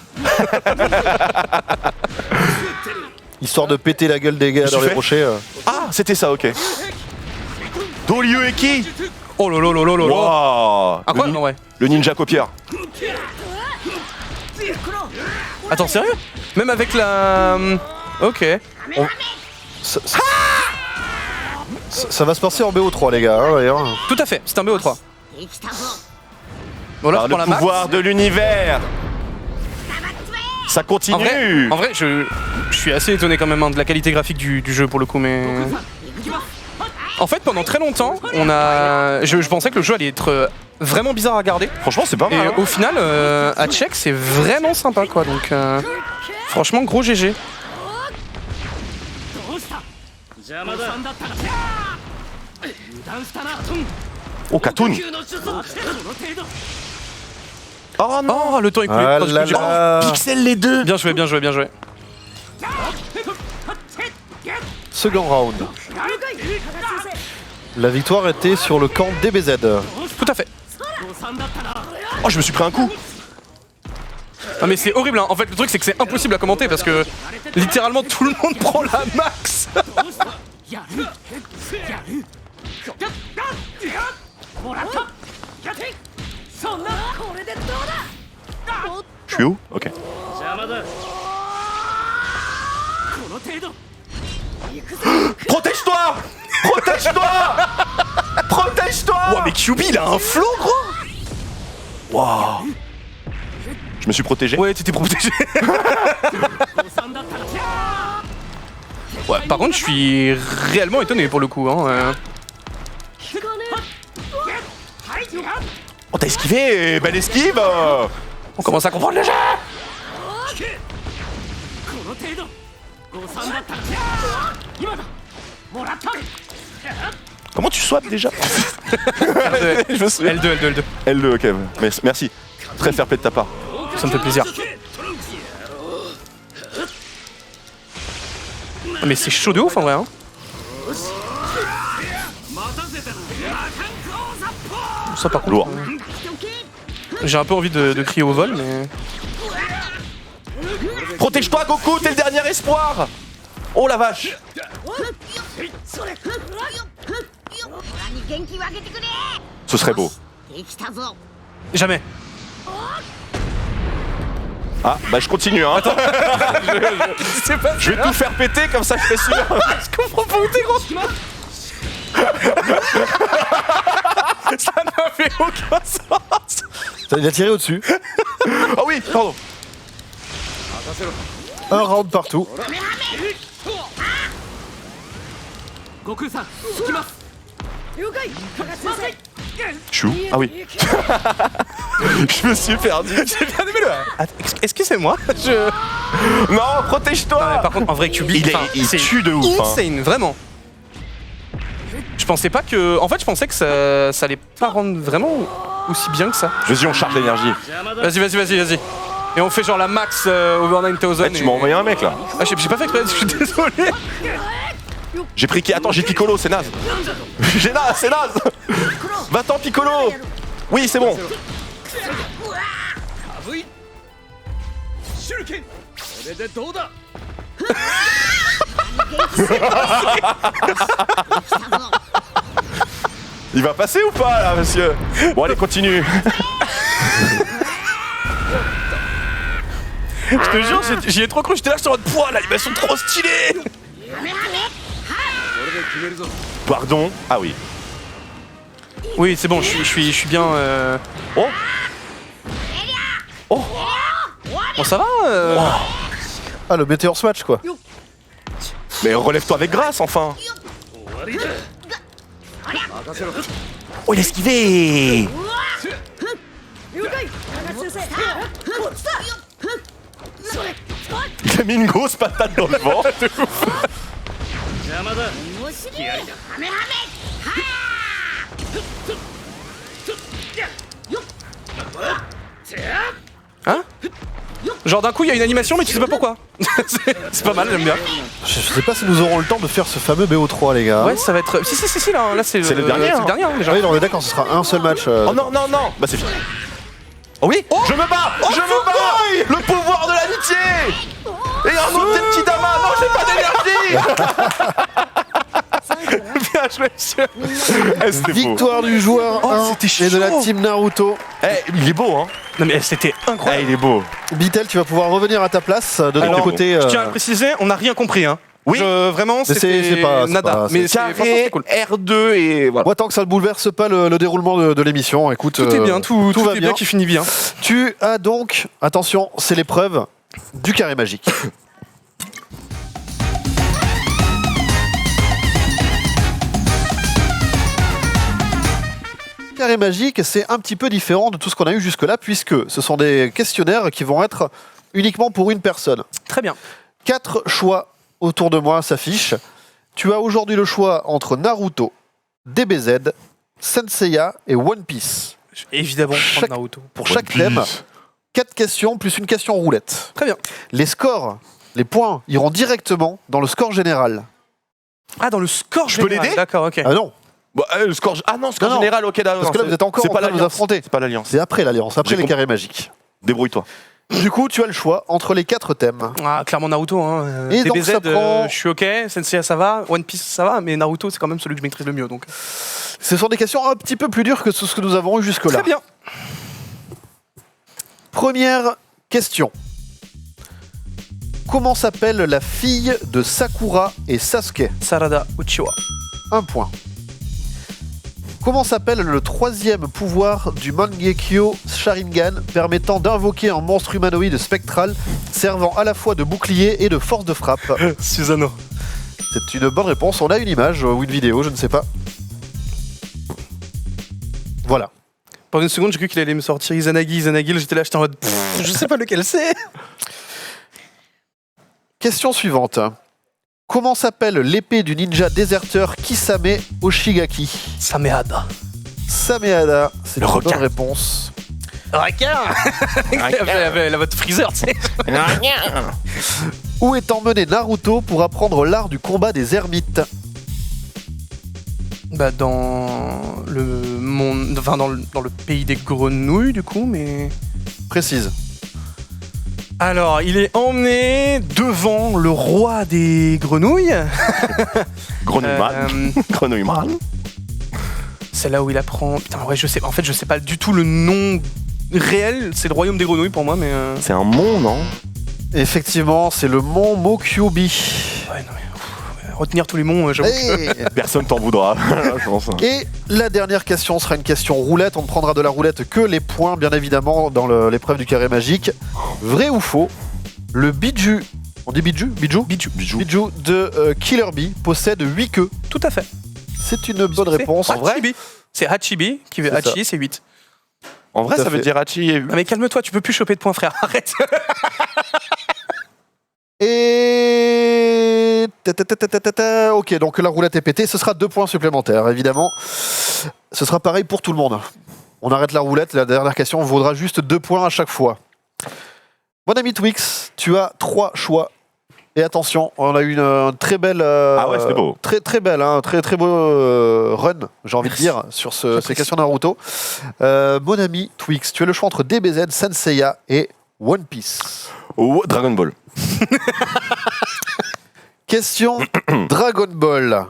A: Histoire de péter la gueule des gars dans les rochers.
C: Ah, c'était ça, ok. Doryueki!
B: Oh là là là là là là.
C: Wow.
B: Incroyable, ouais.
C: Le ninja copieur.
B: Attends, sérieux? Même avec la... Ok.
A: Ça va se passer en BO3 les gars, hein, d'ailleurs.
B: Tout à fait, c'est un BO3. Bon là,
C: Par
B: je prends
C: le
B: la max.
C: pouvoir de l'univers. Ça continue.
B: En vrai, je suis assez étonné quand même hein, de la qualité graphique du jeu pour le coup, mais... En fait, pendant très longtemps, je pensais que le jeu allait être vraiment bizarre à regarder.
C: Franchement, c'est pas mal.
B: Et
C: hein.
B: au final, à check, c'est vraiment sympa quoi. Donc, franchement, gros GG.
C: Oh, Katun. Oh non.
B: Oh, le temps est coulé.
A: Ah
B: Oh, du
A: là
B: coup, j'ai-
A: là.
C: Pixel les deux.
B: Bien joué, bien joué, bien joué.
A: Second round. La victoire était sur le camp DBZ.
B: Tout à fait.
C: Oh, je me suis pris un coup.
B: Non mais c'est horrible hein. En fait le truc c'est que c'est impossible à commenter parce que littéralement tout le monde prend la max.
C: Je suis où? Ok. Protège-toi! Protège-toi! Protège-toi!
B: Wow mais QB il a un flow gros.
C: Waouh! Je me suis protégé.
B: Ouais t'étais protégé. Ouais par contre je suis réellement étonné pour le coup hein.
C: Oh, t'as esquivé! Belle esquive!
B: On commence à comprendre le jeu.
C: Comment tu swaps déjà? Je me souviens.
B: L2.
C: L2, ok. Mais merci. Très fair play de ta part.
B: Ça me fait plaisir. Mais c'est chaud de ouf en vrai. Hein. Ça par contre,
C: Lourd.
B: j'ai un peu envie de crier au vol, mais...
C: Protège-toi, Goku, t'es le dernier espoir. Oh la vache. Ce serait beau.
B: Jamais.
C: Ah, bah je continue, hein. Attends.
B: C'est pas
C: Je vais tout faire péter, comme ça je serai sûr.
B: Je comprends pas où t'es gros. Ça n'a fait aucun sens.
A: Il a tiré au-dessus.
C: Ah oui, pardon.
A: Un round partout.
C: Chou. Ah oui. Je me suis perdu.
B: J'ai bien aimé le... Excusez-moi, je...
C: Non, protège-toi.
B: Non, mais par contre, en vrai, Kyuubi,
C: il tue de ouf.
B: insane, vraiment. Je pensais pas que... En fait, je pensais que ça allait pas rendre vraiment aussi bien que ça.
C: Vas-y, on charge l'énergie.
B: Vas-y. Et on fait genre la max over 9000.
C: Ah, tu m'as envoyé un mec là.
B: Ah, j'ai pas fait exprès, je suis désolé.
C: J'ai pris qui? Attends, j'ai Piccolo, c'est naze. C'est naze. Va-t'en, Piccolo. Oui, c'est bon. Il va passer ou pas là, monsieur? Bon, allez, continue.
B: Je te jure, j'y ai trop cru, j'étais là sur votre poids, l'animation trop stylée.
C: Pardon. Ah oui.
B: Oui, c'est bon, je suis bien...
C: Oh.
B: Oh. Bon, ça va
A: Ah, le Meteor Smash, quoi.
C: Mais relève-toi avec grâce, enfin. Oh, il a esquivé. Il a mis une grosse patate dans le vent.
B: Hein? Genre d'un coup, il y a une animation, mais tu sais pas pourquoi. C'est pas mal, j'aime bien.
A: Je sais pas si nous aurons le temps de faire ce fameux BO3, les gars.
B: Ouais, ça va être... Si, là c'est
C: le dernier.
B: C'est le dernier, hein, déjà.
A: Oui, on est d'accord, ce sera un seul match.
C: Oh non. Bah c'est fini. Oh oui, je me bats. Je me bats. Le pouvoir de l'amitié. Et un autre des petits damas. Non, j'ai pas d'énergie. Bien joué, monsieur. C'était beau.
A: Victoire du joueur 1
B: c'était
A: et de la
B: chaud.
A: team Naruto.
C: Eh, il est beau, hein.
B: Non mais c'était incroyable.
C: Il est beau.
A: Bitel, tu vas pouvoir revenir à ta place de ton
B: Alors,
A: côté.
B: je tiens à le préciser, on n'a rien compris, hein.
C: Oui.
B: Vraiment,
A: c'est
B: c'était
A: pas-
B: nada.
A: c'est
B: Mais
C: Carré,
B: c'est cool.
C: R2 et voilà.
A: Moi, tant que ça ne bouleverse pas le déroulement de l'émission, écoute.
B: Tout est bien, tout
A: va
B: est
A: bien.
B: bien qui finit bien.
A: Tu as donc, attention, c'est l'épreuve du carré magique. Carré magique, c'est un petit peu différent de tout ce qu'on a eu jusque-là, puisque ce sont des questionnaires qui vont être uniquement pour une personne.
B: Très bien.
A: 4 choix autour de moi s'affichent. Tu as aujourd'hui le choix entre Naruto, DBZ, Senseiya et One Piece.
B: Évidemment,
A: Chaque-
B: Naruto.
A: Pour chaque thème, 4 questions plus une question roulette.
B: Très bien.
A: Les scores, les points iront directement dans le score général.
B: Ah, dans le score,
C: Je peux
B: général.
C: l'aider?
B: D'accord, ok.
A: Ah non,
C: Bon, le score. Ah non, score
A: Non, non.
C: général, ok.
A: parce que là vous êtes encore en train de vous affronter.
C: C'est pas l'alliance.
A: C'est après l'alliance, après
C: J'ai
A: les
C: compris.
A: carrés magiques.
C: Débrouille-toi.
A: Du coup, tu as le choix entre les 4 thèmes.
B: Ah, clairement Naruto, hein.
A: Et donc,
B: DBZ,
A: ça prend-
B: je suis ok, Senseiya ça va, One Piece ça va, mais Naruto c'est quand même celui que je maîtrise le mieux, donc...
A: Ce sont des questions un petit peu plus dures que ce que nous avons eu jusque-là.
B: Très bien.
A: Première question. Comment s'appelle la fille de Sakura et Sasuke?
B: Sarada Uchiwa.
A: 1 point. Comment s'appelle le 3e pouvoir du Mangekyo Sharingan permettant d'invoquer un monstre humanoïde spectral servant à la fois de bouclier et de force de frappe?
B: Susanoo.
A: C'est une bonne réponse. On a une image ou une vidéo, je ne sais pas. Voilà.
B: Pendant une seconde, j'ai cru qu'il allait me sortir Izanagi, j'étais là, j'étais en mode... je sais pas lequel c'est.
A: Question suivante. Comment s'appelle l'épée du ninja déserteur Kisame Oshigaki?
B: Sameada.
A: Sameada, c'est
C: Le
A: une
C: requin.
A: bonne réponse.
B: Requin. La votre freezer, tu sais.
A: Où est emmené Naruto pour apprendre l'art du combat des ermites?
B: Bah dans le monde, enfin dans le pays des grenouilles du coup, mais.
A: Précise.
B: Alors, il est emmené devant le roi des grenouilles.
C: Grenouilleman. Grenouilleman.
B: C'est là où il apprend. Putain, ouais, je sais. En fait, je sais pas du tout le nom réel. C'est le royaume des grenouilles pour moi, mais.
C: C'est un mont, non?
A: Effectivement, c'est le mont Mokyobi.
B: Ouais, non mais. Retenir tous les monts, j'avoue.
A: Hey.
C: Personne t'en voudra, je pense.
A: Et la dernière question sera une question roulette. On ne prendra de la roulette que les points, bien évidemment, dans l'épreuve du carré magique. Vrai ou faux? Le biju, on dit biju? Biju de Killer Bee possède 8 queues.
B: Tout à fait.
A: C'est une bonne réponse. En vrai,
B: Hachibi. C'est Hachibi qui veut
A: C'est ça.
B: Hachi, c'est 8.
C: En vrai,
A: Tout à
C: ça veut
A: fait.
C: dire Hachi et...
B: Ah mais calme-toi, tu peux plus choper de points, frère. Arrête.
A: Et... Ok, donc la roulette est pétée. Ce sera 2 points supplémentaires, évidemment. Ce sera pareil pour tout le monde. On arrête la roulette. La dernière question vaudra juste 2 points à chaque fois. Mon ami Twix, tu as 3 choix. Et attention, on a eu une très belle...
C: Ah ouais, c'était beau.
A: Très belle, hein, très beau run, j'ai envie de dire, sur ces questions Naruto. Mon ami Twix, tu as le choix entre DBZ, Senseiya et One Piece.
C: Oh, Dragon Ball.
A: Question Dragon Ball.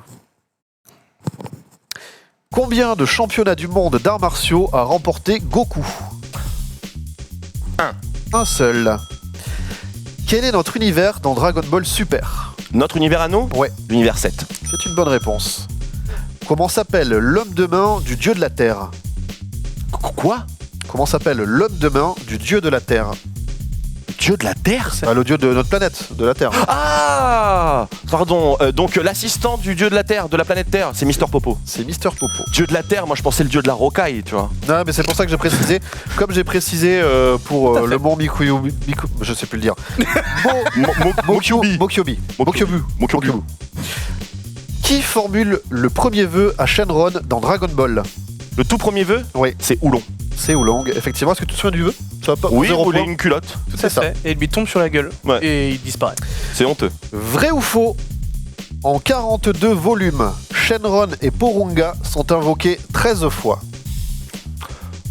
A: Combien de championnats du monde d'arts martiaux a remporté Goku? Un seul. Quel est notre univers dans Dragon Ball Super?
C: Notre univers à nous?
A: Ouais.
C: L'univers 7.
A: C'est une bonne réponse. Comment s'appelle l'homme de main du dieu de la Terre?
C: Quoi?
A: Comment s'appelle l'homme de main du dieu de la Terre?
C: Dieu de la Terre?
A: Ah, le dieu de notre planète, de la Terre.
C: Ah! Pardon, donc l'assistant du dieu de la Terre, de la planète Terre, c'est Mister Popo.
A: C'est Mister Popo.
C: Dieu de la Terre, moi je pensais le dieu de la rocaille, tu vois.
A: Non, mais c'est pour ça que j'ai précisé. Comme j'ai précisé pour le mont Mikuyobi, je sais plus le dire. Mokyobi. Qui formule le premier vœu à Shenron dans Dragon Ball?
C: Le tout premier vœu?
A: Oui.
C: C'est Oolong.
A: C'est Oolong. Effectivement, est-ce que tu te souviens du vœu? Ça va pas
C: Oui,
A: 0
C: rouler
A: points.
C: une culotte.
B: Tout
A: C'est
B: à
A: ça.
B: fait. Et il lui tombe sur la gueule.
C: Ouais.
B: Et il disparaît.
C: C'est honteux.
A: Vrai ou faux? En 42 volumes, Shenron et Porunga sont invoqués 13 fois.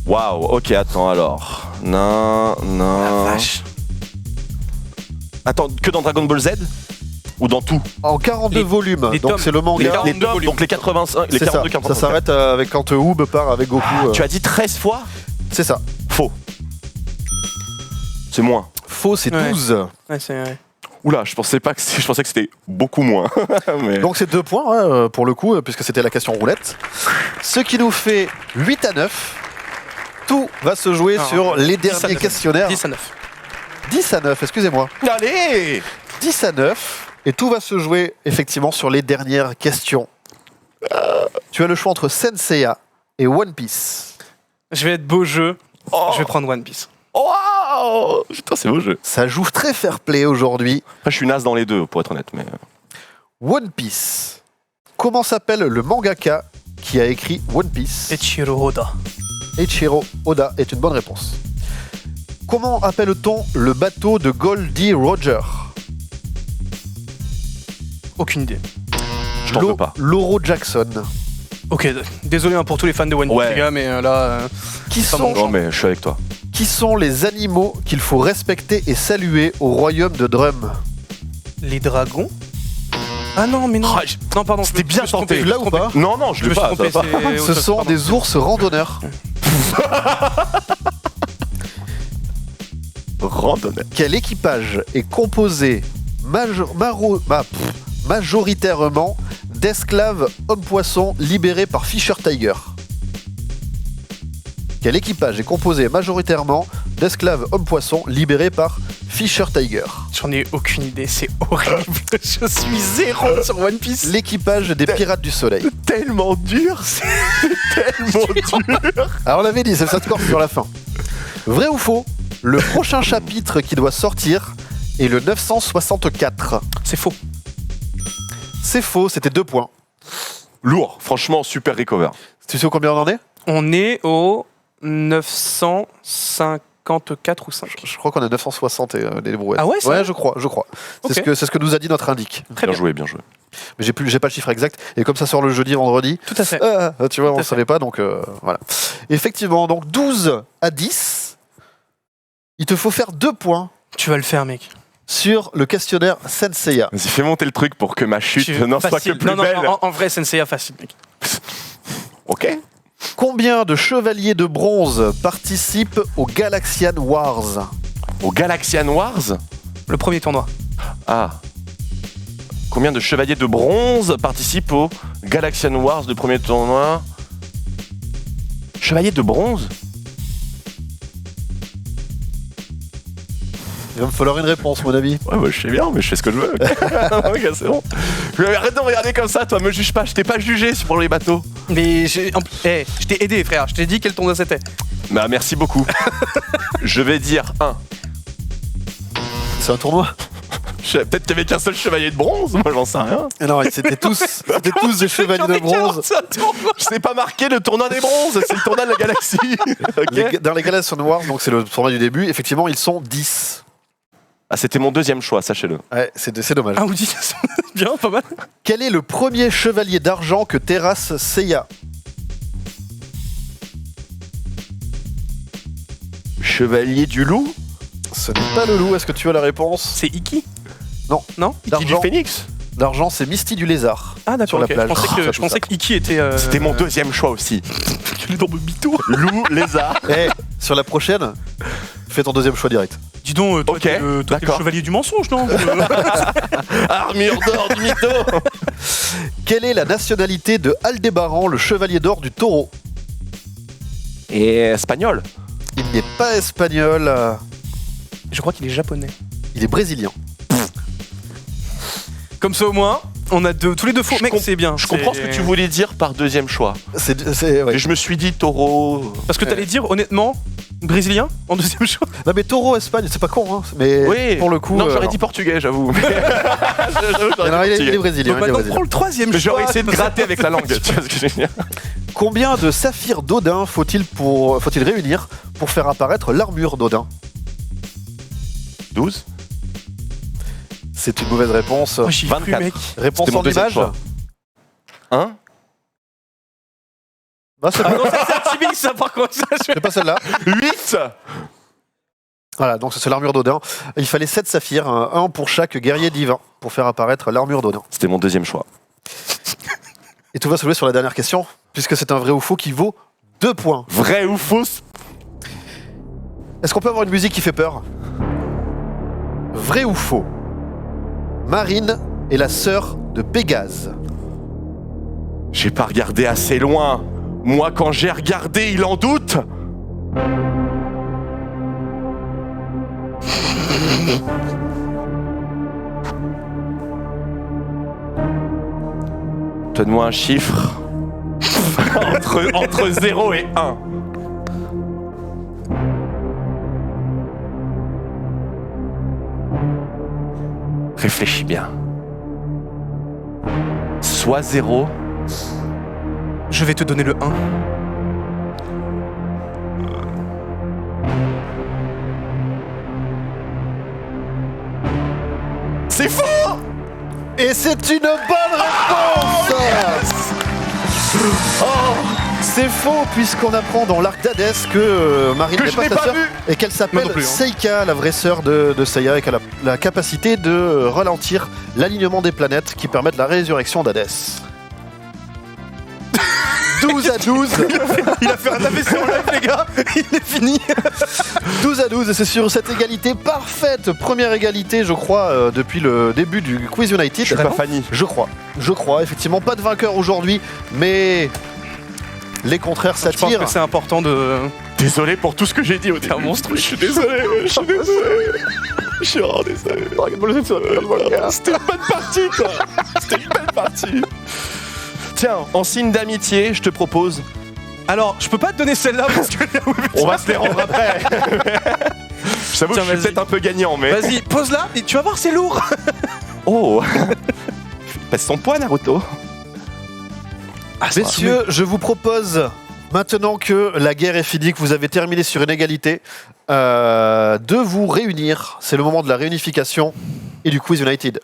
C: Waouh, ok, attends alors. Non.
B: Vache.
C: Attends, que dans Dragon Ball Z? Ou dans tout?
A: En 42 volumes,
B: les
A: donc
B: tomes.
A: c'est le manga.
C: Les
B: 42
C: tomes,
B: volumes.
C: donc les 85, les
A: C'est ça.
C: 42,
A: Ça
C: 45.
A: s'arrête avec quand Oob part avec Goku.
C: Tu as dit 13 fois?
A: C'est ça.
C: Faux. C'est moins.
A: Faux, c'est
B: Ouais.
A: 12.
B: Ouais, c'est vrai.
C: Oula, je pensais que c'était beaucoup moins. Mais...
A: Donc c'est 2 points ouais, pour le coup, puisque c'était la question roulette. Ce qui nous fait 8 à 9. Tout va se jouer
B: Non,
A: sur les
B: 10 à
A: derniers
B: 9.
A: questionnaires.
B: 10 à 9.
A: 10 à 9, excusez-moi.
C: Allez!
A: 10 à 9. Et tout va se jouer effectivement sur les dernières questions. Tu as le choix entre Senseiya et One Piece.
B: Je vais être beau jeu.
C: Oh.
B: Je vais prendre One Piece.
C: Wow! Putain, c'est beau jeu.
A: Ça joue très fair play aujourd'hui.
C: Après, je suis naze dans les deux, pour être honnête. Mais...
A: One Piece. Comment s'appelle le mangaka qui a écrit One Piece?
B: Eiichiro Oda.
A: Eiichiro Oda est une bonne réponse. Comment appelle-t-on le bateau de Goldie Roger?
B: Aucune idée.
C: Je t'en veux pas.
A: Loro Jackson.
B: Ok, désolé hein, pour tous les fans de One Piece,
C: Ouais.
B: les gars, mais là.
A: Qui
B: Pas
A: sont,
B: bon.
C: Non, mais je suis avec toi.
A: qui sont les animaux qu'il faut respecter et saluer au royaume de Drum?
B: Les dragons. Ah non, mais non.
C: Ah,
B: Non, pardon.
C: C'était bien tenté.
A: Tu l'as ou pas?
C: Non, je
B: Je me
C: l'ai
B: suis
C: pas.
B: trompé.
C: ça va pas.
B: c'est
A: Ce
B: autre chose,
A: sont
B: pardon.
A: des ours randonneurs.
C: Randonneur.
A: Quel équipage est composé majoritairement d'esclaves hommes-poissons libérés par Fisher Tiger? Quel équipage est composé majoritairement d'esclaves hommes-poissons libérés par Fisher Tiger?
B: J'en ai aucune idée, c'est horrible. Je suis zéro sur One Piece.
A: L'équipage des Pirates du Soleil.
C: Tellement dur. C'est tellement dur.
A: Alors on l'avait dit, c'est le score sur la fin. Vrai ou faux? Le prochain chapitre qui doit sortir et le 964.
B: C'est faux.
A: C'est faux, c'était 2 points.
C: Lourd, franchement, super recover.
A: Tu sais combien on en est?
B: On est au 954 ou 5.
A: Je crois qu'on a 960 et les brouettes.
B: Ah ouais, ça
A: ouais, je crois.
B: Ok.
A: C'est ce que nous a dit notre indique.
B: Très
C: Bien
B: bien.
C: joué, bien joué.
A: Mais j'ai pas le chiffre exact. Et comme ça sort le jeudi, vendredi,
B: Tout à fait.
A: tu vois,
B: Tout
A: on
B: à
A: ne savait pas, donc voilà. Effectivement, donc 12 à 10. Il te faut faire 2 points
B: Tu vas le faire, mec.
A: sur le questionnaire Senseiya.
C: Vas-y, fais monter le truc pour que ma chute
B: Tu-
C: n'en soit que
B: facile.
C: plus
B: non,
C: belle.
B: en vrai, Senseiya, facile, mec.
C: Ok.
A: Combien de chevaliers de bronze participent au Galaxian Wars?
C: Au Galaxian Wars.
B: Le premier tournoi.
C: Ah. Combien de chevaliers de bronze participent au Galaxian Wars, le premier tournoi? Chevaliers de bronze?
A: Il va me falloir une réponse, mon ami.
C: Ouais, bah, je sais bien, mais je fais ce que je veux. Ok, c'est bon. Mais arrête de me regarder comme ça, toi, me juge pas. Je t'ai pas jugé pour les bateaux.
B: Mais je t'ai aidé, frère. Je t'ai dit quel tournoi c'était.
C: Bah, merci beaucoup. Je vais dire 1.
A: C'est un tournoi.
C: Peut-être qu'il y avait qu'un seul chevalier de bronze, moi j'en sais rien.
A: Non, c'était tous des chevaliers de bronze.
C: Je sais pas marqué le tournoi des bronzes, c'est le tournoi de la galaxie. Ok.
A: Dans les Galaxian Wars, donc c'est le tournoi du début, effectivement, ils sont 10.
C: Ah, c'était mon deuxième choix, sachez-le.
A: Ouais, c'est dommage.
B: Ah, ou 10. Bien, pas mal.
A: Quel est le premier chevalier d'argent que terrasse Seiya?
C: Chevalier du loup?
A: Ce n'est pas le loup, est-ce que tu as la réponse?
B: C'est Iki
A: Non.
B: Non
C: Qui du
A: D'argent.
C: phénix?
A: D'argent, c'est Misty du lézard.
B: Ah,
A: Sur
B: d'accord.
A: la
B: ok.
A: plage.
B: Je pensais que Iki était.
C: C'était mon deuxième choix aussi.
B: Il est dans le mytho.
C: Loup, lézard.
A: Eh, sur la prochaine, fais ton deuxième choix direct.
B: Dis donc, toi,
C: Ok,
B: t'es le
C: d'accord.
B: chevalier du mensonge, non
C: Armure d'or du mytho.
A: Quelle est la nationalité de Aldébaran, le chevalier d'or du taureau?
C: Et espagnol.
A: Il n'est pas espagnol,
B: Je crois qu'il est japonais.
A: il est brésilien.
B: Comme ça, au moins, on a tous les deux faux. Mec, c'est bien.
C: Je comprends ce que tu voulais dire par deuxième choix.
A: Ouais.
C: Et je me suis dit taureau.
B: Parce que t'allais dire, honnêtement, brésilien en deuxième choix.
A: Non mais taureau, Espagne, c'est pas con, hein. Mais
C: Oui.
A: pour le coup...
C: Non, j'aurais
A: non.
C: dit portugais, j'avoue.
A: Non, il est brésilien.
B: Donc maintenant, prends le troisième
C: Mais
B: choix.
C: j'aurais essayé de gratter avec la langue. Tu vois ce que je veux dire?
A: Combien de saphirs d'Odin faut-il réunir pour faire apparaître l'armure d'Odin?
C: 12.
A: C'est une mauvaise réponse.
B: Oh, j'y ai cru,
C: 24.
B: mec.
A: Réponse
C: C'était mon
A: en
C: deuxième
A: image.
C: choix. 1.
A: Non, c'est
B: Ah
A: pas,
B: non, ça, c'est un petit mix, ça, par contre. Ça,
A: c'est pas celle-là.
C: 8.
A: Voilà, donc c'est l'armure d'Odin. Il fallait 7 saphirs, un pour chaque guerrier divin, pour faire apparaître l'armure d'Odin.
C: C'était mon deuxième choix.
A: Et tout va se jouer sur la dernière question, puisque c'est un vrai ou faux qui vaut 2 points.
C: Vrai ou faux?
A: Est-ce qu'on peut avoir une musique qui fait peur? Vrai ou faux? Marine est la sœur de Pégase.
C: J'ai pas regardé assez loin. Moi, quand j'ai regardé, il en doute. Donne-moi un chiffre. entre 0 et 1. Réfléchis bien. Soit 0.
B: Je vais te donner le 1.
C: C'est faux.
A: Et c'est une bonne réponse. C'est faux, puisqu'on apprend dans l'arc d'Hadès que Marine
C: Que
A: n'est
C: je
A: pas
C: n'ai
A: sa
C: pas
A: sœur
C: vu.
A: et qu'elle
B: Moi
A: s'appelle
B: non plus, hein.
A: Seika, la vraie sœur de Seiya, et qu'elle a la capacité de ralentir l'alignement des planètes qui permettent la résurrection d'Hadès. 12 à 12.
B: Il a fait un AVC en live, les gars. Il est fini.
A: 12 à 12, et c'est sur cette égalité parfaite, première égalité, je crois, depuis le début du Quiz United.
C: Je suis pas Fanny.
A: Je crois, effectivement, pas de vainqueur aujourd'hui, mais les contraires
B: Je pense
A: s'attirent.
B: que c'est important de.
C: Désolé pour tout ce que j'ai dit au début.
B: un monstre.
C: Je suis désolé. Je suis vraiment désolé. C'était une bonne partie, quoi. C'était une belle partie. Tiens, en signe d'amitié, je te propose.
B: Alors, je peux pas te donner celle-là parce que.
C: On va se les rendre après. Je J'avoue que je suis
B: vas-y.
C: peut-être un peu gagnant, mais...
B: Vas-y, pose-la et tu vas voir, c'est lourd.
C: Oh. Passe ton poids, Naruto.
A: Messieurs, je vous propose, maintenant que la guerre est finie, que vous avez terminé sur une égalité, de vous réunir. C'est le moment de la réunification et du Quiz United.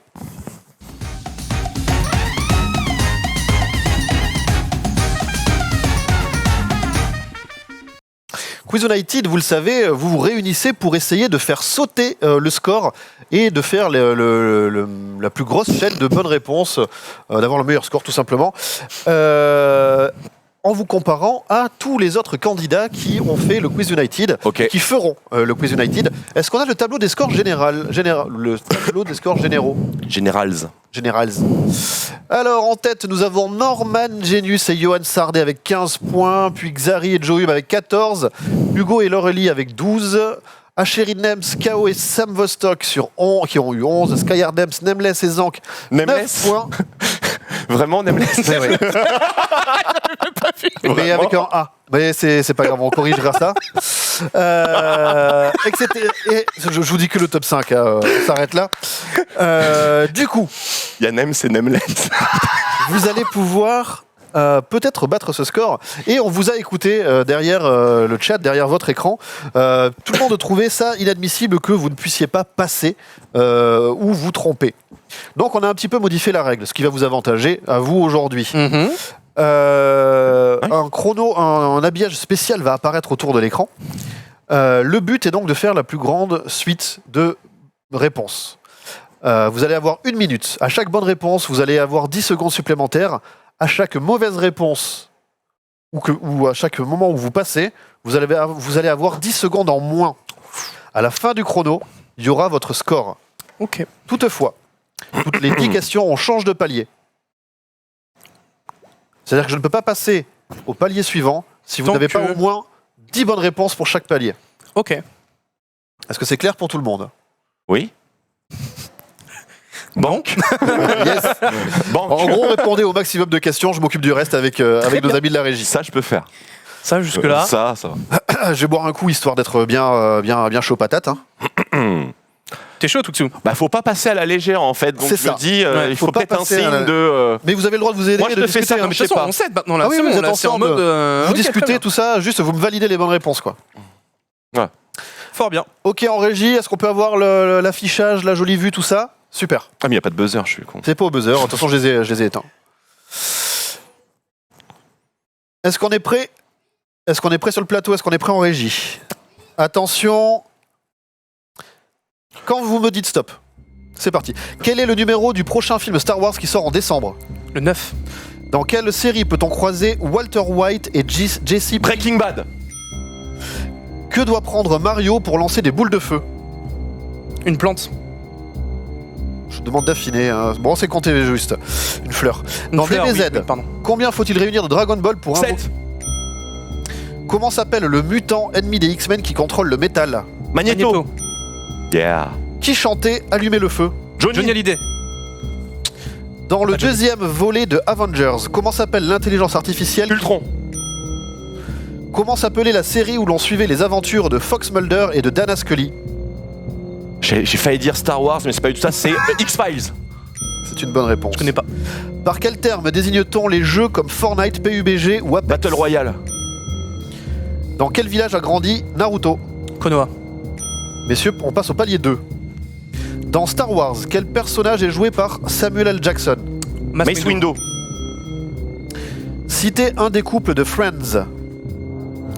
A: Quiz United, vous le savez, vous vous réunissez pour essayer de faire sauter le score et de faire la plus grosse chaîne de bonnes réponses, d'avoir le meilleur score tout simplement, en vous comparant à tous les autres candidats qui ont fait le Quiz United, qui feront le Quiz United. Est-ce qu'on a le tableau des scores le tableau des scores généraux
C: Generals.
A: Alors en tête, nous avons Norman Genius et Johan Sardet avec 15 points, puis Xari et Joyum avec 14, Hugo et Laurelie avec 12, Acheri Nems, Kao et Sam Vostok qui ont eu 11, Skyar Nems, Nemless et Zank 9 points.
C: Vraiment, Nemless.
A: Mais avec un A. Mais c'est pas grave, on corrigera ça. Et je vous dis que le top 5, on s'arrête là. Du coup,
C: il y a Nems et Nemless.
A: Vous allez pouvoir peut-être battre ce score. Et on vous a écouté derrière le chat, derrière votre écran. Tout le monde trouvait ça inadmissible que vous ne puissiez pas passer ou vous tromper. Donc on a un petit peu modifié la règle, ce qui va vous avantager à vous aujourd'hui. Un chrono, un habillage spécial va apparaître autour de l'écran. Le but est donc de faire la plus grande suite de réponses. Vous allez avoir 1 minute. À chaque bonne réponse, vous allez avoir 10 secondes supplémentaires. À chaque mauvaise réponse ou à chaque moment où vous passez, vous allez avoir 10 secondes en moins. À la fin du chrono, il y aura votre score.
B: Ok.
A: Toutefois, toutes les 10 questions, on change de palier. C'est-à-dire que je ne peux pas passer au palier suivant si vous n'avez pas au moins 10 bonnes réponses pour chaque palier.
B: Ok.
A: Est-ce que c'est clair pour tout le monde?
C: Oui. Banque.
A: Yes.
C: Banque.
A: En gros, répondez au maximum de questions, je m'occupe du reste avec nos amis de la régie.
C: Ça, je peux faire.
B: Ça, jusque-là.
C: Ça va.
A: Je vais boire un coup histoire d'être bien chaud patate. Hein.
B: T'es chaud, Tuxu?
C: Bah, faut pas passer à la légère en fait. Donc
A: C'est
C: je me
A: ça.
C: dis, il faut
A: pas
C: peut-être un
A: passer à
C: signe
A: la-
C: de.
A: Mais vous avez le droit de vous aider.
C: Moi, je
A: de
C: te fais
A: discuter,
C: ça
A: hein.
C: comme je sais pas.
B: On s'aide maintenant là.
A: Ah oui,
B: c'est
A: vous
B: bon,
A: êtes
B: là, c'est en
A: ensemble.
B: mode.
A: Vous
B: ok,
A: discutez
B: très bien.
A: tout ça, juste vous me validez les bonnes réponses quoi.
B: Fort bien.
A: Ok, en régie, est-ce qu'on peut avoir l'affichage, la jolie vue, tout ça? Super.
C: Ah, mais il n'y a pas de buzzer, je suis con.
A: C'est pas au buzzer, de toute façon je les ai éteints. Est-ce qu'on est prêt? Est-ce qu'on est prêt sur le plateau? Est-ce qu'on est prêt en régie? Attention. Quand vous me dites stop, c'est parti. Quel est le numéro du prochain film Star Wars qui sort en décembre?
B: Le 9.
A: Dans quelle série peut-on croiser Walter White et Jesse?
C: Breaking Bad.
A: Que doit prendre Mario pour lancer des boules de feu?
B: Une plante.
A: Je demande d'affiner. Hein. Bon, c'est compté juste. Une fleur.
B: Une
A: Dans
B: fleur,
A: DBZ,
B: oui, pardon.
A: combien faut-il réunir de Dragon Ball pour
C: 7.
A: Comment s'appelle le mutant ennemi des X-Men qui contrôle le métal?
C: Magneto. Yeah.
A: Qui chantait Allumer le feu?
B: Johnny Hallyday.
A: Dans le deuxième volet de Avengers, comment s'appelle l'intelligence artificielle?
C: Ultron.
A: Comment s'appelait la série où l'on suivait les aventures de Fox Mulder et de Dana Scully?
C: J'ai failli dire Star Wars, mais c'est pas du tout ça, c'est X-Files.
A: C'est une bonne réponse.
B: Je connais pas.
A: Par quel terme désigne-t-on les jeux comme Fortnite, PUBG ou Apex?
C: Battle Royale.
A: Dans quel village a grandi Naruto?
B: Konoha.
A: Messieurs, on passe au palier 2. Dans Star Wars, quel personnage est joué par Samuel L. Jackson?
C: Mace Windu.
A: Citez un des couples de Friends.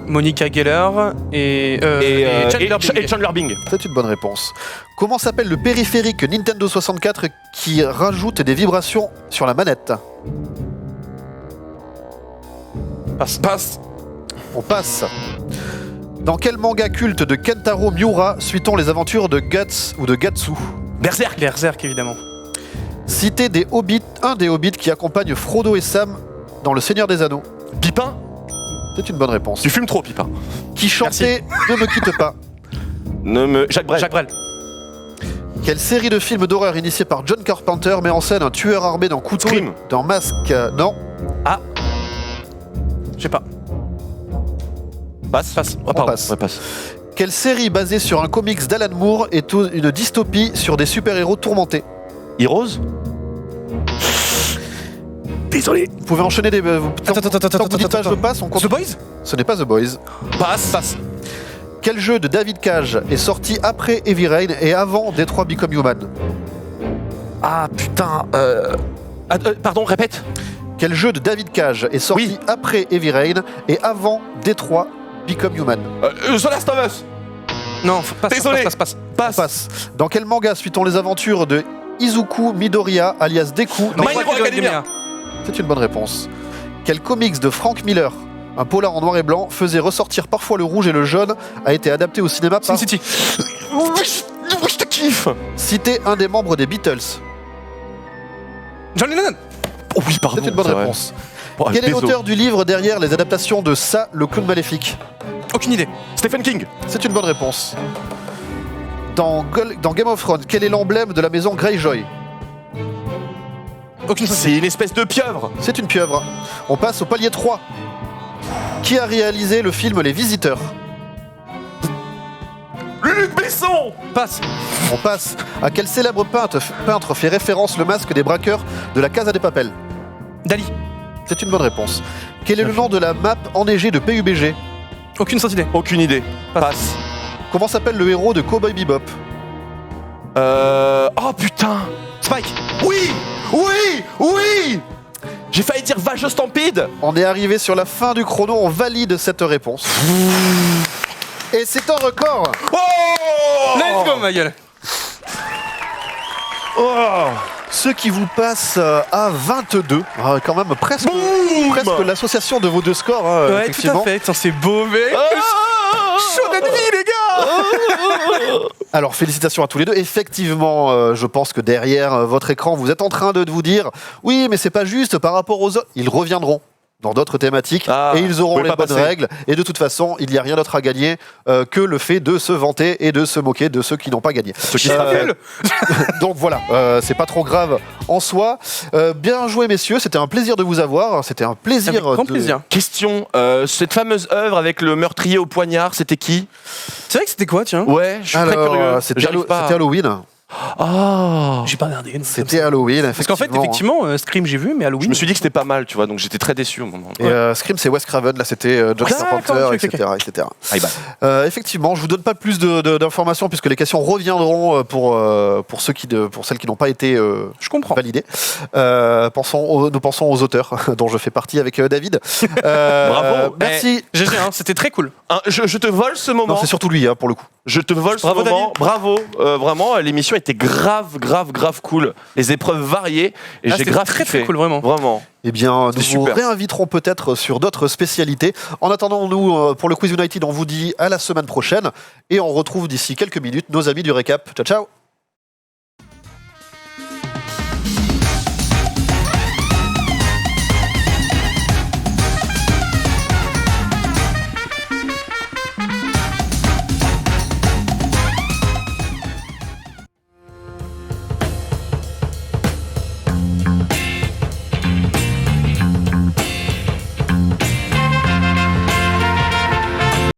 B: Monica Geller et
C: Chandler Bing.
A: C'est une bonne réponse. Comment s'appelle le périphérique Nintendo 64 qui rajoute des vibrations sur la manette?
C: Passe.
A: On passe. Dans quel manga culte de Kentaro Miura suit-on les aventures de Guts ou de Gatsu?
C: Berserk.
B: Berserk, évidemment.
A: Citez un des hobbits qui accompagne Frodo et Sam dans Le Seigneur des Anneaux.
C: Pipin.
A: C'est une bonne réponse.
C: Tu fumes trop, Pipin.
A: Qui chantait Ne me quitte pas?
C: Jacques Brel.
B: Jacques Brel.
A: Quelle série de films d'horreur initiée par John Carpenter met en scène un tueur armé d'un couteau
C: Scream.
A: et d'un masque? Non.
B: Ah. Je sais pas.
C: Passe.
B: Passe.
C: Ah, pardon.
A: passe.
C: Ouais, passe.
A: Quelle série basée sur un comics d'Alan Moore est une dystopie sur des super-héros tourmentés?
C: Heroes.
B: Désolé.
A: Vous pouvez enchaîner des... Tant que vous dites pas je passe, on compte.
B: The Boys?
A: Ce n'est pas The Boys.
B: Passe.
A: Quel jeu de David Cage est sorti après Heavy Rain et avant Detroit Become Human?
C: Ah putain. Pardon, répète.
A: Quel jeu de David Cage est sorti après Heavy Rain et avant Detroit Become Human?
C: The Last of Us.
B: Non,
C: Désolé.
A: Passe. Dans quel manga suit-on les aventures de Izuku Midoriya alias Deku dans...
C: My Hero Academia.
A: C'est une bonne réponse. Quel comics de Frank Miller, un polar en noir et blanc, faisait ressortir parfois le rouge et le jaune, a été adapté au cinéma par...
B: Sin City.
C: Je te kiffe.
A: Citez un des membres des Beatles.
B: John Lennon.
C: Oh oui, pardon.
A: C'est une bonne
C: c'est vrai.
A: réponse.
C: Oh,
A: Quel est
C: désolé.
A: l'auteur du livre derrière les adaptations de Ça, le clown maléfique?
B: Aucune idée.
C: Stephen King.
A: C'est une bonne réponse. Dans Game of Thrones, quel est l'emblème de la maison Greyjoy?
B: Aucune
C: C'est une espèce de pieuvre.
A: C'est une pieuvre. On passe au palier 3. Qui a réalisé le film Les Visiteurs?
C: Luc Besson.
B: Passe.
A: On passe. À quel célèbre peintre fait référence le masque des braqueurs de la Casa de Papel?
B: Dali.
A: C'est une bonne réponse. Quel est le nom de la map enneigée de PUBG?
B: Aucune idée.
C: Aucune idée. Passe.
A: Comment s'appelle le héros de Cowboy Bebop?
C: Oh putain.
B: Spike.
C: Oui. J'ai failli dire Vache Stampede.
A: On est arrivé sur la fin du chrono, on valide cette réponse. Et c'est un record.
C: Oh.
B: Let's go, ma gueule.
C: Oh.
A: Ce qui vous passe à 22. Quand même presque l'association de vos deux scores.
B: Ouais, tout à
A: effectivement.
B: fait. Putain, c'est beau, mec. Chaud d'envie, les gars.
A: Alors félicitations à tous les deux. Effectivement, je pense que derrière votre écran, vous êtes en train de vous dire oui, mais c'est pas juste par rapport aux autres. Ils reviendront dans d'autres thématiques et ils auront les bonnes règles. Et de toute façon, il n'y a rien d'autre à gagner que le fait de se vanter et de se moquer de ceux qui n'ont pas gagné.
C: Ce qui sera fait.
A: Donc voilà, c'est pas trop grave en soi. Bien joué messieurs, c'était un plaisir de vous avoir. C'était un plaisir.
B: Avec grand plaisir.
C: Question, cette fameuse œuvre avec le meurtrier au poignard, c'était qui?
B: C'est vrai que c'était quoi, tiens?
C: Ouais, je suis très
A: Alors,
C: curieux.
A: c'était
C: J'arrive pas à-
A: Halloween.
C: Oh.
B: J'ai pas regardé.
A: C'était Halloween.
B: Parce qu'en fait, effectivement, Scream, j'ai vu, mais Halloween.
C: Je me suis dit que c'était pas mal, tu vois, donc j'étais très déçu au moment.
A: Et Scream, c'est Wes Craven. Là, c'était John Carpenter, etc. Effectivement, je vous donne pas plus d'informations puisque les questions reviendront pour celles qui n'ont pas été validées. Nous pensons aux auteurs dont je fais partie avec David.
C: Bravo.
A: Merci.
B: GG, c'était très cool.
C: Je te vole ce moment.
A: Non, c'est surtout lui pour le coup.
C: Je te vole ce
B: Bravo,
C: moment.
B: David.
C: Bravo. Vraiment, l'émission était grave cool. Les épreuves variées et j'ai
B: c'était
C: grave
B: très,
C: kiffé.
B: très cool, vraiment.
A: Eh bien, nous
C: C'était
A: vous
C: super.
A: réinviterons peut-être sur d'autres spécialités. En attendant, nous, pour le Quiz United, on vous dit à la semaine prochaine et on retrouve d'ici quelques minutes nos amis du récap. Ciao, ciao.